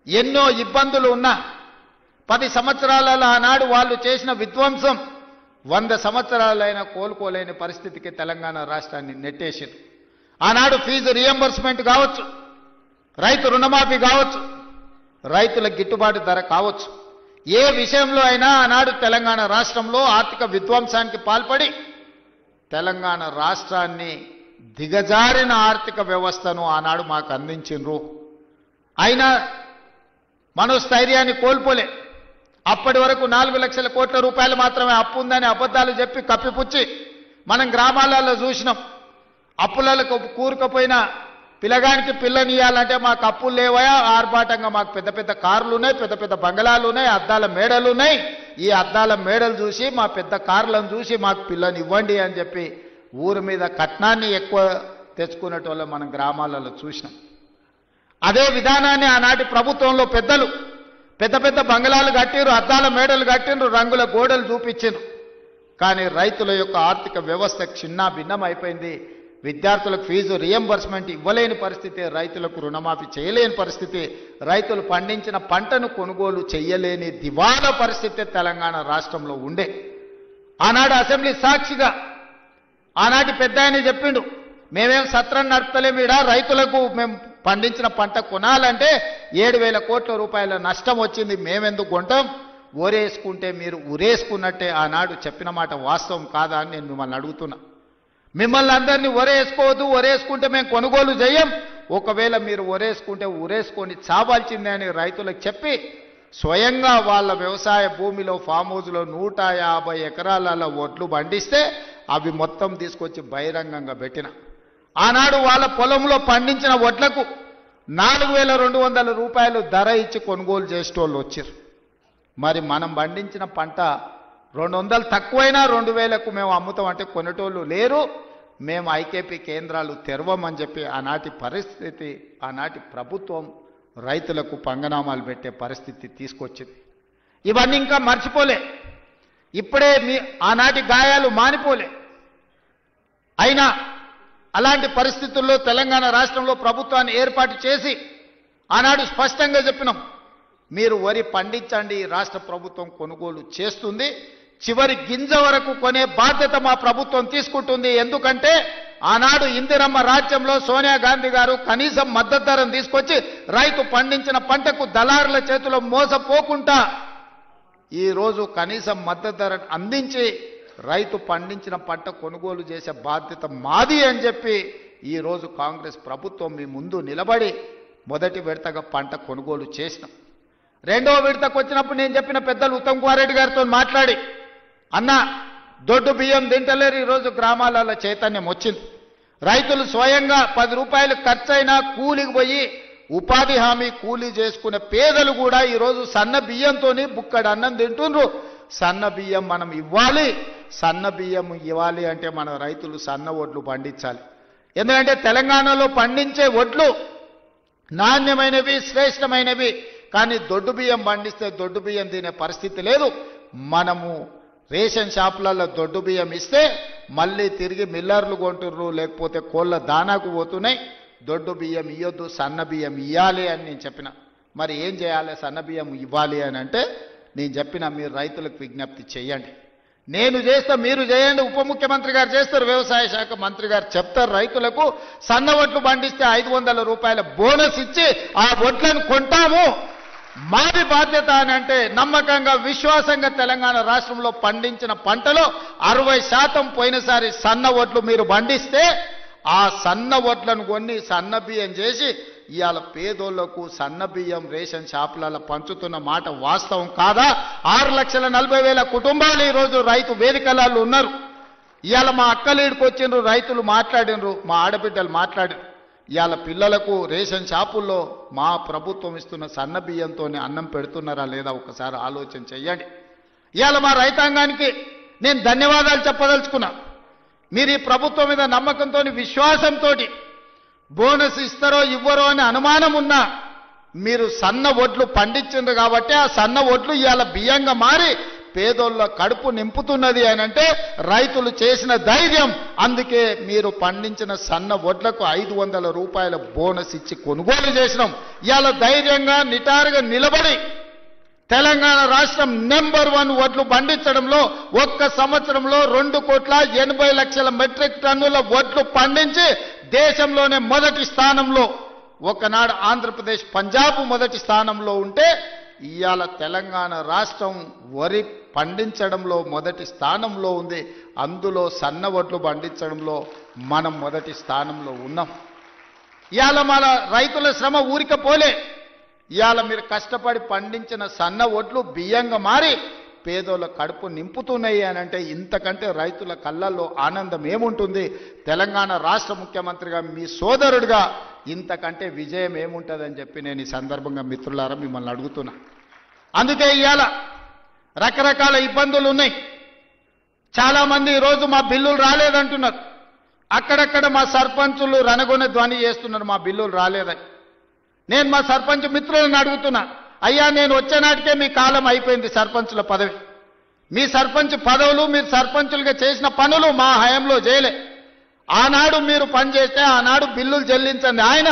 S: ఎన్నో ఇబ్బందులు ఉన్నా 10 సంవత్సరాలలో ఆనాడు వాళ్ళు చేసిన విధ్వంసం 100 సంవత్సరాలైనా కోలుకోలేని పరిస్థితికి తెలంగాణ రాష్ట్రాన్ని నెట్టేసింది. ఆనాడు ఫీజు రియంబర్స్మెంట్ కావచ్చు, రైతు రుణమాఫీ కావచ్చు, రైతుల గిట్టుబాటు ధర కావచ్చు, ఏ విషయంలో అయినా ఆనాడు తెలంగాణ రాష్ట్రంలో ఆర్థిక విధ్వంసానికి పాల్పడి తెలంగాణ రాష్ట్రాన్ని దిగజారిన ఆర్థిక వ్యవస్థను ఆనాడు మాకు అందించిండ్రు. అయినా మనోస్థైర్యాన్ని కోల్పోలే. అప్పటి వరకు 4 లక్షల కోట్ల రూపాయలు మాత్రమే అప్పు ఉందని అబద్ధాలు చెప్పి కప్పిపుచ్చి మనం గ్రామాలలో చూసినాం. అప్పులకు కూరుకుపోయిన పిల్లగానికి పిల్లనియాలంటే మాకు అప్పులు లేవయా, ఆర్భాటంగా మాకు పెద్ద పెద్ద కార్లు ఉన్నాయి, పెద్ద పెద్ద బంగళాలు ఉన్నాయి, అద్దాల మేడలు ఉన్నాయి. ఈ అద్దాల మేడలు చూసి మా పెద్ద కార్లను చూసి మాకు పిల్లని ఇవ్వండి అని చెప్పి ఊరి మీద కట్నాన్ని ఎక్కువ తెచ్చుకునేటోళ్ళు మనం గ్రామాలలో చూసినాం. అదే విధానాన్ని ఆనాటి ప్రభుత్వంలో పెద్దలు పెద్ద పెద్ద బంగళాలు కట్టిరు, అద్దాల మేడలు కట్టిండ్రు, రంగుల గోడలు చూపించారు. కానీ రైతుల యొక్క ఆర్థిక వ్యవస్థ చిన్న భిన్నం అయిపోయింది. విద్యార్థులకు ఫీజు రియంబర్స్మెంట్ ఇవ్వలేని పరిస్థితి, రైతులకు రుణమాఫీ చేయలేని పరిస్థితి, రైతులు పండించిన పంటను కొనుగోలు చేయలేని దివాలా పరిస్థితి తెలంగాణ రాష్ట్రంలో ఉండే. ఆనాడు అసెంబ్లీ సాక్షిగా ఆనాటి పెద్ద ఆయన చెప్పిండు, మేమేం సత్రం నడపలేమీడా, రైతులకు మేము పండించిన పంట కొనాలంటే 7,000 కోట్ల రూపాయల నష్టం వచ్చింది, మేమెందుకు కొంటాం, ఓరేసుకుంటే మీరు ఉరేసుకున్నట్టే. ఆనాడు చెప్పిన మాట వాస్తవం కాదా అని నేను మిమ్మల్ని అడుగుతున్నా. మిమ్మల్ని అందరినీ ఒరేసుకోవద్దు, ఒరేసుకుంటే మేము కొనుగోలు చేయం, ఒకవేళ మీరు ఒరేసుకుంటే ఉరేసుకొని చావాల్సిందే అని రైతులకు చెప్పి స్వయంగా వాళ్ళ వ్యవసాయ భూమిలో ఫామ్ హౌస్లో 150 ఎకరాల ఒడ్లు పండిస్తే అవి మొత్తం తీసుకొచ్చి బహిరంగంగా పెట్టిన. ఆనాడు వాళ్ళ పొలంలో పండించిన వడ్లకు 4,200 రూపాయలు ధర ఇచ్చి కొనుగోలు చేసేటోళ్ళు వచ్చారు. మరి మనం పండించిన పంట 200 తక్కువైనా 2,000కు మేము అమ్ముతాం అంటే కొనేటోళ్ళు లేరు. మేము ఐకేపీ కేంద్రాలు తెరవమని చెప్పి ఆనాటి పరిస్థితి, ఆనాటి ప్రభుత్వం రైతులకు పంగనామాలు పెట్టే పరిస్థితి తీసుకొచ్చింది. ఇవన్నీ ఇంకా మర్చిపోలే, ఇప్పుడే ఆనాటి గాయాలు మానిపోలే. అయినా అలాంటి పరిస్థితుల్లో తెలంగాణ రాష్ట్రంలో ప్రభుత్వాన్ని ఏర్పాటు చేసి ఆనాడు స్పష్టంగా చెప్పినాం, మీరు వరి పండించండి, రాష్ట్ర ప్రభుత్వం కొనుగోలు చేస్తుంది, చివరి గింజ వరకు కొనే బాధ్యత మా ప్రభుత్వం తీసుకుంటుంది. ఎందుకంటే ఆనాడు ఇందిరమ్మ రాజ్యంలో సోనియా గాంధీ గారు కనీసం మద్దతు ధరను తీసుకొచ్చి రైతు పండించిన పంటకు దళారుల చేతిలో మోసపోకుండా ఈరోజు కనీసం మద్దతు ధర అందించి రైతు పండించిన పంట కొనుగోలు చేసే బాధ్యత మాది అని చెప్పి ఈరోజు కాంగ్రెస్ ప్రభుత్వం మీ ముందు నిలబడి మొదటి విడతగా పంట కొనుగోలు చేసినాం. రెండో విడతకు వచ్చినప్పుడు నేను చెప్పిన పెద్దలు ఉత్తమ్ కుమార్ రెడ్డి గారితో మాట్లాడి, అన్న దొడ్డు బియ్యం తింటలేరు, ఈరోజు గ్రామాలలో చైతన్యం వచ్చింది. రైతులు స్వయంగా 10 రూపాయలు ఖర్చైనా కూలికి పోయి ఉపాధి హామీ కూలీ చేసుకునే పేదలు కూడా ఈరోజు సన్న బియ్యంతో బుక్కడు అన్నం తింటుండ్రు. సన్న బియ్యం మనం ఇవ్వాలి. సన్న బియ్యం ఇవ్వాలి అంటే మన రైతులు సన్న వడ్లు పండించాలి. ఎందుకంటే తెలంగాణలో పండించే వడ్లు నాణ్యమైనవి, శ్రేష్టమైనవి. కానీ దొడ్డు బియ్యం పండిస్తే దొడ్డు బియ్యం తినే పరిస్థితి లేదు. మనము రేషన్ షాపులలో దొడ్డు బియ్యం ఇస్తే మళ్ళీ తిరిగి మిల్లర్లు కొంటుర్రు, లేకపోతే కోళ్ళ దానాకు పోతున్నాయి. దొడ్డు బియ్యం ఇవ్వద్దు, సన్న బియ్యం ఇవ్వాలి అని నేను చెప్పిన. మరి ఏం చేయాలి? సన్న బియ్యం ఇవ్వాలి అని అంటే నేను చెప్పిన, మీరు రైతులకు విజ్ఞప్తి చేయండి. నేను చేస్తా, మీరు చేయండి. ఉప ముఖ్యమంత్రి గారు చేస్తారు, వ్యవసాయ శాఖ మంత్రి గారు చెప్తారు. రైతులకు సన్న వడ్లు పండిస్తే 500 రూపాయల బోనస్ ఇచ్చి ఆ వడ్లను కొంటాము. మాది బాధ్యత అని అంటే నమ్మకంగా, విశ్వాసంగా తెలంగాణ రాష్ట్రంలో పండించిన పంటలో 60% పోయినసారి సన్న వడ్లు మీరు పండిస్తే ఆ సన్న వడ్లను కొన్ని సన్న బియ్యం చేసి ఇవాళ పేదోళ్లకు సన్న బియ్యం రేషన్ షాపులలో పంచుతున్న మాట వాస్తవం కాదా? 6,40,000 కుటుంబాలు ఈరోజు రైతు వేదికలలో ఉన్నారు. ఇవాళ మా అక్కలీడికి వచ్చిండ్రు, రైతులు మాట్లాడినరు, మా ఆడబిడ్డలు మాట్లాడారు. ఇవాళ పిల్లలకు రేషన్ షాపుల్లో మా ప్రభుత్వం ఇస్తున్న సన్న బియ్యంతోనే అన్నం పెడుతున్నారా లేదా ఒకసారి ఆలోచన చెయ్యండి. ఇవాళ మా రైతాంగానికి నేను ధన్యవాదాలు చెప్పదలుచుకున్నా. మీరు ఈ ప్రభుత్వం మీద నమ్మకంతో, విశ్వాసంతో బోనస్ ఇస్తారో ఇవ్వరో అని అనుమానం ఉన్నా మీరు సన్న వడ్లు పండించిండ్రు కాబట్టి ఆ సన్న వడ్లు ఇవాళ బియ్యంగా మారి పేదోళ్ళ కడుపు నింపుతున్నది అని అంటే రైతులు చేసిన ధైర్యం. అందుకే మీరు పండించిన సన్న వడ్లకు 500 రూపాయల బోనస్ ఇచ్చి కొనుగోలు చేసినాం. ఇవాళ ధైర్యంగా నిటారుగా నిలబడి తెలంగాణ రాష్ట్రం నెంబర్ 1 వడ్లు పండించడంలో ఒక్క సంవత్సరంలో 2,80,00,000 మెట్రిక్ టన్నుల వడ్లు పండించి దేశంలోనే మొదటి స్థానంలో, ఒకనాడు ఆంధ్రప్రదేశ్, పంజాబ్ మొదటి స్థానంలో ఉంటే ఇవాళ తెలంగాణ రాష్ట్రం వరి పండించడంలో మొదటి స్థానంలో ఉంది. అందులో సన్న వడ్లు పండించడంలో మనం మొదటి స్థానంలో ఉన్నాం. ఇవాళ మన రైతుల శ్రమ ఊరికపోలే. ఇవాళ మీరు కష్టపడి పండించిన సన్న వడ్లు బియ్యంగా మారి పేదోళ్ళ కడుపు నింపుతున్నాయి అని అంటే ఇంతకంటే రైతుల కళ్ళల్లో ఆనందం ఏముంటుంది? తెలంగాణ రాష్ట్ర ముఖ్యమంత్రిగా, మీ సోదరుడిగా ఇంతకంటే విజయం ఏముంటుందని చెప్పి నేను ఈ సందర్భంగా మిత్రులారా మిమ్మల్ని అడుగుతున్నా. అందుకే ఇవాళ రకరకాల ఇబ్బందులు ఉన్నాయి. చాలామంది ఈరోజు మా బిల్లులు రాలేదంటున్నారు. అక్కడక్కడ మా సర్పంచులు రణగొన ధ్వని చేస్తున్నారు మా బిల్లులు రాలేదని. నేను మా సర్పంచ్ మిత్రులను అడుగుతున్నా, అయ్యా నేను వచ్చే నాటికే మీ కాలం అయిపోయింది సర్పంచుల పదవి. మీ సర్పంచ్ పదవులు, మీరు సర్పంచులుగా చేసిన పనులు మా హయాంలో చేయలే. ఆనాడు మీరు పనిచేస్తే ఆనాడు బిల్లులు చెల్లించండి. ఆయన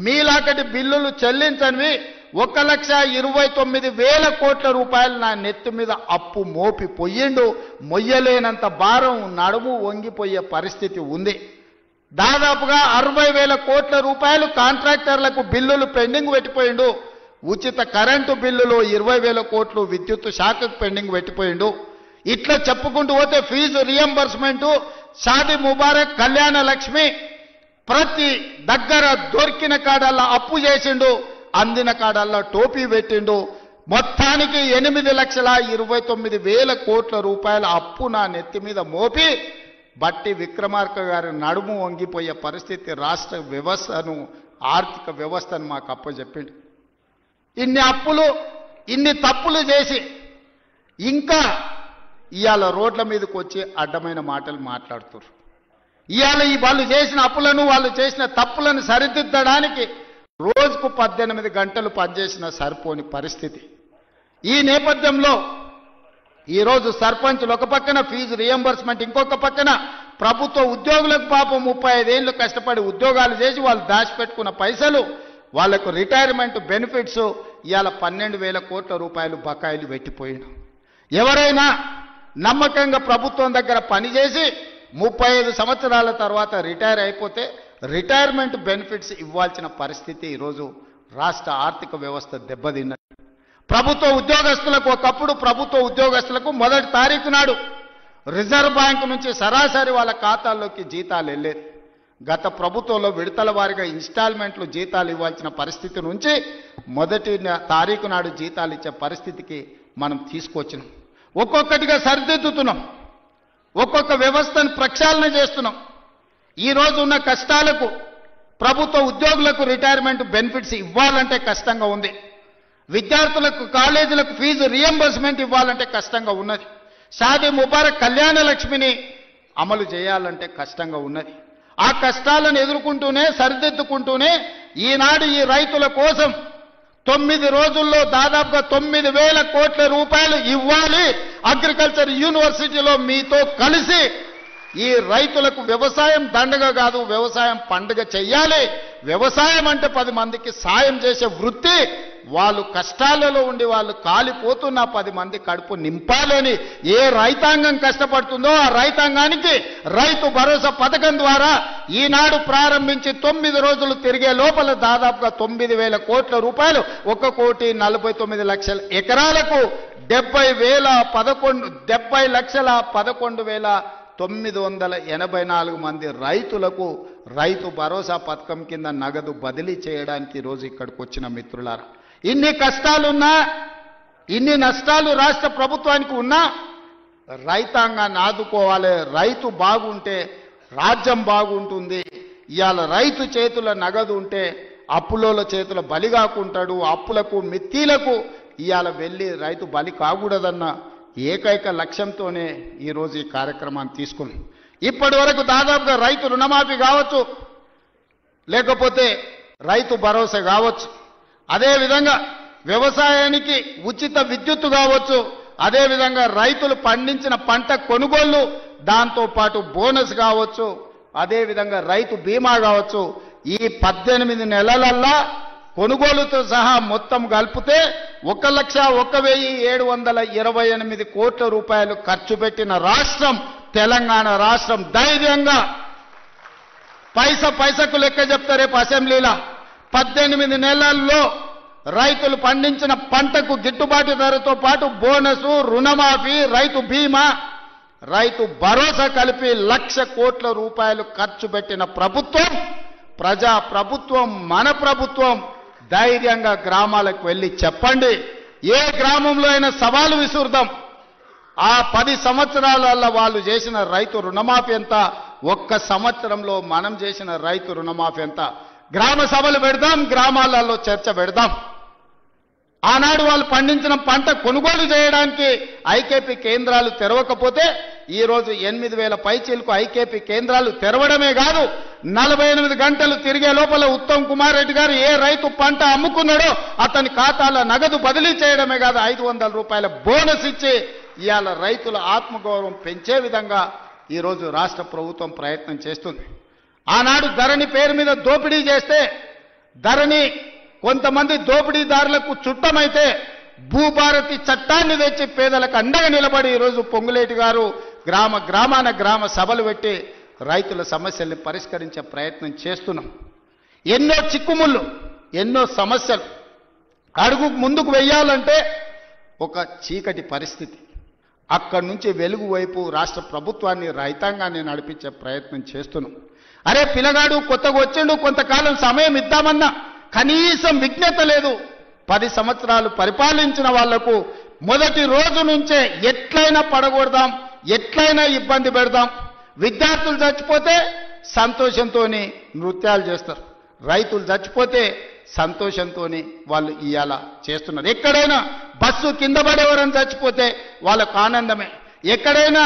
S: మీలాకటి బిల్లులు చెల్లించనివి 1,29,000 కోట్ల రూపాయలు నా నెత్తి మీద అప్పు మోపి పొయ్యిండు. మొయ్యలేనంత భారం, నడుము వంగిపోయే పరిస్థితి ఉంది. దాదాపుగా 60,000 కోట్ల రూపాయలు కాంట్రాక్టర్లకు బిల్లులు పెండింగ్ పెట్టిపోయిండు. ఉచిత కరెంటు బిల్లులు 20,000 కోట్లు విద్యుత్ శాఖకు పెండింగ్ పెట్టిపోయిండు. ఇట్లా చెప్పుకుంటూ పోతే ఫీజు రియంబర్స్మెంటు, షాదీ ముబారక్, కళ్యాణ లక్ష్మి ప్రతి దగ్గర దొరికిన కాడల్లా అప్పు చేసిండు, అందిన కాడల్లా టోపీ పెట్టిండు. మొత్తానికి 8,29,000 కోట్ల రూపాయల అప్పు నా నెత్తి మీద మోపి బట్టి విక్రమార్క గారి నడుము వంగిపోయే పరిస్థితి రాష్ట్ర వ్యవస్థను, ఆర్థిక వ్యవస్థను మాకు అప్పచెప్పిండు. ఇన్ని అప్పులు, ఇన్ని తప్పులు చేసి ఇంకా ఇవాళ రోడ్ల మీదకి వచ్చి అడ్డమైన మాటలు మాట్లాడుతున్నారు. ఇవాళ ఈ వాళ్ళు చేసిన అప్పులను, వాళ్ళు చేసిన తప్పులను సరిదిద్దడానికి రోజుకు 18 గంటలు పనిచేసిన సరిపోని పరిస్థితి. ఈ నేపథ్యంలో ఈరోజు సర్పంచులు ఒక పక్కన ఫీజు రియంబర్స్మెంట్, ఇంకొక పక్కన ప్రభుత్వ ఉద్యోగులకు పాపం 35 ఏళ్ళు కష్టపడి ఉద్యోగాలు చేసి వాళ్ళు దాచిపెట్టుకున్న పైసలు, వాళ్లకు రిటైర్మెంట్ బెనిఫిట్స్ ఇవాళ 12,000 కోట్ల రూపాయలు బకాయిలు పెట్టిపోయాడు. ఎవరైనా నమ్మకంగా ప్రభుత్వం దగ్గర పనిచేసి 35 సంవత్సరాల తర్వాత రిటైర్ అయిపోతే రిటైర్మెంట్ బెనిఫిట్స్ ఇవ్వాల్సిన పరిస్థితి ఈరోజు రాష్ట్ర ఆర్థిక వ్యవస్థ దెబ్బతిన్నది. ప్రభుత్వ ఉద్యోగస్తులకు, ఒకప్పుడు ప్రభుత్వ ఉద్యోగస్తులకు 1వ తారీఖు నాడు రిజర్వ్ బ్యాంకు నుంచి సరాసరి వాళ్ళ ఖాతాల్లోకి జీతాలు వెళ్ళేది. గత ప్రభుత్వంలో విడతల వారీగా ఇన్స్టాల్మెంట్లు జీతాలు ఇవ్వాల్సిన పరిస్థితి నుంచి మొదటి తారీఖు నాడు జీతాలు ఇచ్చే పరిస్థితికి మనం తీసుకొచ్చినాం. ఒక్కొక్కటిగా సరిదిద్దుతున్నాం, ఒక్కొక్క వ్యవస్థను ప్రక్షాళన చేస్తున్నాం. ఈరోజు ఉన్న కష్టాలకు ప్రభుత్వ ఉద్యోగులకు రిటైర్మెంట్ బెనిఫిట్స్ ఇవ్వాలంటే కష్టంగా ఉంది. విద్యార్థులకు కాలేజీలకు ఫీజు రియంబర్స్మెంట్ ఇవ్వాలంటే కష్టంగా ఉన్నది. షాదీ ముబారక్ కళ్యాణ లక్ష్మిని అమలు చేయాలంటే కష్టంగా ఉన్నది. ఆ కష్టాలను ఎదుర్కొంటూనే సరిదిద్దుకుంటూనే ఈనాడు ఈ రైతుల కోసం 9 రోజుల్లో దాదాపుగా 9,000 కోట్ల రూపాయలు ఇవ్వాలి. అగ్రికల్చర్ యూనివర్సిటీలో మీతో కలిసి ఈ రైతులకు వ్యవసాయం దండగ కాదు, వ్యవసాయం పండుగ చెయ్యాలి. వ్యవసాయం అంటే 10 మందికి సాయం చేసే వృత్తి. వాళ్ళు కష్టాలలో ఉండి వాళ్ళు కాలిపోతున్న 10 మంది కడుపు నింపాలని ఏ రైతాంగం కష్టపడుతుందో ఆ రైతాంగానికి రైతు భరోసా పథకం ద్వారా ఈనాడు ప్రారంభించి 9 రోజులు తిరిగే లోపల దాదాపుగా 9,000 కోట్ల రూపాయలు 1,49,00,000 ఎకరాలకు 70,11,984 మంది రైతులకు రైతు భరోసా పథకం కింద నగదు బదిలీ చేయడానికి ఈరోజు ఇక్కడికి వచ్చిన మిత్రులారా, ఇన్ని కష్టాలున్నా ఇన్ని నష్టాలు రాష్ట్ర ప్రభుత్వానికి ఉన్నా రైతాంగాన్ని ఆదుకోవాలి. రైతు బాగుంటే రాజ్యం బాగుంటుంది. ఇవాళ రైతు చేతుల నగదు ఉంటే అప్పులోల చేతుల బలి కాకుంటాడు. అప్పులకు మిత్తీలకు ఇవాళ వెళ్ళి రైతు బలి కాకూడదన్న ఏకైక లక్ష్యంతోనే ఈరోజు ఈ కార్యక్రమాన్ని తీసుకున్నాం. ఇప్పటి వరకు దాదాపుగా రైతు రుణమాఫీ కావచ్చు, లేకపోతే రైతు భరోసా కావచ్చు, అదేవిధంగా వ్యవసాయానికి ఉచిత విద్యుత్తు కావచ్చు, అదేవిధంగా రైతులు పండించిన పంట కొనుగోళ్లు, దాంతోపాటు బోనస్ కావచ్చు, అదేవిధంగా రైతు బీమా కావచ్చు. ఈ 18 నెలలల్లా కొనుగోలుతో సహా మొత్తం కలిపితే 1,01,728 కోట్ల రూపాయలు ఖర్చు పెట్టిన రాష్ట్రం తెలంగాణ రాష్ట్రం. ధైర్యంగా పైసకు లెక్క చెప్తా రేపు అసెంబ్లీలో. 18 నెలల్లో రైతులు పండించిన పంటకు గిట్టుబాటు ధరతో పాటు బోనసు, రుణమాఫీ, రైతు బీమా, రైతు భరోసా కలిపి 1,00,000 కోట్ల రూపాయలు ఖర్చు పెట్టిన ప్రభుత్వం ప్రజా ప్రభుత్వం, మన ప్రభుత్వం. ధైర్యంగా గ్రామాలకు వెళ్ళి చెప్పండి. ఏ గ్రామంలో అయినా సవాలు విసురుదాం. ఆ 10 సంవత్సరాలలో వాళ్ళు చేసిన రైతు రుణమాఫీ ఎంత, ఒక్క సంవత్సరంలో మనం చేసిన రైతు రుణమాఫీ ఎంత. గ్రామ సభలు పెడదాం, గ్రామాలలో చర్చ పెడదాం. ఆనాడు వాళ్ళు పండించిన పంట కొనుగోలు చేయడానికి ఐకేపీ కేంద్రాలు తెరవకపోతే ఈరోజు 8,000 పైచీలకు ఐకేపీ కేంద్రాలు తెరవడమే కాదు, 48 గంటలు తిరిగే లోపల ఉత్తమ్ కుమార్ రెడ్డి గారు ఏ రైతు పంట అమ్ముకున్నాడో అతని ఖాతాలో నగదు బదిలీ చేయడమే కాదు, 500 రూపాయల బోనస్ ఇచ్చి ఇవాళ రైతుల ఆత్మగౌరవం పెంచే విధంగా ఈరోజు రాష్ట్ర ప్రభుత్వం ప్రయత్నం చేస్తుంది. ఆనాడు ధరణి పేరు మీద దోపిడీ చేస్తే, ధరణి కొంతమంది దోపిడీదారులకు చుట్టమైతే భూభారతి చట్టాన్ని తెచ్చి పేదలకు అండగా నిలబడి ఈరోజు పొంగులేటి గారు గ్రామాన గ్రామ సభలు పెట్టి రైతుల సమస్యల్ని పరిష్కరించే ప్రయత్నం చేస్తున్నాం. ఎన్నో చిక్కుముళ్ళు, ఎన్నో సమస్యలు అడుగు ముందుకు వెయ్యాలంటే ఒక చీకటి పరిస్థితి. అక్కడి నుంచి వెలుగు వైపు రాష్ట్ర ప్రభుత్వాన్ని, రైతాంగాన్ని నడిపించే ప్రయత్నం చేస్తున్నాం. అరే పిల్లగాడు కొత్తగా వచ్చిండు, కొంతకాలం సమయం ఇద్దామన్నా కనీసం విజ్ఞత లేదు. 10 సంవత్సరాలు పరిపాలించిన వాళ్లకు మొదటి రోజు నుంచే ఎట్లయినా పడగొడదాం, ఎట్లయినా ఇబ్బంది పెడదాం. విద్యార్థులు చచ్చిపోతే సంతోషంతో నృత్యాలు చేస్తారు, రైతులు చచ్చిపోతే సంతోషంతో వాళ్ళు ఇవాళ చేస్తున్నారు. ఎక్కడైనా బస్సు కింద పడేవారని చచ్చిపోతే వాళ్ళకు ఆనందమే, ఎక్కడైనా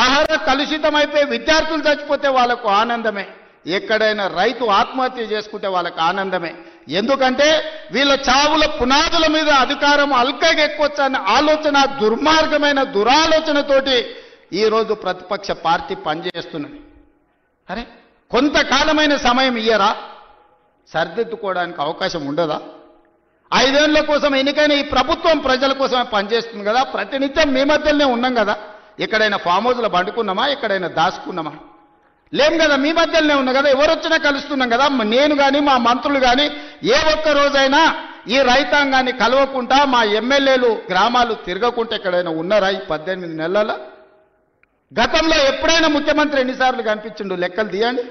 S: ఆహార కలుషితమైపోయి విద్యార్థులు చచ్చిపోతే వాళ్ళకు ఆనందమే, ఎక్కడైనా రైతు ఆత్మహత్య చేసుకుంటే వాళ్ళకి ఆనందమే. ఎందుకంటే వీళ్ళ చావుల పునాదుల మీద అధికారం అల్కగా ఎక్కొచ్చన్న ఆలోచన, దుర్మార్గమైన దురాలోచనతోటి ఈరోజు ప్రతిపక్ష పార్టీ పనిచేస్తున్నది. అరే కొంతకాలమైన సమయం ఇయ్యరా, సరిదిద్దుకోవడానికి అవకాశం ఉండదా? 5 ఏళ్ల కోసం ఎన్నికైన ఈ ప్రభుత్వం ప్రజల కోసమే పనిచేస్తుంది కదా. ప్రతినిత్యం మీ మధ్యలోనే ఉన్నాం కదా. ఎక్కడైనా ఫామ్ హౌస్లో పండుకున్నామా, ఎక్కడైనా దాచుకున్నామా? లేం కదా, మీ మధ్యలోనే ఉన్నాం కదా. ఎవరు వచ్చినా కలుస్తున్నాం కదా. నేను కానీ మా మంత్రులు కానీ ఏ ఒక్క రోజైనా ఈ రైతాంగాన్ని కలవకుండా, మా ఎమ్మెల్యేలు గ్రామాలు తిరగకుండా ఎక్కడైనా ఉన్నారా ఈ 18 నెలల? గతంలో ఎప్పుడైనా ముఖ్యమంత్రి ఎన్నిసార్లు కనిపించిండు? లెక్కలు తీయండి.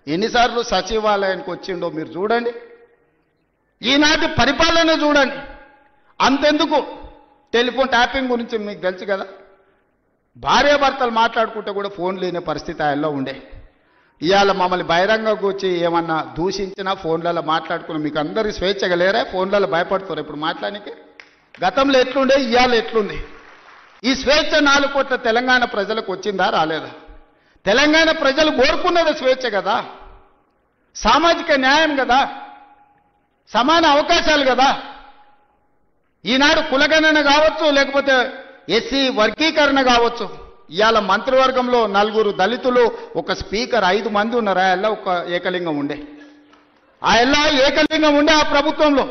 S: ఎన్నిసార్లు సచివాలయానికి వచ్చిండో మీరు చూడండి. ఈనాటి పరిపాలన చూడండి. అంతెందుకు టెలిఫోన్ ట్యాపింగ్ గురించి మీకు తెలుసు కదా, భార్యాభర్తలు మాట్లాడుకుంటే కూడా ఫోన్ లేని పరిస్థితి ఆయనలో ఉండే. ఇవాళ మమ్మల్ని బహిరంగకు వచ్చి ఏమన్నా దూషించినా ఫోన్లలో మాట్లాడుకుని మీకు అందరికీ స్వేచ్ఛగా లేరా? ఫోన్లలో భయపడుతున్నారు ఇప్పుడు మాట్లాడానికి. గతంలో ఎట్లుండే, ఇవాళ ఎట్లుంది? ఈ స్వేచ్ఛ 4 కోట్ల తెలంగాణ ప్రజలకు వచ్చిందా రాలేదా? తెలంగాణ ప్రజలు కోరుకున్నది స్వేచ్ఛ కదా, సామాజిక న్యాయం కదా, సమాన అవకాశాలు కదా. ఈనాడు కులగణన కావచ్చు, లేకపోతే ఎస్సీ వర్గీకరణ కావచ్చు. ఇవాళ మంత్రివర్గంలో 4 దళితులు, ఒక స్పీకర్, 5 మంది ఉన్నారు. ఆ ఎల్ల ఒక ఏకలింగం ఉండే, ఆ ఎల్ల ఏకలింగం ఉండే ఆ ప్రభుత్వంలో.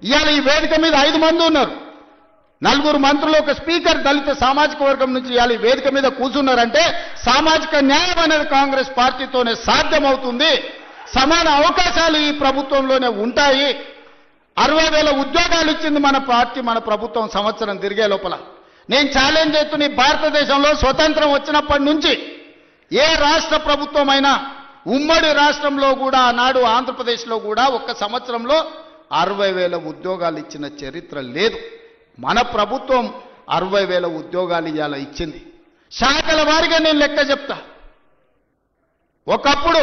S: ఇవాళ ఈ వేదిక మీద 5 మంది ఉన్నారు. 4 మంత్రులు, ఒక స్పీకర్ దళిత సామాజిక వర్గం నుంచి ఇవాళ ఈ వేదిక మీద కూర్చున్నారంటే సామాజిక న్యాయం అనేది కాంగ్రెస్ పార్టీతోనే సాధ్యమవుతుంది. సమాన అవకాశాలు ఈ ప్రభుత్వంలోనే ఉంటాయి. 60,000 ఉద్యోగాలు ఇచ్చింది మన పార్టీ, మన ప్రభుత్వం సంవత్సరం తిరిగే లోపల. నేను ఛాలెంజ్ చేస్తున్న భారతదేశంలో స్వతంత్రం వచ్చినప్పటి నుంచి ఏ రాష్ట్ర ప్రభుత్వం అయినా, ఉమ్మడి రాష్ట్రంలో కూడా ఆనాడు ఆంధ్రప్రదేశ్లో కూడా ఒక్క సంవత్సరంలో 60,000 ఉద్యోగాలు ఇచ్చిన చరిత్ర లేదు. మన ప్రభుత్వం 60,000 ఉద్యోగాలు ఇవాళ ఇచ్చింది. శాఖల వారిగా నేను లెక్క చెప్తా. ఒకప్పుడు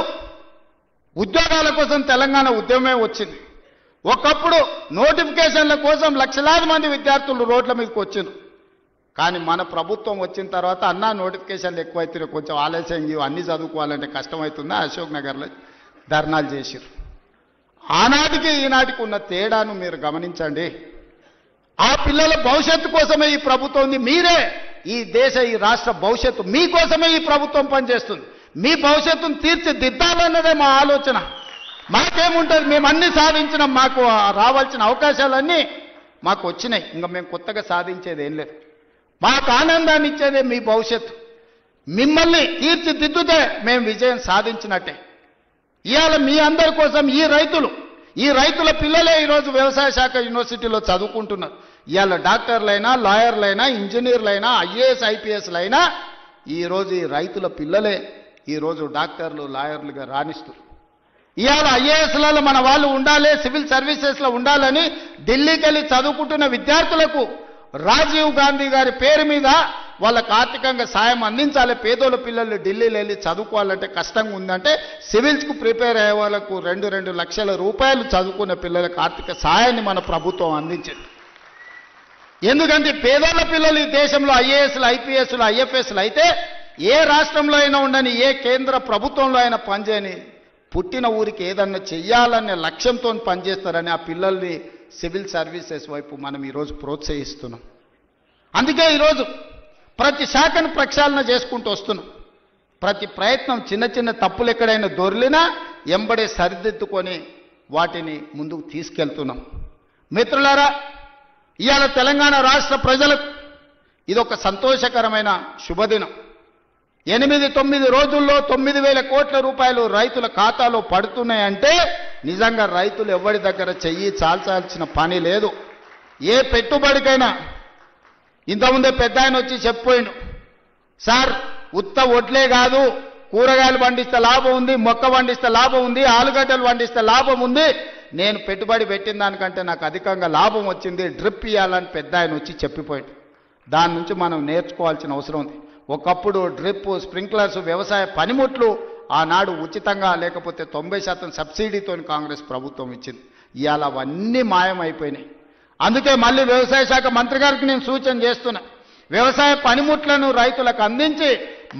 S: ఉద్యోగాల కోసం తెలంగాణ ఉద్యమమే వచ్చింది. ఒకప్పుడు నోటిఫికేషన్ల కోసం లక్షలాది మంది విద్యార్థులు రోడ్ల మీదకి వచ్చింది. కానీ మన ప్రభుత్వం వచ్చిన తర్వాత అన్నా నోటిఫికేషన్లు ఎక్కువైతే కొంచెం ఆలస్యం అన్ని చదువుకోవాలంటే కష్టమవుతుందా, అశోక్ నగర్లో ధర్నాలు చేసిరు. ఆనాటికి ఈనాటికి ఉన్న తేడాను మీరు గమనించండి. ఆ పిల్లల భవిష్యత్తు కోసమే ఈ ప్రభుత్వం ఉంది. మీరే ఈ దేశ, ఈ రాష్ట్ర భవిష్యత్తు మీకోసమే ఈ ప్రభుత్వం పనిచేస్తుంది. మీ భవిష్యత్తును తీర్చిదిద్దాలన్నదే మా ఆలోచన. మాకేముంటుంది, మేము అన్ని సాధించినాం, మాకు రావాల్సిన అవకాశాలన్నీ మాకు వచ్చినాయి. ఇంకా మేము కొత్తగా సాధించేది ఏం లేదు. మాకు ఆనందాన్ని ఇచ్చేదే మీ భవిష్యత్తు. మిమ్మల్ని తీర్చిదిద్దుతే మేము విజయం సాధించినట్టే. ఇవాళ మీ అందరి కోసం ఈ రైతుల పిల్లలే ఈరోజు వ్యవసాయ శాఖ యూనివర్సిటీలో చదువుకుంటున్నారు. ఇవాళ డాక్టర్లైనా, లాయర్లైనా, ఇంజనీర్లైనా, ఐఏఎస్ ఐపీఎస్లైనా ఈరోజు ఈ రైతుల పిల్లలే ఈరోజు డాక్టర్లు, లాయర్లుగా రాణిస్తారు. ఇవాళ ఐఏఎస్లలో మన వాళ్ళు ఉండాలి, సివిల్ సర్వీసెస్లో ఉండాలని ఢిల్లీకి వెళ్ళి చదువుకుంటున్న విద్యార్థులకు రాజీవ్ గాంధీ గారి పేరు మీద వాళ్ళకు ఆర్థికంగా సాయం అందించాలి. పేదోళ్ళ పిల్లలు ఢిల్లీలో వెళ్ళి చదువుకోవాలంటే కష్టంగా ఉందంటే సివిల్స్కు ప్రిపేర్ అయ్యే వాళ్ళకు 2 లక్షల రూపాయలు చదువుకునే పిల్లలకు ఆర్థిక సాయాన్ని మన ప్రభుత్వం అందించింది. ఎందుకంటే పేదోళ్ళ పిల్లలు ఈ దేశంలో ఐఏఎస్లు, ఐపీఎస్లు, ఐఎఫ్ఎస్లు అయితే ఏ రాష్ట్రంలో అయినా ఉండని, ఏ కేంద్ర ప్రభుత్వంలో అయినా పనిచేయని, పుట్టిన ఊరికి ఏదన్నా చెయ్యాలనే లక్ష్యంతో పనిచేస్తారని ఆ పిల్లల్ని సివిల్ సర్వీసెస్ వైపు మనం ఈరోజు ప్రోత్సహిస్తున్నాం. అందుకే ఈరోజు ప్రతి శాఖను ప్రక్షాళన చేసుకుంటూ వస్తున్నాం. ప్రతి ప్రయత్నం చిన్న చిన్న తప్పులు ఎక్కడైనా దొర్లినా ఎంబడే సరిదిద్దుకొని వాటిని ముందుకు తీసుకెళ్తున్నాం. మిత్రులారా, ఇవాళ తెలంగాణ రాష్ట్ర ప్రజలకు ఇదొక సంతోషకరమైన శుభదినం. 8-9 రోజుల్లో 9,000 కోట్ల రూపాయలు రైతుల ఖాతాలో పడుతున్నాయంటే నిజంగా రైతులు ఎవరి దగ్గర చెయ్యి చాల్చాల్సిన పని లేదు. ఏ పెట్టుబడికైనా ఇంతకుముందే పెద్ద ఆయన వచ్చి చెప్పిపోయిండు, సార్ ఉత్త వడ్లే కాదు, కూరగాయలు పండిస్తే లాభం ఉంది, మొక్క పండిస్తే లాభం ఉంది, ఆలుగడ్డలు పండిస్తే లాభం ఉంది, నేను పెట్టుబడి పెట్టిన దానికంటే నాకు అధికంగా లాభం వచ్చింది, డ్రిప్ ఇవ్వాలని పెద్ద ఆయన వచ్చి చెప్పిపోయిండు. దాని నుంచి మనం నేర్చుకోవాల్సిన అవసరం ఉంది. ఒకప్పుడు డ్రిప్, స్ప్రింక్లర్స్, వ్యవసాయ పనిముట్లు ఆనాడు ఉచితంగా లేకపోతే 90% సబ్సిడీతో కాంగ్రెస్ ప్రభుత్వం ఇచ్చింది. ఇవాళ అవన్నీ మాయమైపోయినాయి. అందుకే మళ్ళీ వ్యవసాయ శాఖ మంత్రి గారికి నేను సూచన చేస్తున్నా, వ్యవసాయ పనిముట్లను రైతులకు అందించి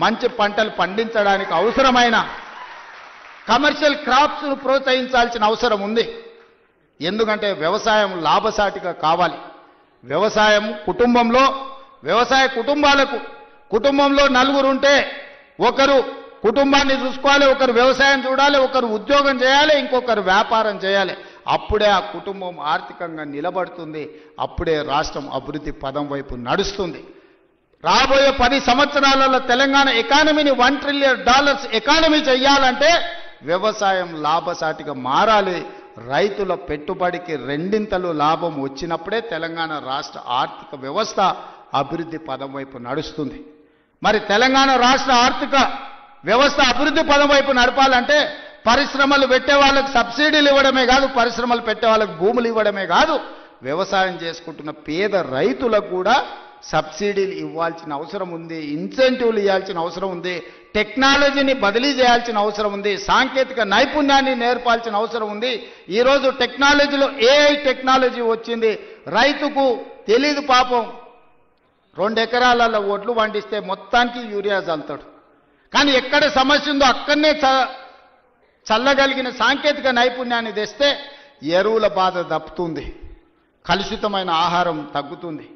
S: మంచి పంటలు పండించడానికి అవసరమైన కమర్షియల్ క్రాప్స్ను ప్రోత్సహించాల్సిన అవసరం ఉంది. ఎందుకంటే వ్యవసాయం లాభసాటిగా కావాలి. వ్యవసాయం వ్యవసాయ కుటుంబాలకు, కుటుంబంలో 4 ఉంటే ఒకరు కుటుంబాన్ని చూసుకోవాలి, ఒకరు వ్యవసాయం చూడాలి, ఒకరు ఉద్యోగం చేయాలి, ఇంకొకరు వ్యాపారం చేయాలి. అప్పుడే ఆ కుటుంబం ఆర్థికంగా నిలబడుతుంది. అప్పుడే రాష్ట్రం అభివృద్ధి పదం వైపు నడుస్తుంది. రాబోయే 10 సంవత్సరాలలో తెలంగాణ ఎకానమీని $1 ట్రిలియన్ ఎకానమీ చేయాలంటే వ్యవసాయం లాభసాటిగా మారాలి. రైతుల పెట్టుబడికి 2 లాభం వచ్చినప్పుడే తెలంగాణ రాష్ట్ర ఆర్థిక వ్యవస్థ అభివృద్ధి పదం వైపు నడుస్తుంది. మరి తెలంగాణ రాష్ట్ర ఆర్థిక వ్యవస్థ అభివృద్ధి పదం వైపు నడపాలంటే పరిశ్రమలు పెట్టే వాళ్ళకు సబ్సిడీలు ఇవ్వడమే కాదు, పరిశ్రమలు పెట్టే వాళ్ళకు భూములు ఇవ్వడమే కాదు, వ్యవసాయం చేసుకుంటున్న పేద రైతులకు కూడా సబ్సిడీలు ఇవ్వాల్సిన అవసరం ఉంది, ఇన్సెంటివ్లు ఇవ్వాల్సిన అవసరం ఉంది, టెక్నాలజీని బదిలీ చేయాల్సిన అవసరం ఉంది, సాంకేతిక నైపుణ్యాన్ని నేర్పాల్సిన అవసరం ఉంది. ఈరోజు టెక్నాలజీలో ఏఐ టెక్నాలజీ వచ్చింది. రైతుకు తెలీదు పాపం, 2 ఎకరాల ఒడ్లు పండిస్తే మొత్తానికి యూరియా చల్లుతాడు. కానీ ఎక్కడ సమస్య ఉందో అక్కడనే చల్లగలిగిన సాంకేతిక నైపుణ్యాన్ని తెస్తే ఎరువుల బాధ తప్పుతుంది, కలుషితమైన ఆహారం తగ్గుతుంది,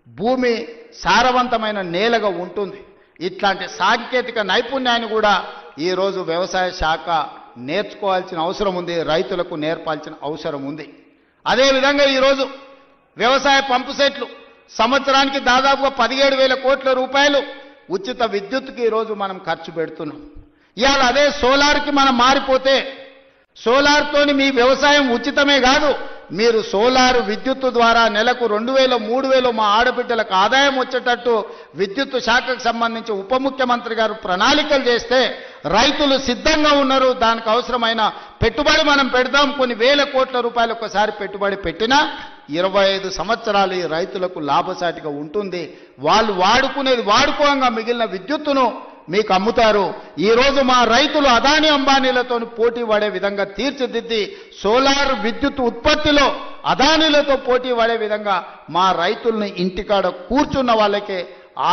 S: భూమి సారవంతమైన నేలగా ఉంటుంది. ఇట్లాంటి సాంకేతిక నైపుణ్యాన్ని కూడా ఈరోజు వ్యవసాయ శాఖ నేర్చుకోవాల్సిన అవసరం ఉంది, రైతులకు నేర్పాల్సిన అవసరం ఉంది. అదేవిధంగా ఈరోజు వ్యవసాయ పంపు సెట్లు సంవత్సరానికి దాదాపుగా 17,000 కోట్ల రూపాయలు ఉచిత విద్యుత్తుకి ఈరోజు మనం ఖర్చు పెడుతున్నాం. ఇవాళ అదే సోలార్కి మనం మారిపోతే సోలార్తోని మీ వ్యవసాయం ఉచితమే కాదు, మీరు సోలార్ విద్యుత్తు ద్వారా నెలకు 2,000, 3,000 మా ఆడబిడ్డలకు ఆదాయం వచ్చేటట్టు విద్యుత్తు శాఖకు సంబంధించి ఉప ముఖ్యమంత్రి గారు ప్రణాళికలు చేస్తే రైతులు సిద్ధంగా ఉన్నారు. దానికి అవసరమైన పెట్టుబడి మనం పెడదాం. కొన్ని వేల కోట్ల రూపాయలు ఒకసారి పెట్టుబడి పెట్టినా 25 సంవత్సరాలు ఈ రైతులకు లాభసాటిగా ఉంటుంది. వాళ్ళు వాడుకునేది వాడుకోగా మిగిలిన విద్యుత్తును మీకు అమ్ముతారు. ఈరోజు మా రైతులు అదానీ అంబానీలతో పోటీ పడే విధంగా తీర్చిదిద్ది సోలార్ విద్యుత్ ఉత్పత్తిలో అదానీలతో పోటీ పడే విధంగా మా రైతుల్ని ఇంటికాడ కూర్చున్న వాళ్ళకే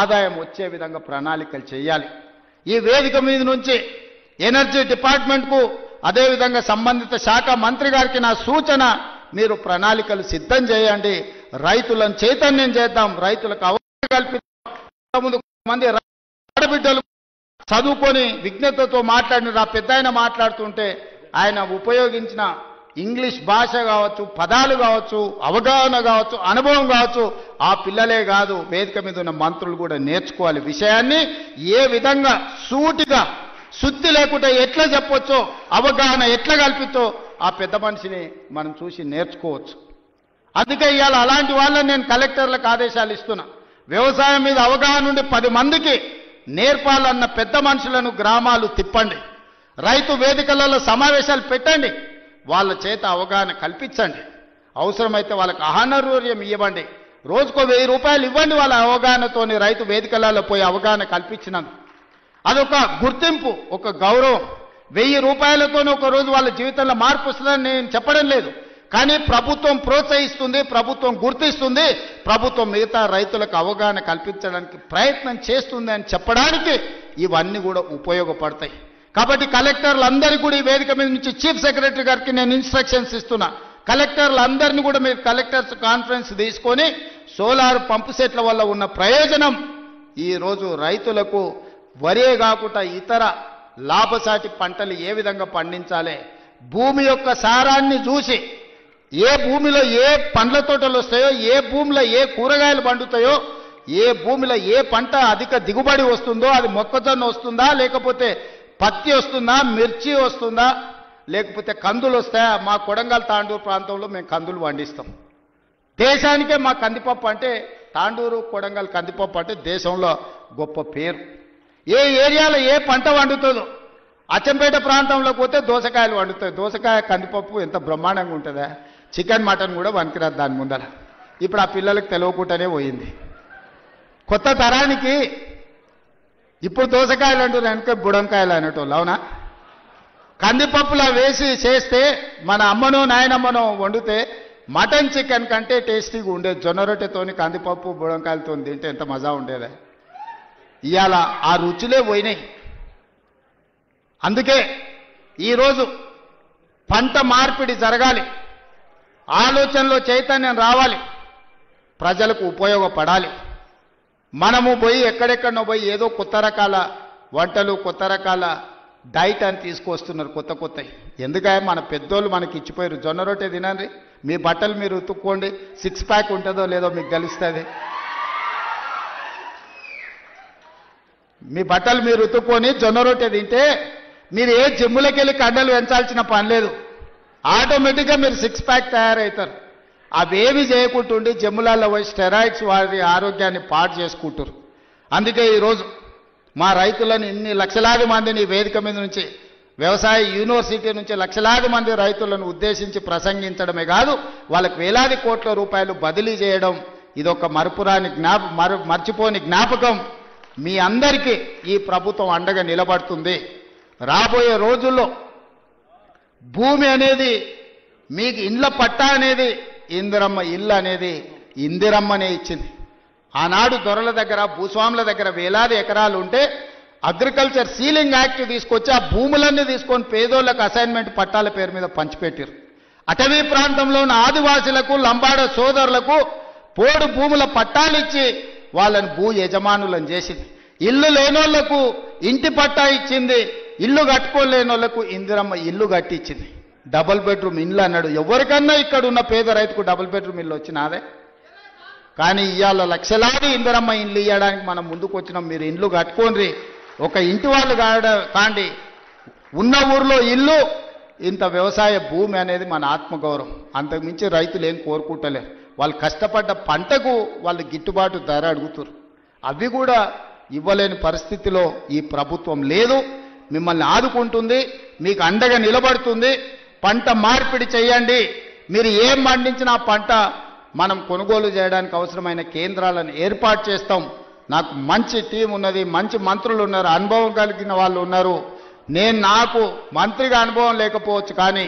S: ఆదాయం వచ్చే విధంగా ప్రణాళికలు చేయాలి. ఈ వేదిక మీద నుంచి ఎనర్జీ డిపార్ట్మెంట్కు అదేవిధంగా సంబంధిత శాఖ మంత్రి గారికి నా సూచన, మీరు ప్రణాళికలు సిద్ధం చేయండి, రైతులను చైతన్యం చేద్దాం, రైతులకు అవగాహన కల్పిద్దాం. మంది ఆడబిడ్డలు చదువుకొని విజ్ఞతతో మాట్లాడిన ఆ పెద్ద ఆయన మాట్లాడుతుంటే ఆయన ఉపయోగించిన ఇంగ్లీష్ భాష కావచ్చు, పదాలు కావచ్చు, అవగాహన కావచ్చు, అనుభవం కావచ్చు, ఆ పిల్లలే కాదు వేదిక మీద ఉన్న మంత్రులు కూడా నేర్చుకోవాలి. విషయాన్ని ఏ విధంగా సూటిగా శుద్ధి లేకుండా ఎట్లా చెప్పొచ్చో, అవగాహన ఎట్లా కల్పించో ఆ పెద్ద మనిషిని మనం చూసి నేర్చుకోవచ్చు. అందుకే ఇవాళ అలాంటి వాళ్ళని నేను కలెక్టర్లకు ఆదేశాలు ఇస్తున్నా. వ్యవసాయం మీద అవగాహన ఉండి 10 మందికి నేర్పాలన్న పెద్ద మనుషులను గ్రామాలు తిప్పండి, రైతు వేదికలలో సమావేశాలు పెట్టండి, వాళ్ళ చేత అవగాహన కల్పించండి. అవసరమైతే వాళ్ళకి ఆహారవర్యం ఇవ్వండి, రోజుకో 1000 రూపాయలు ఇవ్వండి. వాళ్ళ అవగాహనతోని రైతు వేదికలలో పోయి అవగాహన కల్పించినందుకు అదొక గుర్తింపు, ఒక గౌరవం. 1000 రూపాయలతో ఒక రోజు వాళ్ళ జీవితంలో మార్పు వస్తుందని నేను చెప్పడం లేదు, కానీ ప్రభుత్వం ప్రోత్సహిస్తుంది, ప్రభుత్వం గుర్తిస్తుంది, ప్రభుత్వం మిగతా రైతులకు అవగాహన కల్పించడానికి ప్రయత్నం చేస్తుంది అని చెప్పడానికి ఇవన్నీ కూడా ఉపయోగపడతాయి. కాబట్టి కలెక్టర్లందరికీ కూడా ఈ వేదిక మీద నుంచి చీఫ్ సెక్రటరీ గారికి నేను ఇన్స్ట్రక్షన్స్ ఇస్తున్నా. కలెక్టర్లందరినీ కూడా మీరు కలెక్టర్స్ కాన్ఫరెన్స్ తీసుకొని సోలార్ పంపు సెట్ల వల్ల ఉన్న ప్రయోజనం ఈరోజు రైతులకు వరే కాకుండా ఇతర లాభసాటి పంటలు ఏ విధంగా పండించాలి, భూమి యొక్క సారాన్ని చూసి ఏ భూమిలో ఏ పండ్ల తోటలు వస్తాయో, ఏ భూమిలో ఏ కూరగాయలు పండుతాయో, ఏ భూమిలో ఏ పంట అధిక దిగుబడి వస్తుందో, అది మొక్కజొన్న వస్తుందా, లేకపోతే పత్తి వస్తుందా, మిర్చి వస్తుందా, లేకపోతే కందులు వస్తాయా. మా కొడంగల్ తాండూరు ప్రాంతంలో మేము కందులు పండిస్తాం. దేశానికే మా కందిపప్పు అంటే, తాండూరు కొడంగల్ కందిపప్పు అంటే దేశంలో గొప్ప పేరు. ఏ ఏరియాలో ఏ పంట వండుతుందో, అచ్చంపేట ప్రాంతంలోకి పోతే దోసకాయలు వండుతాయి. దోసకాయ కందిపప్పు ఎంత బ్రహ్మాండంగా ఉంటుందా, చికెన్ మటన్ కూడా వనికిరాదు దాని ముందర. ఇప్పుడు ఆ పిల్లలకు తెలియకుండానే పోయింది. కొత్త తరానికి ఇప్పుడు దోసకాయలు అంటారు, వెనక బుడంకాయలు అనేటోళ్ళు. అవునా? కందిపప్పులా వేసి చేస్తే మన అమ్మనో నాయనమ్మనో వండితే మటన్ చికెన్ కంటే టేస్టీగా ఉండేది. జొన్న రొట్టెతోని కందిపప్పు బుడంకాయలతో తింటే ఎంత మజా ఉండేదా. ఇవాళ ఆ రుచులే పోయినాయి. అందుకే ఈరోజు పంట మార్పిడి జరగాలి, ఆలోచనలో చైతన్యం రావాలి, ప్రజలకు ఉపయోగపడాలి. మనము పోయి ఎక్కడెక్కడనో పోయి ఏదో కొత్త రకాల వంటలు, కొత్త రకాల డైట్ అని తీసుకొస్తున్నారు కొత్త కొత్తవి. ఎందుకంటే మన పెద్దోళ్ళు మనకి ఇచ్చిపోయారు, జొన్న రొట్టె తినండి, మీ బట్టలు మీరు ఉతుక్కోండి, 6 ప్యాక్ ఉంటుందో లేదో మీకు తెలుస్తుంది. మీ బట్టలు మీరు ఉతుక్కొని జొన్న రొట్టె తింటే మీరు ఏ జిమ్ములకి వెళ్ళి కండలు పెంచాల్సిన పని లేదు, ఆటోమేటిక్గా మీరు 6 ప్యాక్ తయారవుతారు. అవేవి చేయకుంటుండి జిమ్ములలో పోయి స్టెరాయిడ్స్ వారి ఆరోగ్యాన్ని పాడు చేసుకుంటారు. అందుకే ఈరోజు మా రైతులను ఇన్ని లక్షలాది మందిని వేదిక మీద నుంచి వ్యవసాయ యూనివర్సిటీ నుంచి లక్షలాది మంది రైతులను ఉద్దేశించి ప్రసంగించడమే కాదు, వాళ్ళకు వేలాది కోట్ల రూపాయలు బదిలీ చేయడం ఇదొక మర్చిపోని జ్ఞాపకం. మీ అందరికీ ఈ ప్రభుత్వం అండగా నిలబడుతుంది. రాబోయే రోజుల్లో భూమి అనేది మీకు ఇండ్ల పట్టా అనేది ఇందిరమ్మ ఇల్లు అనేది ఇందిరమ్మనే ఇచ్చింది. ఆనాడు దొరల దగ్గర భూస్వాముల దగ్గర వేలాది ఎకరాలు ఉంటే అగ్రికల్చర్ సీలింగ్ యాక్ట్ తీసుకొచ్చి ఆ భూములన్నీ తీసుకొని పేదోళ్లకు అసైన్మెంట్ పట్టాల పేరు మీద పంచిపెట్టారు. అటవీ ప్రాంతంలో ఉన్న ఆదివాసులకు లంబాడ సోదరులకు పోడు భూముల పట్టాలిచ్చి వాళ్ళని భూ యజమానులను చేసింది. ఇల్లు లేనోళ్లకు ఇంటి పట్టా ఇచ్చింది, ఇల్లు కట్టుకోలేనోళ్లకు ఇందిరమ్మ ఇల్లు కట్టించింది. డబుల్ బెడ్రూమ్ ఇల్లు అన్నాడు. ఎవరికన్నా ఇక్కడ ఉన్న పేద రైతుకు డబుల్ బెడ్రూమ్ ఇల్లు వచ్చినాదే. కానీ ఇవాళ లక్షలాది ఇందిరమ్మ ఇల్లు ఇవ్వడానికి మనం ముందుకు వచ్చినాం. మీరు ఇండ్లు కట్టుకోండి, ఒక ఇంటి వాళ్ళు కాండి, ఉన్న ఊర్లో ఇల్లు, ఇంత వ్యవసాయ భూమి అనేది మన ఆత్మగౌరవం. అంతకుమించి రైతులు ఏం కోరుకుంటలేరు. వాళ్ళు కష్టపడ్డ పంటకు వాళ్ళు గిట్టుబాటు ధర అడుగుతారు. అవి కూడా ఇవ్వలేని పరిస్థితిలో ఈ ప్రభుత్వం లేదు. మిమ్మల్ని ఆదుకుంటుంది, మీకు అండగా నిలబడుతుంది. పంట మార్పిడి చేయండి. మీరు ఏం పండించినా పంట మనం కొనుగోలు చేయడానికి అవసరమైన కేంద్రాలను ఏర్పాటు చేస్తాం. నాకు మంచి టీం ఉన్నది, మంచి మంత్రులు ఉన్నారు, అనుభవం కలిగిన వాళ్ళు ఉన్నారు. నాకు మంత్రిగా అనుభవం లేకపోవచ్చు, కానీ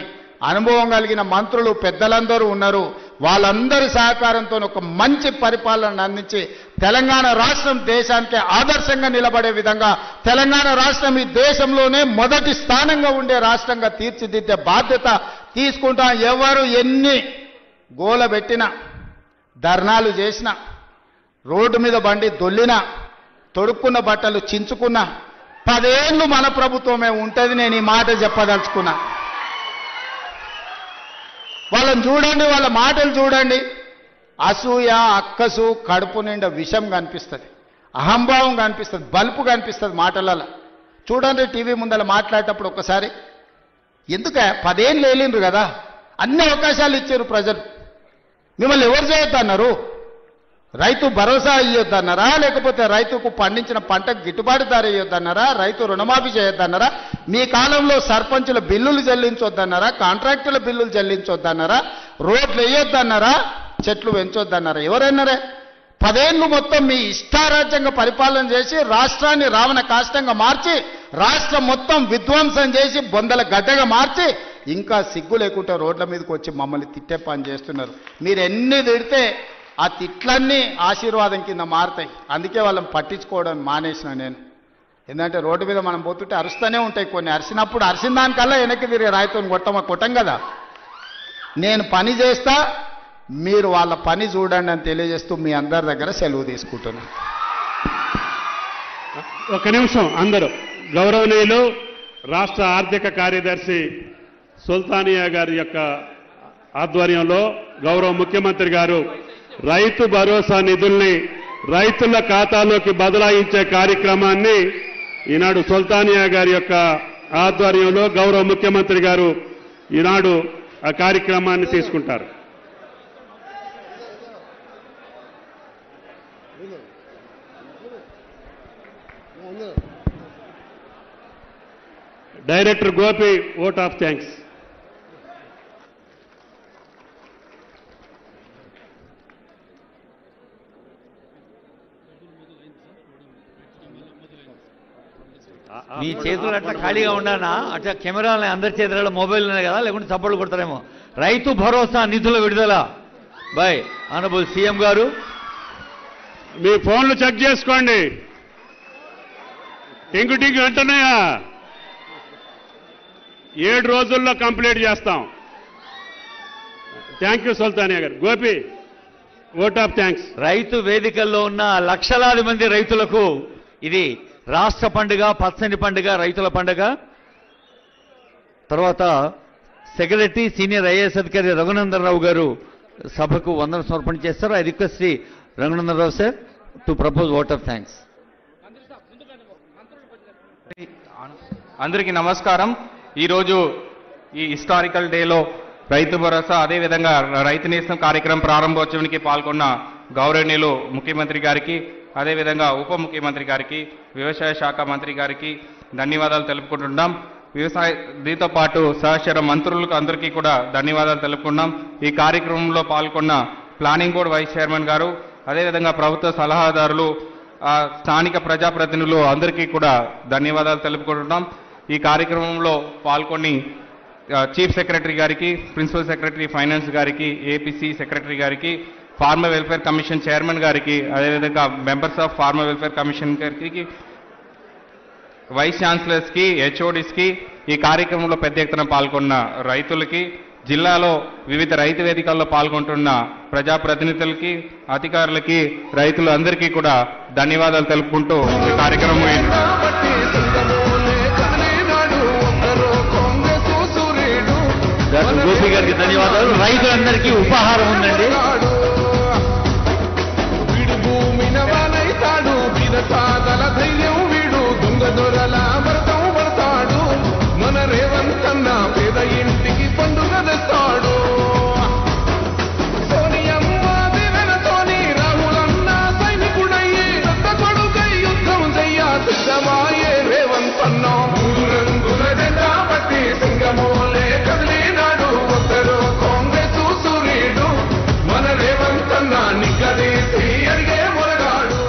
S: అనుభవం కలిగిన మంత్రులు పెద్దలందరూ ఉన్నారు. వాళ్ళందరి సహకారంతో ఒక మంచి పరిపాలన అందించి తెలంగాణ రాష్ట్రం దేశానికి ఆదర్శంగా నిలబడే విధంగా, తెలంగాణ రాష్ట్రం ఈ దేశంలోనే మొదటి స్థానంగా ఉండే రాష్ట్రంగా తీర్చిదిద్దే బాధ్యత తీసుకుంటాం. ఎవరు ఎన్ని గోల పెట్టినా, ధర్నాలు చేసినా, రోడ్డు మీద బండి దొల్లినా, తొడుక్కున్న బట్టలు చించుకున్నా 10 ఏళ్ళు మన ప్రభుత్వమే ఉంటుంది. నేను ఈ మాట చెప్పదలుచుకున్నా. వాళ్ళని చూడండి, వాళ్ళ మాటలు చూడండి. అసూయ, అక్కసు, కడుపు నిండా విషం కనిపిస్తుంది, అహంభావం కనిపిస్తుంది, బల్పు కనిపిస్తుంది మాటలలో. చూడండి టీవీ ముందర మాట్లాడేటప్పుడు ఒక్కసారి. ఎందుక 10 ఏళ్ళు వేలిండ్రు కదా, అన్ని అవకాశాలు ఇచ్చారు ప్రజలు. మిమ్మల్ని ఎవరు చేయొద్దన్నారు? రైతు భరోసా ఇవ్వద్దన్నారా? లేకపోతే రైతుకు పండించిన పంటకు గిట్టుబాటు ధర ఇవ్వద్దన్నారా? రైతు రుణమాఫీ చేయొద్దన్నారా? మీ కాలంలో సర్పంచుల బిల్లులు చెల్లించొద్దన్నారా? కాంట్రాక్టుల బిల్లులు చెల్లించొద్దన్నారా? రోడ్లు వేయొద్దన్నారా? చెట్లు పెంచొద్దన్నారా? ఎవరన్నారే? 10 ఏళ్ళు మొత్తం మీ ఇష్టారాజ్యంగా పరిపాలన చేసి రాష్ట్రాన్ని రావణ కాష్టంగా మార్చి, రాష్ట్రం మొత్తం విధ్వంసం చేసి బొందల గడ్డగా మార్చి, ఇంకా సిగ్గు లేకుండా రోడ్ల మీదకి వచ్చి మమ్మల్ని తిట్టే పని చేస్తున్నారు. మీరు ఎన్ని తిడితే ఆ తిట్లన్నీ ఆశీర్వాదం కింద మారుతాయి. అందుకే వాళ్ళని పట్టించుకోవడం మానేసిన నేను. ఎందుకంటే రోడ్డు మీద మనం పోతుంటే అరుస్తూనే ఉంటాయి కొన్ని. అరిసినప్పుడు అరిసిన దానికల్లా వెనక్కి తిరిగి రాయితో కొట్టం కదా. నేను పని చేస్తా, మీరు వాళ్ళ పని చూడండి అని తెలియజేస్తూ మీ అందరి దగ్గర సెలవు తీసుకుంటున్నాను.
F: ఒక నిమిషం అందరూ. గౌరవనీయులు రాష్ట్ర ఆర్థిక కార్యదర్శి సుల్తానియా గారి యొక్క ఆధ్వర్యంలో గౌరవ ముఖ్యమంత్రి గారు రైతు భరోసా నిధుల్ని రైతుల ఖాతాలోకి బదలాయించే కార్యక్రమాన్ని ఈనాడు సుల్తానియా గారి యొక్క ఆధ్వర్యంలో గౌరవ ముఖ్యమంత్రి గారు ఈనాడు ఆ కార్యక్రమాన్ని తీసుకుంటారు. Director Gopi vote of thanks.
A: మీ చేతులు అట్లా ఖాళీగా ఉన్నానా? అట్లా కెమెరాలు అందరి చేతులలో మొబైల్ ఉన్నాయి కదా, లేకుంటే చప్పట్లు కొడతారేమో. రైతు భరోసా నిధుల విడుదల బై ఆనరబుల్ సీఎం గారు.
F: మీ ఫోన్లు చెక్ చేసుకోండి. టింగు టింగు అంటున్నాయా? 7 రోజుల్లో కంప్లీట్ చేస్తాం. థ్యాంక్ యూ సుల్తానియా గారు. Gopi vote of thanks.
A: రైతు వేదికల్లో ఉన్న లక్షలాది మంది రైతులకు ఇది రాష్ట్ర పండుగ, పచ్చని పండుగ, రైతుల పండుగ. తర్వాత సెక్రటరీ సీనియర్ ఐఏఎస్ అధికారి రఘునందన్ రావు గారు సభకు వందన సమర్పణ చేస్తారు. I request Shri Raghunandan Rao sir to propose vote of thanks.
T: అందరికీ నమస్కారం. ఈరోజు ఈ హిస్టారికల్ డేలో రైతు భరోసా అదేవిధంగా రైతు నేస్తం కార్యక్రమం ప్రారంభోత్సవానికి పాల్గొన్న గౌరవనీయులు ముఖ్యమంత్రి గారికి, అదేవిధంగా ఉప ముఖ్యమంత్రి గారికి, వ్యవసాయ శాఖ మంత్రి గారికి ధన్యవాదాలు తెలుపుకుంటున్నాం. దీంతో పాటు సహచర మంత్రులకు అందరికీ కూడా ధన్యవాదాలు తెలుపుకున్నాం. ఈ కార్యక్రమంలో పాల్గొన్న ప్లానింగ్ బోర్డు వైస్ చైర్మన్ గారు, అదేవిధంగా ప్రభుత్వ సలహాదారులు, స్థానిక ప్రజాప్రతినిధులు అందరికీ కూడా ధన్యవాదాలు తెలుపుకుంటున్నాం. ఈ కార్యక్రమంలో పాల్గొని చీఫ్ సెక్రటరీ గారికి, ప్రిన్సిపల్ సెక్రటరీ ఫైనాన్స్ గారికి, ఏపీసీ సెక్రటరీ గారికి, ఫార్మర్ వెల్ఫేర్ కమిషన్ చైర్మన్ గారికి, అదేవిధంగా members of farmer welfare commission గారికి, వైస్ ఛాన్సలర్స్కి, హెచ్ఓడిస్కి, ఈ కార్యక్రమంలో పెద్ద ఎత్తున పాల్గొన్న రైతులకి, జిల్లాలో వివిధ రైతు వేదికల్లో పాల్గొంటున్న ప్రజాప్రతినిధులకి, అధికారులకి, రైతులందరికీ కూడా ధన్యవాదాలు తెలుపుకుంటూ ఈ కార్యక్రమం
A: గోపి గారికి ధన్యవాదాలు. రైతులందరికీ ఉపహారం ఉందండి.
I: ధైర్యం వీడు దొంగ దొరల భరతం పడతాడు. మన రేవంత్ అన్న పేద ఇంటికి పండుగ తెస్తాడు. సోనియమ్మ దివెనతోని రాహులన్న సైనికుడయ్యి పెద్ద కొడుకై యుద్ధం చెయ్య సిద్ధమాయే రేవంత్ అన్న. రంగుల జెండా పట్టి సింగమోలే కదిలినాడు. ఒక్కరు కాంగ్రెస్ సూర్యుడు మన రేవంత్ అన్న నిగ్గదీసి అడిగే మొరగాడు.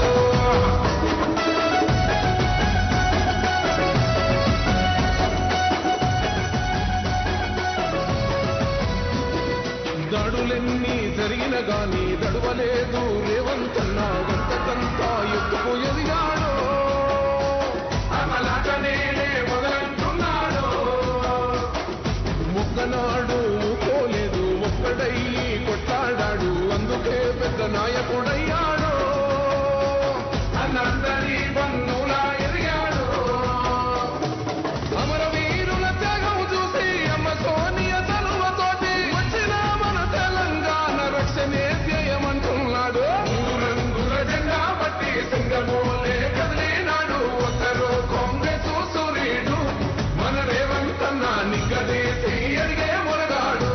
I: దాడులెన్ని జరిగిన గాని దడవలేదు రేవంత్ అన్న. గంతకంతా ఎత్తుకు ఎదిగాడు. అమలాటనే మొదలంటున్నాడు. మొక్కనాడు పోలేదు, ఒక్కడయ్యి కొట్లాడాడు. అందుకే పెద్ద నాయకుడయ్యాడు. అన్నందరి బన్నులా ఎదిగాడు. అమరవీరుల త్యాగం చూసి అమ్మ సోనియ తనువతోటి వచ్చిన మన తెలంగాణ రక్షణే ధ్యేయమంటున్నాడు. రంగుల జెండా పట్టి సింగమోలే కదిలినాడు. ఒక్కరు కాంగ్రెస్ సూర్యుడు మన రేవంత్ అన్న నిగ్గదీసి అడిగే మొరగాడు.